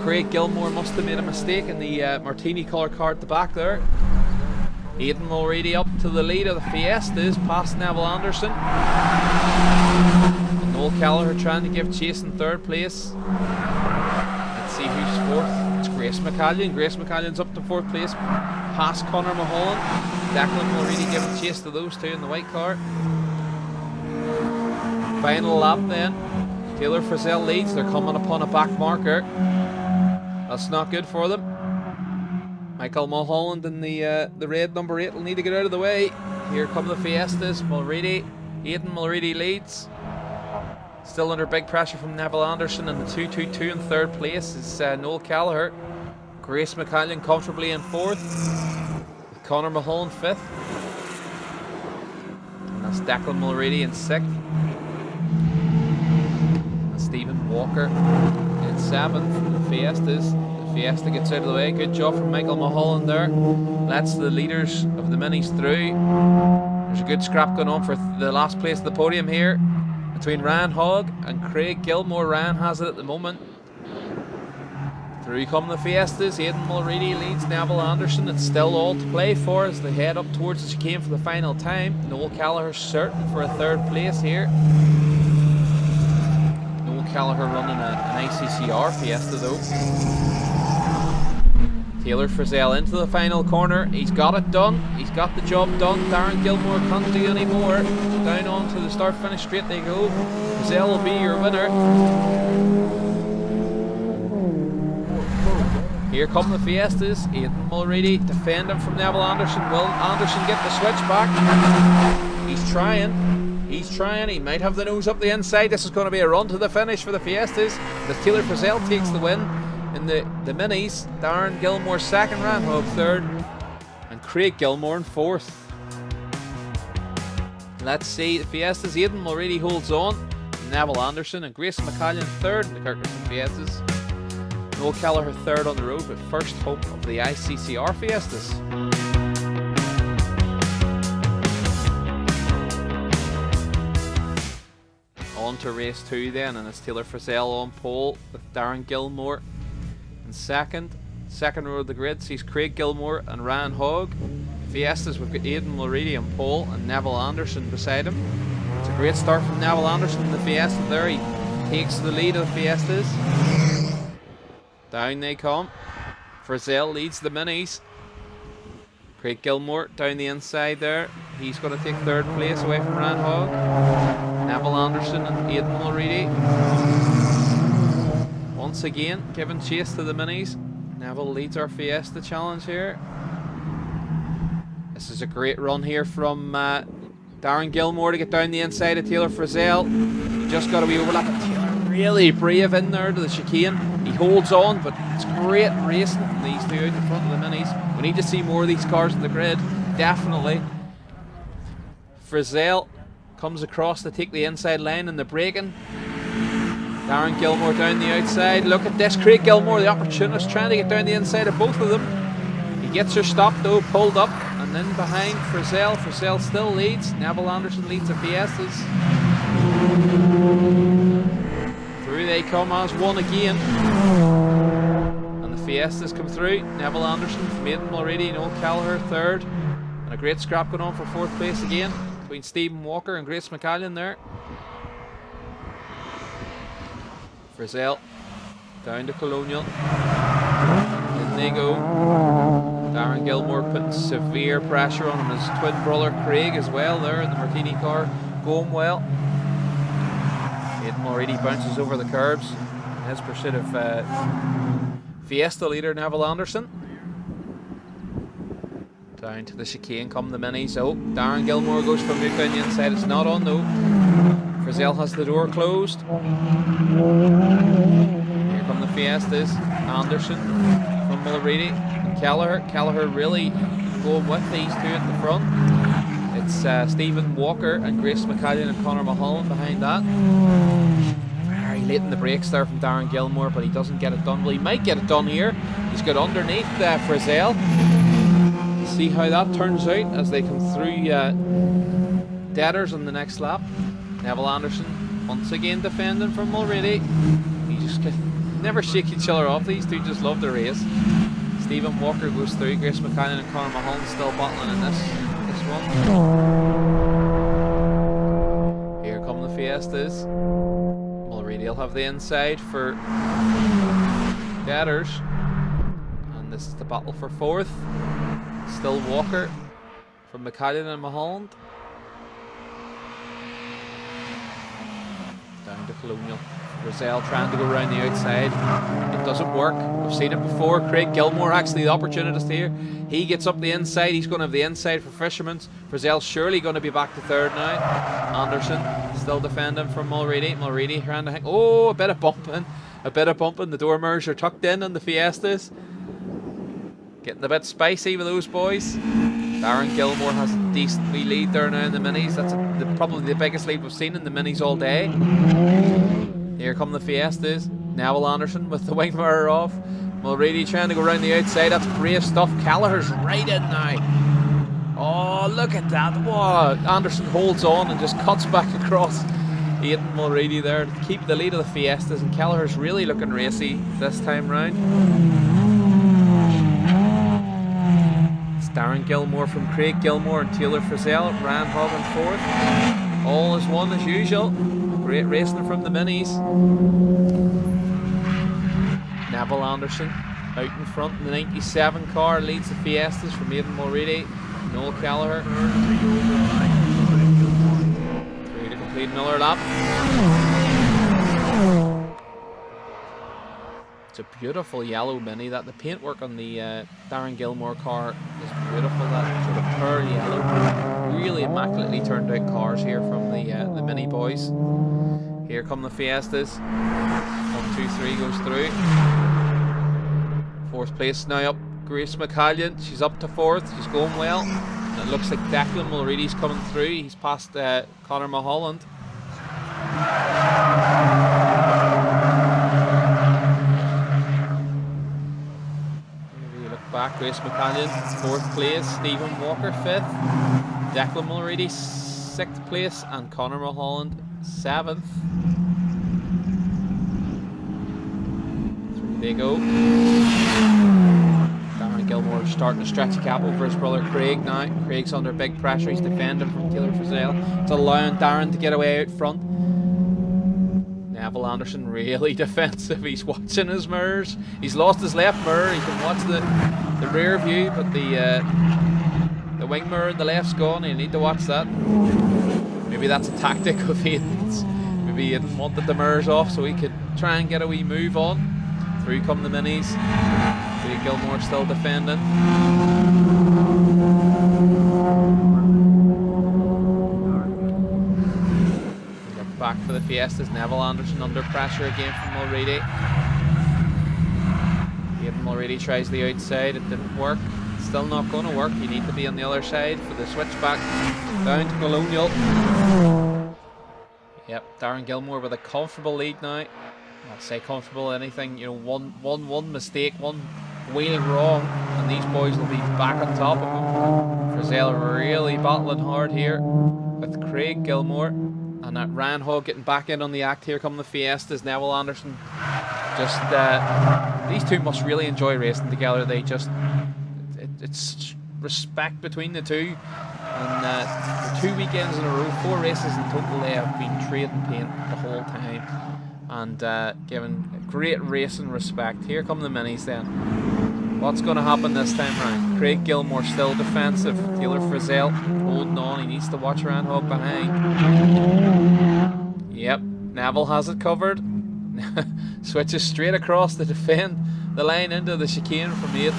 Craig Gilmore must have made a mistake in the martini colour car at the back there. Aidan Mulready up to the lead of the Fiestas past Neville Anderson. And Noel Kelleher trying to give chase in third place. Let's see who's fourth. It's Grace McCallion. Grace McCallion's up to fourth place past Connor Mulholland. Declan Mulready giving chase to those two in the white car. Final lap then. Taylor Frizzell leads. They're coming upon a back marker. That's not good for them. Michael Mulholland in the red number 8 will need to get out of the way. Here come the Fiestas. Mulready. Aidan Mulready leads. Still under big pressure from Neville Anderson, and the 2-2-2 in third place is Noel Kelleher. Grace McCallion comfortably in fourth. The Conor Mulholland 5th. And that's Declan Mulready in 6th. And Stephen Walker in 7th. The Fiestas. The Fiesta gets out of the way. Good job from Michael Mulholland there. Lets the leaders of the minis through. There's a good scrap going on for the last place of the podium here between Ryan Hogg and Craig Gilmore. Ryan has it at the moment. Through come the Fiestas. Aidan Mulready leads Neville Anderson. It's still all to play for as they head up towards the chicane for the final time. Noel Callagher certain for a 3rd place here. Noel Callagher running an ICCR Fiesta though. Taylor Frizzell into the final corner. He's got it done. He's got the job done. Darren Gilmore can't do any more. Down on to the start-finish straight they go. Frizzell will be your winner. Here come the Fiestas. Aidan Mulready defending from Neville Anderson. Will Anderson get the switch back? He's trying. He's trying. He might have the nose up the inside. This is going to be a run to the finish for the Fiestas. As Taylor Frizzell takes the win. In the minis, Darren Gilmore 2nd, Ryan Hogg 3rd, and Craig Gilmore in 4th. Let's see, the Fiestas, Aidan Mulready holds on, Neville Anderson and Grace McCallion 3rd in the Kirkistown Fiestas. Noel Callagher 3rd on the road, but first hope of the ICCR Fiestas. On to race 2 then, and it's Taylor Frizzell on pole with Darren Gilmore in 2nd. 2nd row of the grid sees Craig Gilmore and Ryan Hogg. Fiestas, we've got Aidan Mulready on pole and Neville Anderson beside him. It's a great start from Neville Anderson in the Fiesta there. He takes the lead of the Fiestas. Down they come. Frizzell leads the minis. Craig Gilmore down the inside there. He's going to take 3rd place away from Ryan Hogg. Neville Anderson and Aidan Mulready. Once again, giving chase to the minis. Neville leads our Fiesta challenge here. This is a great run here from Darren Gilmore to get down the inside of Taylor Frizzell. You just got to be overlapping. Taylor really brave in there to the chicane. He holds on, but it's great racing from these two out in front of the minis. We need to see more of these cars on the grid, definitely. Frizzell comes across to take the inside line and the braking. Darren Gilmore down the outside. Look at this, Craig Gilmore, the opportunist, trying to get down the inside of both of them. He gets her stopped though, pulled up, and then behind Frizzell. Frizzell still leads. Neville Anderson leads the Fiestas. Through they come as one again. And the Fiestas come through. Neville Anderson from Aidan Mulready, Noel Callagher 3rd. And a great scrap going on for 4th place again between Stephen Walker and Grace McCallion there. Frizzell down to Colonial. In they go. Darren Gilmore putting severe pressure on him. His twin brother Craig as well there in the Martini car, going well. Aidan Mulready bounces over the curbs in his pursuit of Fiesta leader Neville Anderson. Down to the chicane come the minis. Oh, Darren Gilmore goes for a move down the inside. It's not on though. Frizzell has the door closed. Here come the Fiestas. Anderson from Mulready and Callagher. Callagher really going with these two at the front. It's Stephen Walker and Grace McCallion and Conor Mulholland behind that. Very late in the brakes there from Darren Gilmore, but he doesn't get it done. Well, he might get it done here. He's got underneath Frizzell. See how that turns out as they come through Deaders on the next lap. Neville Anderson once again defending from Mulready. He just never shake each other off. These two just love the race. Stephen Walker goes through. Grace McCallion and Conor Mulholland still battling in this one. Here come the Fiestas. Mulready will have the inside for Deaders. And this is the battle for 4th. Still Walker from McCallion and Mulholland. Down to Colonial. Frizzell trying to go around the outside. It doesn't work. We've seen it before. Craig Gilmore, actually the opportunist here. He gets up the inside. He's going to have the inside for Fisherman's. Frizzell's surely going to be back to 3rd now. Anderson still defending from Mulready. Mulready trying to hang. Oh, a bit of bumping. A bit of bumping. The door mirrors are tucked in on the Fiestas. Getting a bit spicy with those boys. Darren Gilmore has a decent wee lead there now in the minis. That's probably the biggest lead we've seen in the minis all day. Here come the Fiestas. Neville Anderson with the wing mirror off. Mulready trying to go around the outside. That's brave stuff. Callagher's right in now. Oh, look at that. Whoa. Anderson holds on and just cuts back across Aidan Mulready there to keep the lead of the Fiestas, and Callagher's really looking racy this time round. It's Darren Gilmore from Craig Gilmore and Taylor Frizzell. Ryan Hogg in fourth. All is one as usual. Great racing from the minis. Neville Anderson out in front in the 97 car leads the Fiestas from Aidan Mulready. Noel Callagher through to complete another lap. It's a beautiful yellow mini. That the paintwork on the Darren Gilmore car is beautiful. That sort of pearl yellow, really immaculately turned out cars here from the mini boys. Here come the Fiestas. 1, 2, 3 goes through. Fourth place now up. Grace McCallion, she's up to fourth. She's going well. And it looks like Declan Mulready's coming through. He's past Conor Mulholland. Maybe look back. Grace McCallion, fourth place. Stephen Walker, fifth. Declan Mulready, sixth place, and Conor Mulholland, seventh. Through they go. Darren Gilmore starting to stretch a gap over his brother Craig now. Craig's under big pressure. He's defending from Taylor Frizzell. It's allowing Darren to get away out front. Neville Anderson really defensive. He's watching his mirrors. He's lost his left mirror. He can watch the rear view, but the wing mirror in the left's gone. You need to watch that. Maybe that's a tactic of Aidan's. Maybe Aidan wanted the mirrors off so he could try and get a wee move on. Through come the minis. Craig Gilmore still defending. Look back for the Fiestas. Neville Anderson under pressure again from Mulready. Aidan Mulready tries the outside. It didn't work. Still not going to work. You need to be on the other side for the switchback down to Colonial. Yep, Darren Gilmore with a comfortable lead now. I'd say comfortable, anything, you know, one mistake, one wheel wrong, and these boys will be back on top of him. Frizzell really battling hard here with Craig Gilmore, and that Ryan Hogg getting back in on the act. Here come the Fiestas. Neville Anderson. Just these two must really enjoy racing together. They just it's respect between the two, and for 2 weekends in a row, 4 races in total, they have been trading paint the whole time and given great racing respect. Here come the minis then. What's going to happen this time round? Craig Gilmore still defensive. Taylor Frizzell holding on. He needs to watch Ryan Hogg behind. Yep, Neville has it covered. Switches straight across to defend the line into the chicane from 8th.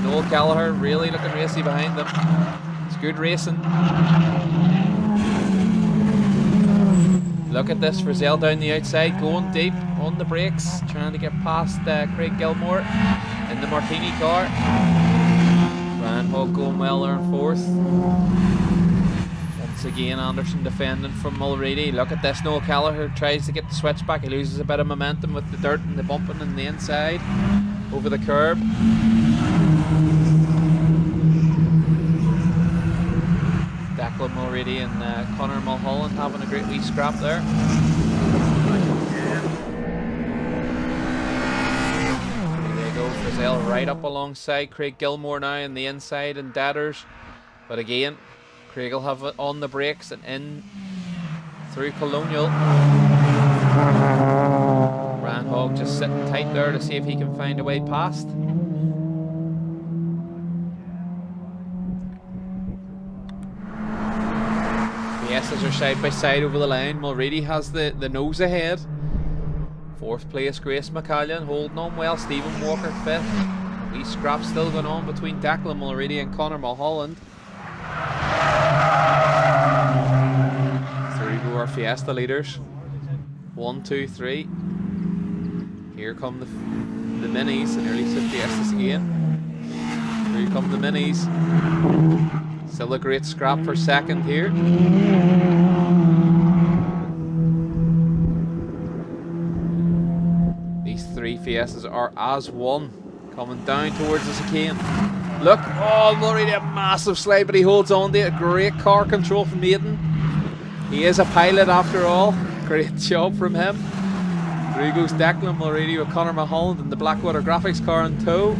Noel Callagher really looking racy behind them. It's good racing. Look at this, Frizzell down the outside, going deep on the brakes, trying to get past Craig Gilmore in the Martini car. Ryan Hogg going well there in 4th. Once again, Anderson defending from Mulready. Look at this, Noel Callagher tries to get the switch back. He loses a bit of momentum with the dirt and the bumping on the inside over the curb. Declan Mulready and Conor Mulholland having a great wee scrap there. There they go, Frizzell right up alongside Craig Gilmore now on the inside and Dadders. But again, Craig will have it on the brakes and in through Colonial. Ryan Hogg just sitting tight there to see if he can find a way past. Fiestas are side by side over the line. Mulready has the nose ahead. 4th place, Grace McCallion holding on well. Stephen Walker 5th. Wee scrap still going on between Declan Mulready and Conor Mulholland. Through go our Fiesta leaders. 1, 2, 3. Here come the minis, and nearly the Fiestas again. Here come the minis. Still a great scrap for second here. These three Fiestas are as one, coming down towards us again. Look, oh, Mulready, a massive slide, but he holds on to it. Great car control from Aidan. He is a pilot after all. Great job from him. Through goes Declan Mulready with Conor Mulholland and the Blackwater Graphics car in tow.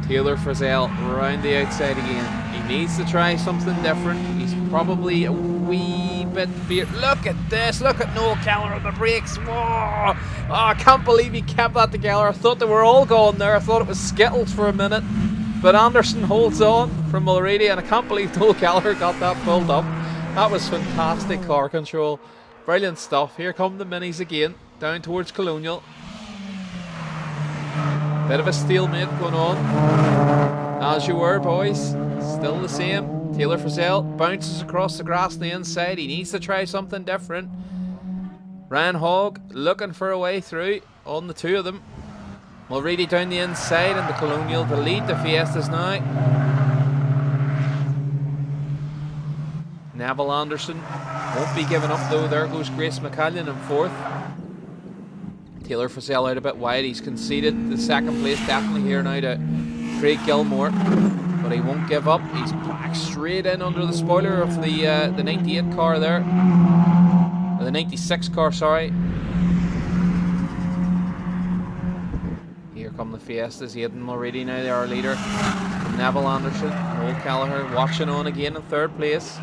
Taylor Frizzell round the outside again. He needs to try something different. He's probably a wee bit fear. Look at this. Look at Noel Keller on the brakes. Whoa. Oh, I can't believe he kept that together. I thought they were all going there. I thought it was Skittles for a minute. But Anderson holds on from Mulready, and I can't believe Noel Keller got that pulled up. That was fantastic car control. Brilliant stuff. Here come the minis again, down towards Colonial. Bit of a stalemate going on. As you were, boys. Still the same. Taylor Frizzell bounces across the grass on the inside. He needs to try something different. Ryan Hogg looking for a way through on the two of them. Mulready down the inside and the Colonial to lead the Fiestas now. Neville Anderson won't be giving up though. There goes Grace McCallion in fourth. Taylor Frizzell out a bit wide. He's conceded the second place definitely here now to Craig Gilmore, but he won't give up. He's back straight in under the spoiler of the 98 car there, or the 96 car, sorry. Here come the Fiestas. Aidan Mulready now, they are leader. From Neville Anderson, Noel Kelleher watching on again in third place.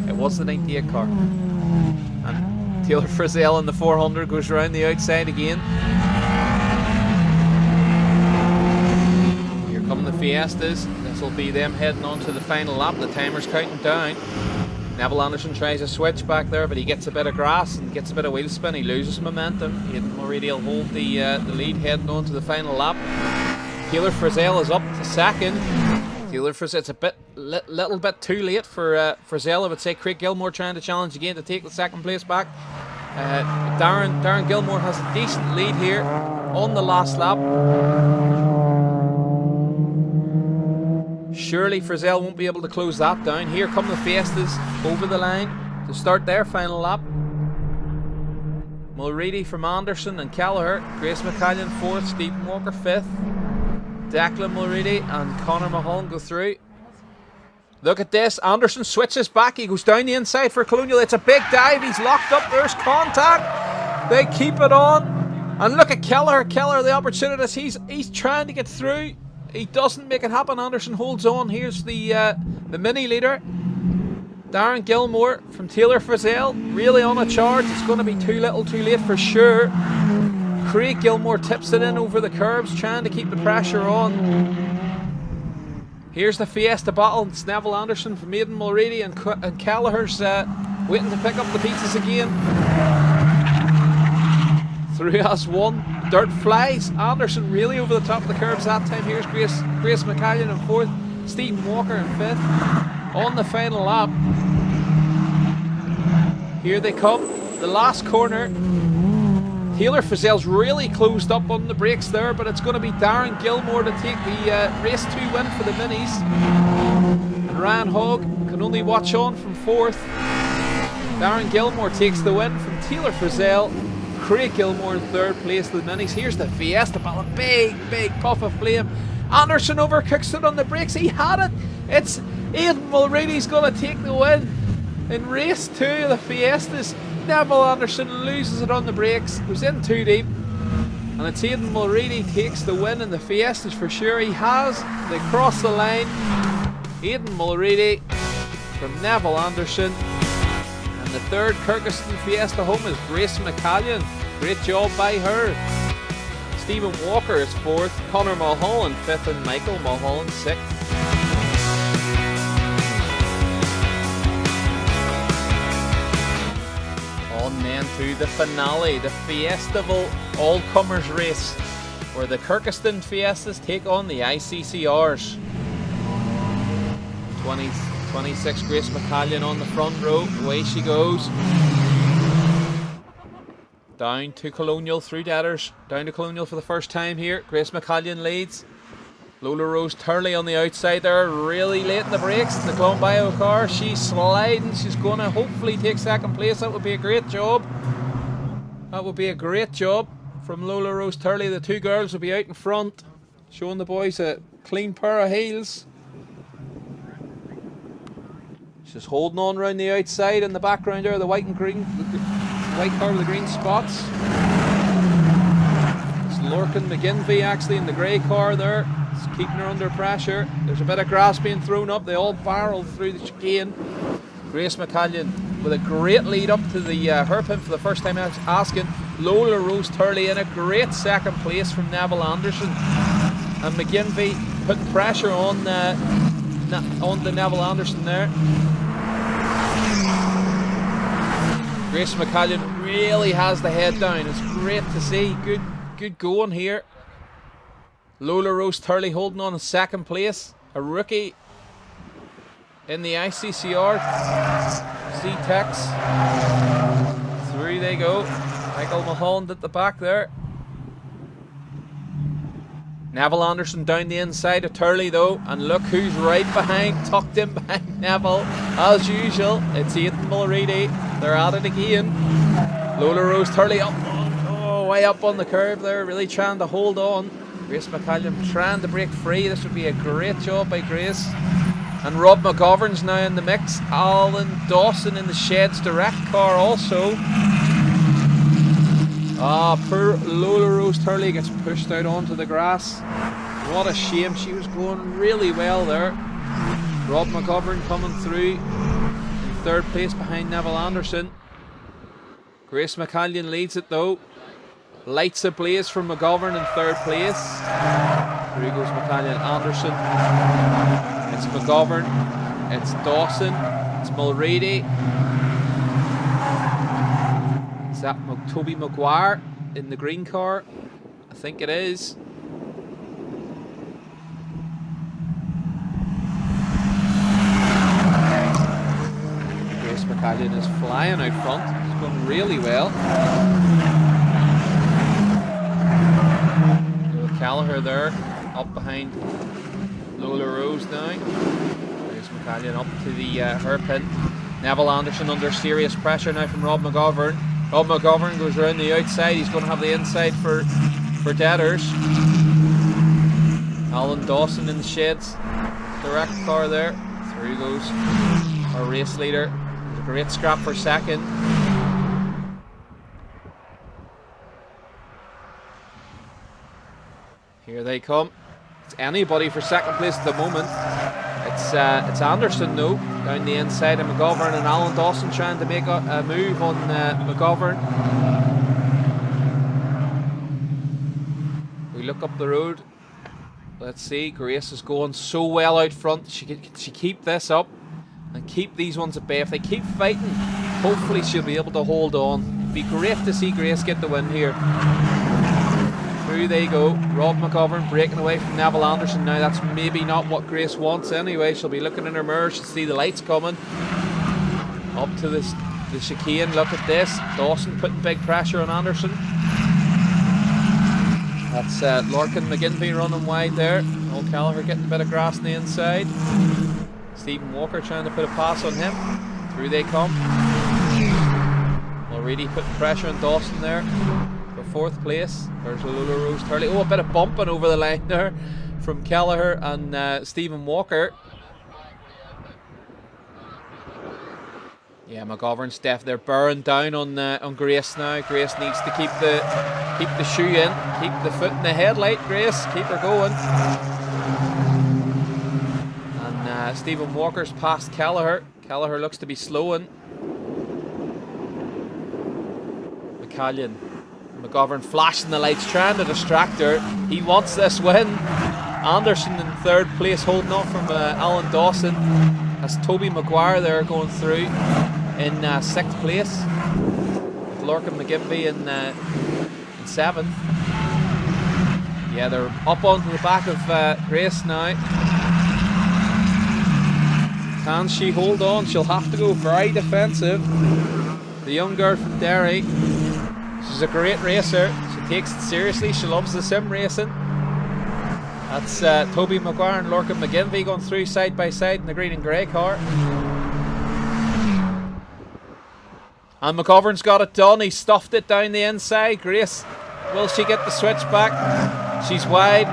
It was the 98 car. And Taylor Frizzell in the 400 goes round the outside again. Here come the Fiestas. This will be them heading on to the final lap. The timer's counting down. Neville Anderson tries a switch back there, but he gets a bit of grass and gets a bit of wheel spin. He loses momentum. Aidan Mulready will hold the lead heading on to the final lap. Taylor Frizzell is up to second. Taylor Frizzell, it's a little bit too late for Frizzell. I would say Craig Gilmore trying to challenge again to take the second place back. Darren Gilmore has a decent lead here on the last lap. Surely Frizzell won't be able to close that down. Here come the Fiestas over the line to start their final lap. Mulready from Anderson and Kelleher. Grace McCallion fourth, Stephen Walker fifth. Declan Mulready and Conor Mulholland go through. Look at this. Anderson switches back. He goes down the inside for Colonial. It's a big dive. He's locked up. There's contact. They keep it on. And look at Kelleher. Kelleher, the opportunist. He's trying to get through. He doesn't make it happen. Anderson holds on. Here's the mini leader. Darren Gilmore from Taylor Frizzell. Really on a charge. It's going to be too little too late for sure. Craig Gilmore tips it in over the curbs, trying to keep the pressure on. Here's the Fiesta battle. It's Neville Anderson from Aidan Mulready and Kelleher's waiting to pick up the pieces again. Through as one. Dirt flies. Anderson really over the top of the curbs that time. Here's Grace McCallion in fourth. Stephen Walker in fifth. On the final lap. Here they come. The last corner. Taylor Frizzell's really closed up on the brakes there, but it's going to be Darren Gilmore to take the race 2 win for the minis. And Ryan Hogg can only watch on from fourth. Darren Gilmore takes the win from Taylor Frizzell. Craig Gilmore in third place of the minis. Here's the Fiesta battle. Big puff of flame. Anderson overcooks it on the brakes. He had it. It's Aidan Mulready's going to take the win in race 2 of the Fiestas. Neville Anderson loses it on the brakes, goes in too deep, and it's Aidan Mulready takes the win in the Fiestas for sure. He has. They cross the line. Aidan Mulready from Neville Anderson, and the third Kirkistown Fiesta home is Grace McCallion. Great job by her. Stephen Walker is fourth, Conor Mulholland fifth, and Michael Mulholland sixth. On then to the finale, the Fiestival All-Comers race, where the Kirkistown Fiestas take on the ICCRs. 26 Grace McCallion on the front row, away she goes. Down to Colonial through Deaders. Down to Colonial for the first time here. Grace McCallion leads. Lola Rose Turley on the outside there, really late in the brakes. The Glenbio car, she's sliding. She's going to hopefully take second place. That would be a great job. That would be a great job from Lola Rose Turley. The two girls will be out in front, showing the boys a clean pair of heels. She's holding on around the outside in the background there, the white and green, the white car with the green spots. It's Lorcan McGinvey actually in the grey car there. It's keeping her under pressure. There's a bit of grass being thrown up. They all barrel through the chicane. Grace McCallion with a great lead up to the hairpin for the first time asking. Lola Rose Turley in a great second place from Neville Anderson. And McGinvey putting pressure on the Neville Anderson there. Grace McCallion really has the head down. It's great to see. Good going here. Lola Rose Turley holding on in second place. A rookie in the ICCR. Zetec. Through they go. Michael Mulholland at the back there. Neville Anderson down the inside of Turley though, and look who's right behind, tucked in behind Neville. As usual, it's Aidan Mulready. They're at it again. Lola Rose Turley up, way up on the curve there, really trying to hold on. Grace McCallion trying to break free. This would be a great job by Grace. And Rob McGovern's now in the mix. Alan Dawson in the Sheds Direct car also. Poor Lola Rose Turley gets pushed out onto the grass. What a shame, she was going really well there. Rob McGovern coming through in third place behind Neville Anderson. Grace McCallion leads it though. Lights ablaze from McGovern in third place. Through goes McCallion Anderson. It's McGovern. It's Dawson. It's Mulready. Is that Toby Maguire in the green car? I think it is. Grace McCallion is flying out front. It's going really well. Gallagher there, up behind Lola Rose now. Grace McCallion up to the hairpin. Neville Anderson under serious pressure now from Rob McGovern. Rob McGovern goes around the outside. He's going to have the inside for Deaders. Alan Dawson in the Sheds Direct car there. Through goes our race leader. There's a great scrap for second. Here they come. It's anybody for second place at the moment. It's Anderson though, down the inside of McGovern, and Alan Dawson trying to make a move on McGovern. We look up the road. Let's see, Grace is going so well out front. She keep this up and keep these ones at bay. If they keep fighting, hopefully she'll be able to hold on. It'd be great to see Grace get the win here. Through they go. Rob McGovern breaking away from Neville Anderson. Now that's maybe not what Grace wants anyway. She'll be looking in her mirror. She'll see the lights coming. Up to the chicane. Look at this. Dawson putting big pressure on Anderson. That's Lorcan McGinvey running wide there. Old Gallagher getting a bit of grass on the inside. Stephen Walker trying to put a pass on him. Through they come. Already putting pressure on Dawson there. Fourth place. There's Lola Rose Turley. Oh, a bit of bumping over the line there from Kelleher and Stephen Walker. Yeah, McGovern's Steph, they're bearing down on Grace now. Grace needs to keep the shoe in, keep the foot in the headlight. Grace, keep her going. And Stephen Walker's past Kelleher. Kelleher looks to be slowing. McGovern flashing the lights, trying to distract her. He wants this win. Anderson in third place, holding off from Alan Dawson. That's Toby Maguire there going through in sixth place. Lorcan McGinvey in seventh. Yeah, they're up onto the back of Grace now. Can she hold on? She'll have to go very defensive. The young girl from Derry. She's a great racer. She takes it seriously. She loves the sim racing. That's Toby Maguire and Lorcan McGinvey going through side by side in the green and grey car. And McGovern's got it done. He stuffed it down the inside. Grace, will she get the switch back? She's wide.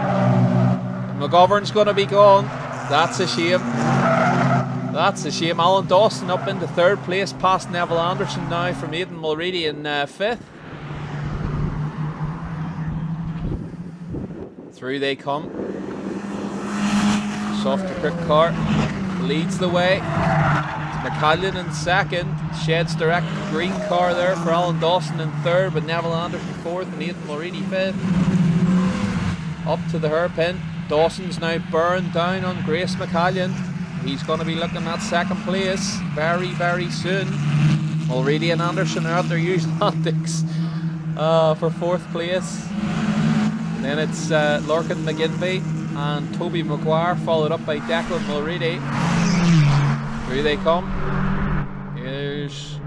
McGovern's going to be gone. That's a shame. That's a shame. Alan Dawson up into 3rd place, past Neville Anderson now from Aidan Mulready in 5th. Through they come. Softer quick car leads the way. It's McCallion in 2nd. Sheds direct green car there for Alan Dawson in 3rd, but Neville Anderson 4th and Aidan Mulready 5th. Up to the hairpin. Dawson's now burned down on Grace McCallion. He's going to be looking at 2nd place very, very soon. Mulready and Anderson are at their usual antics for 4th place. And then it's Lorcan McGinvey and Toby Maguire, followed up by Declan Mulready. Here they come. Here's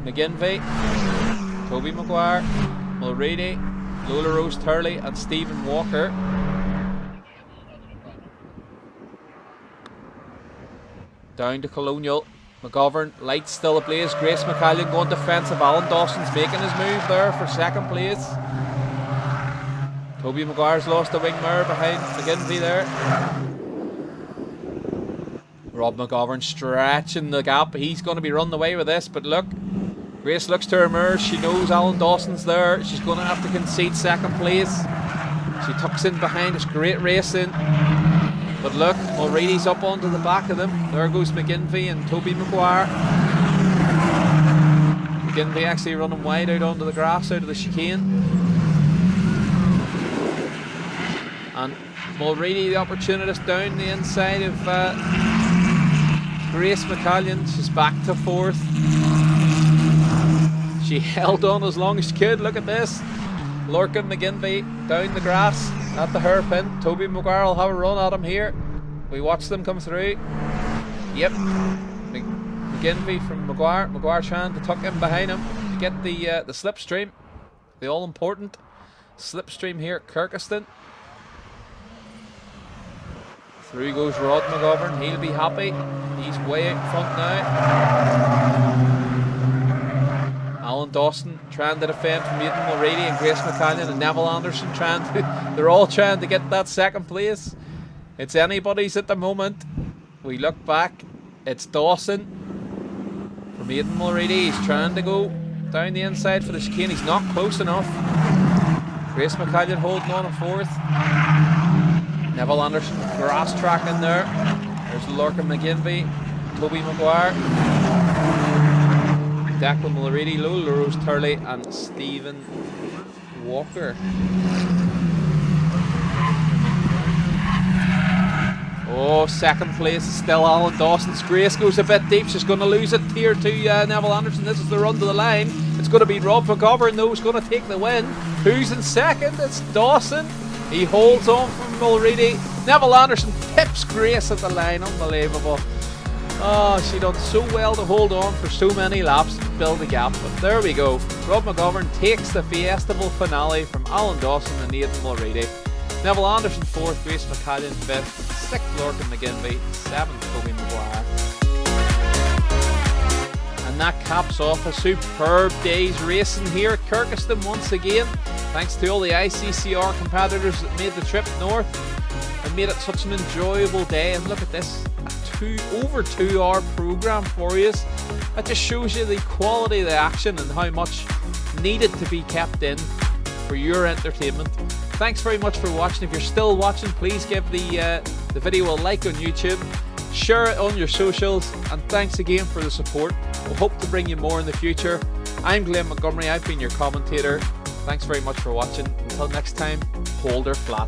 McGinvey, Toby Maguire, Mulready, Lola Rose Turley and Stephen Walker. Down to Colonial. McGovern, lights still ablaze. Grace McCallion going defensive. Alan Dawson's making his move there for 2nd place. Toby Maguire's lost a wing mirror behind McGinvey there. Rob McGovern stretching the gap. He's going to be running away with this, but look. Grace looks to her mirror. She knows Alan Dawson's there. She's going to have to concede 2nd place. She tucks in behind. It's great racing. But look, Mulready's up onto the back of them. There goes McGinvey and Toby Maguire. McGinvey actually running wide out onto the grass, out of the chicane. And Mulready, the opportunist, down the inside of Grace McCallion. She's back to 4th. She held on as long as she could. Look at this. Lorcan McGinvey down the grass at the hairpin. Toby Maguire will have a run at him here. We watch them come through. Yep. McGinvey from Maguire. Maguire trying to tuck in behind him to get the slipstream. The all-important slipstream here at Kirkistown. Through goes Rod McGovern. He'll be happy. He's way out front now. Alan Dawson trying to defend from Aidan Mulready and Grace McCallion and Neville Anderson they're all trying to get that 2nd place. It's anybody's at the moment. We look back, it's Dawson from Aidan Mulready. He's trying to go down the inside for the chicane. He's not close enough. Grace McCallion holding on in 4th. Neville Anderson grass track in there. There's Lorcan McGinvey, Toby Maguire, Declan Mulready, Lola Rose Turley and Stephen Walker. Oh, 2nd place is still Alan Dawson's. Grace goes a bit deep. She's going to lose it here to Neville Anderson. This is the run to the line. It's going to be Rob McGovern though who's going to take the win. Who's in 2nd? It's Dawson. He holds on from Mulready. Neville Anderson tips Grace at the line. Unbelievable. Oh, she done so well to hold on for so many laps to build a gap. But there we go. Rob McGovern takes the Fiestival finale from Alan Dawson and Aidan Mulready. Neville Anderson 4th, Grace McCallion 5th, 6th Lorcan McGinvey, 7th Toby Maguire. And that caps off a superb day's racing here at Kirkistown once again. Thanks to all the ICCR competitors that made the trip north and made it such an enjoyable day. And look at this, over 2 hour program for you. That just shows you the quality of the action and how much needed to be kept in for your entertainment. Thanks very much for watching. If you're still watching, please give the video a like on YouTube, share it on your socials, and thanks again for the support. We'll hope to bring you more in the future. I'm Glenn Montgomery, I've been your commentator. Thanks very much for watching. Until next time, hold her flat.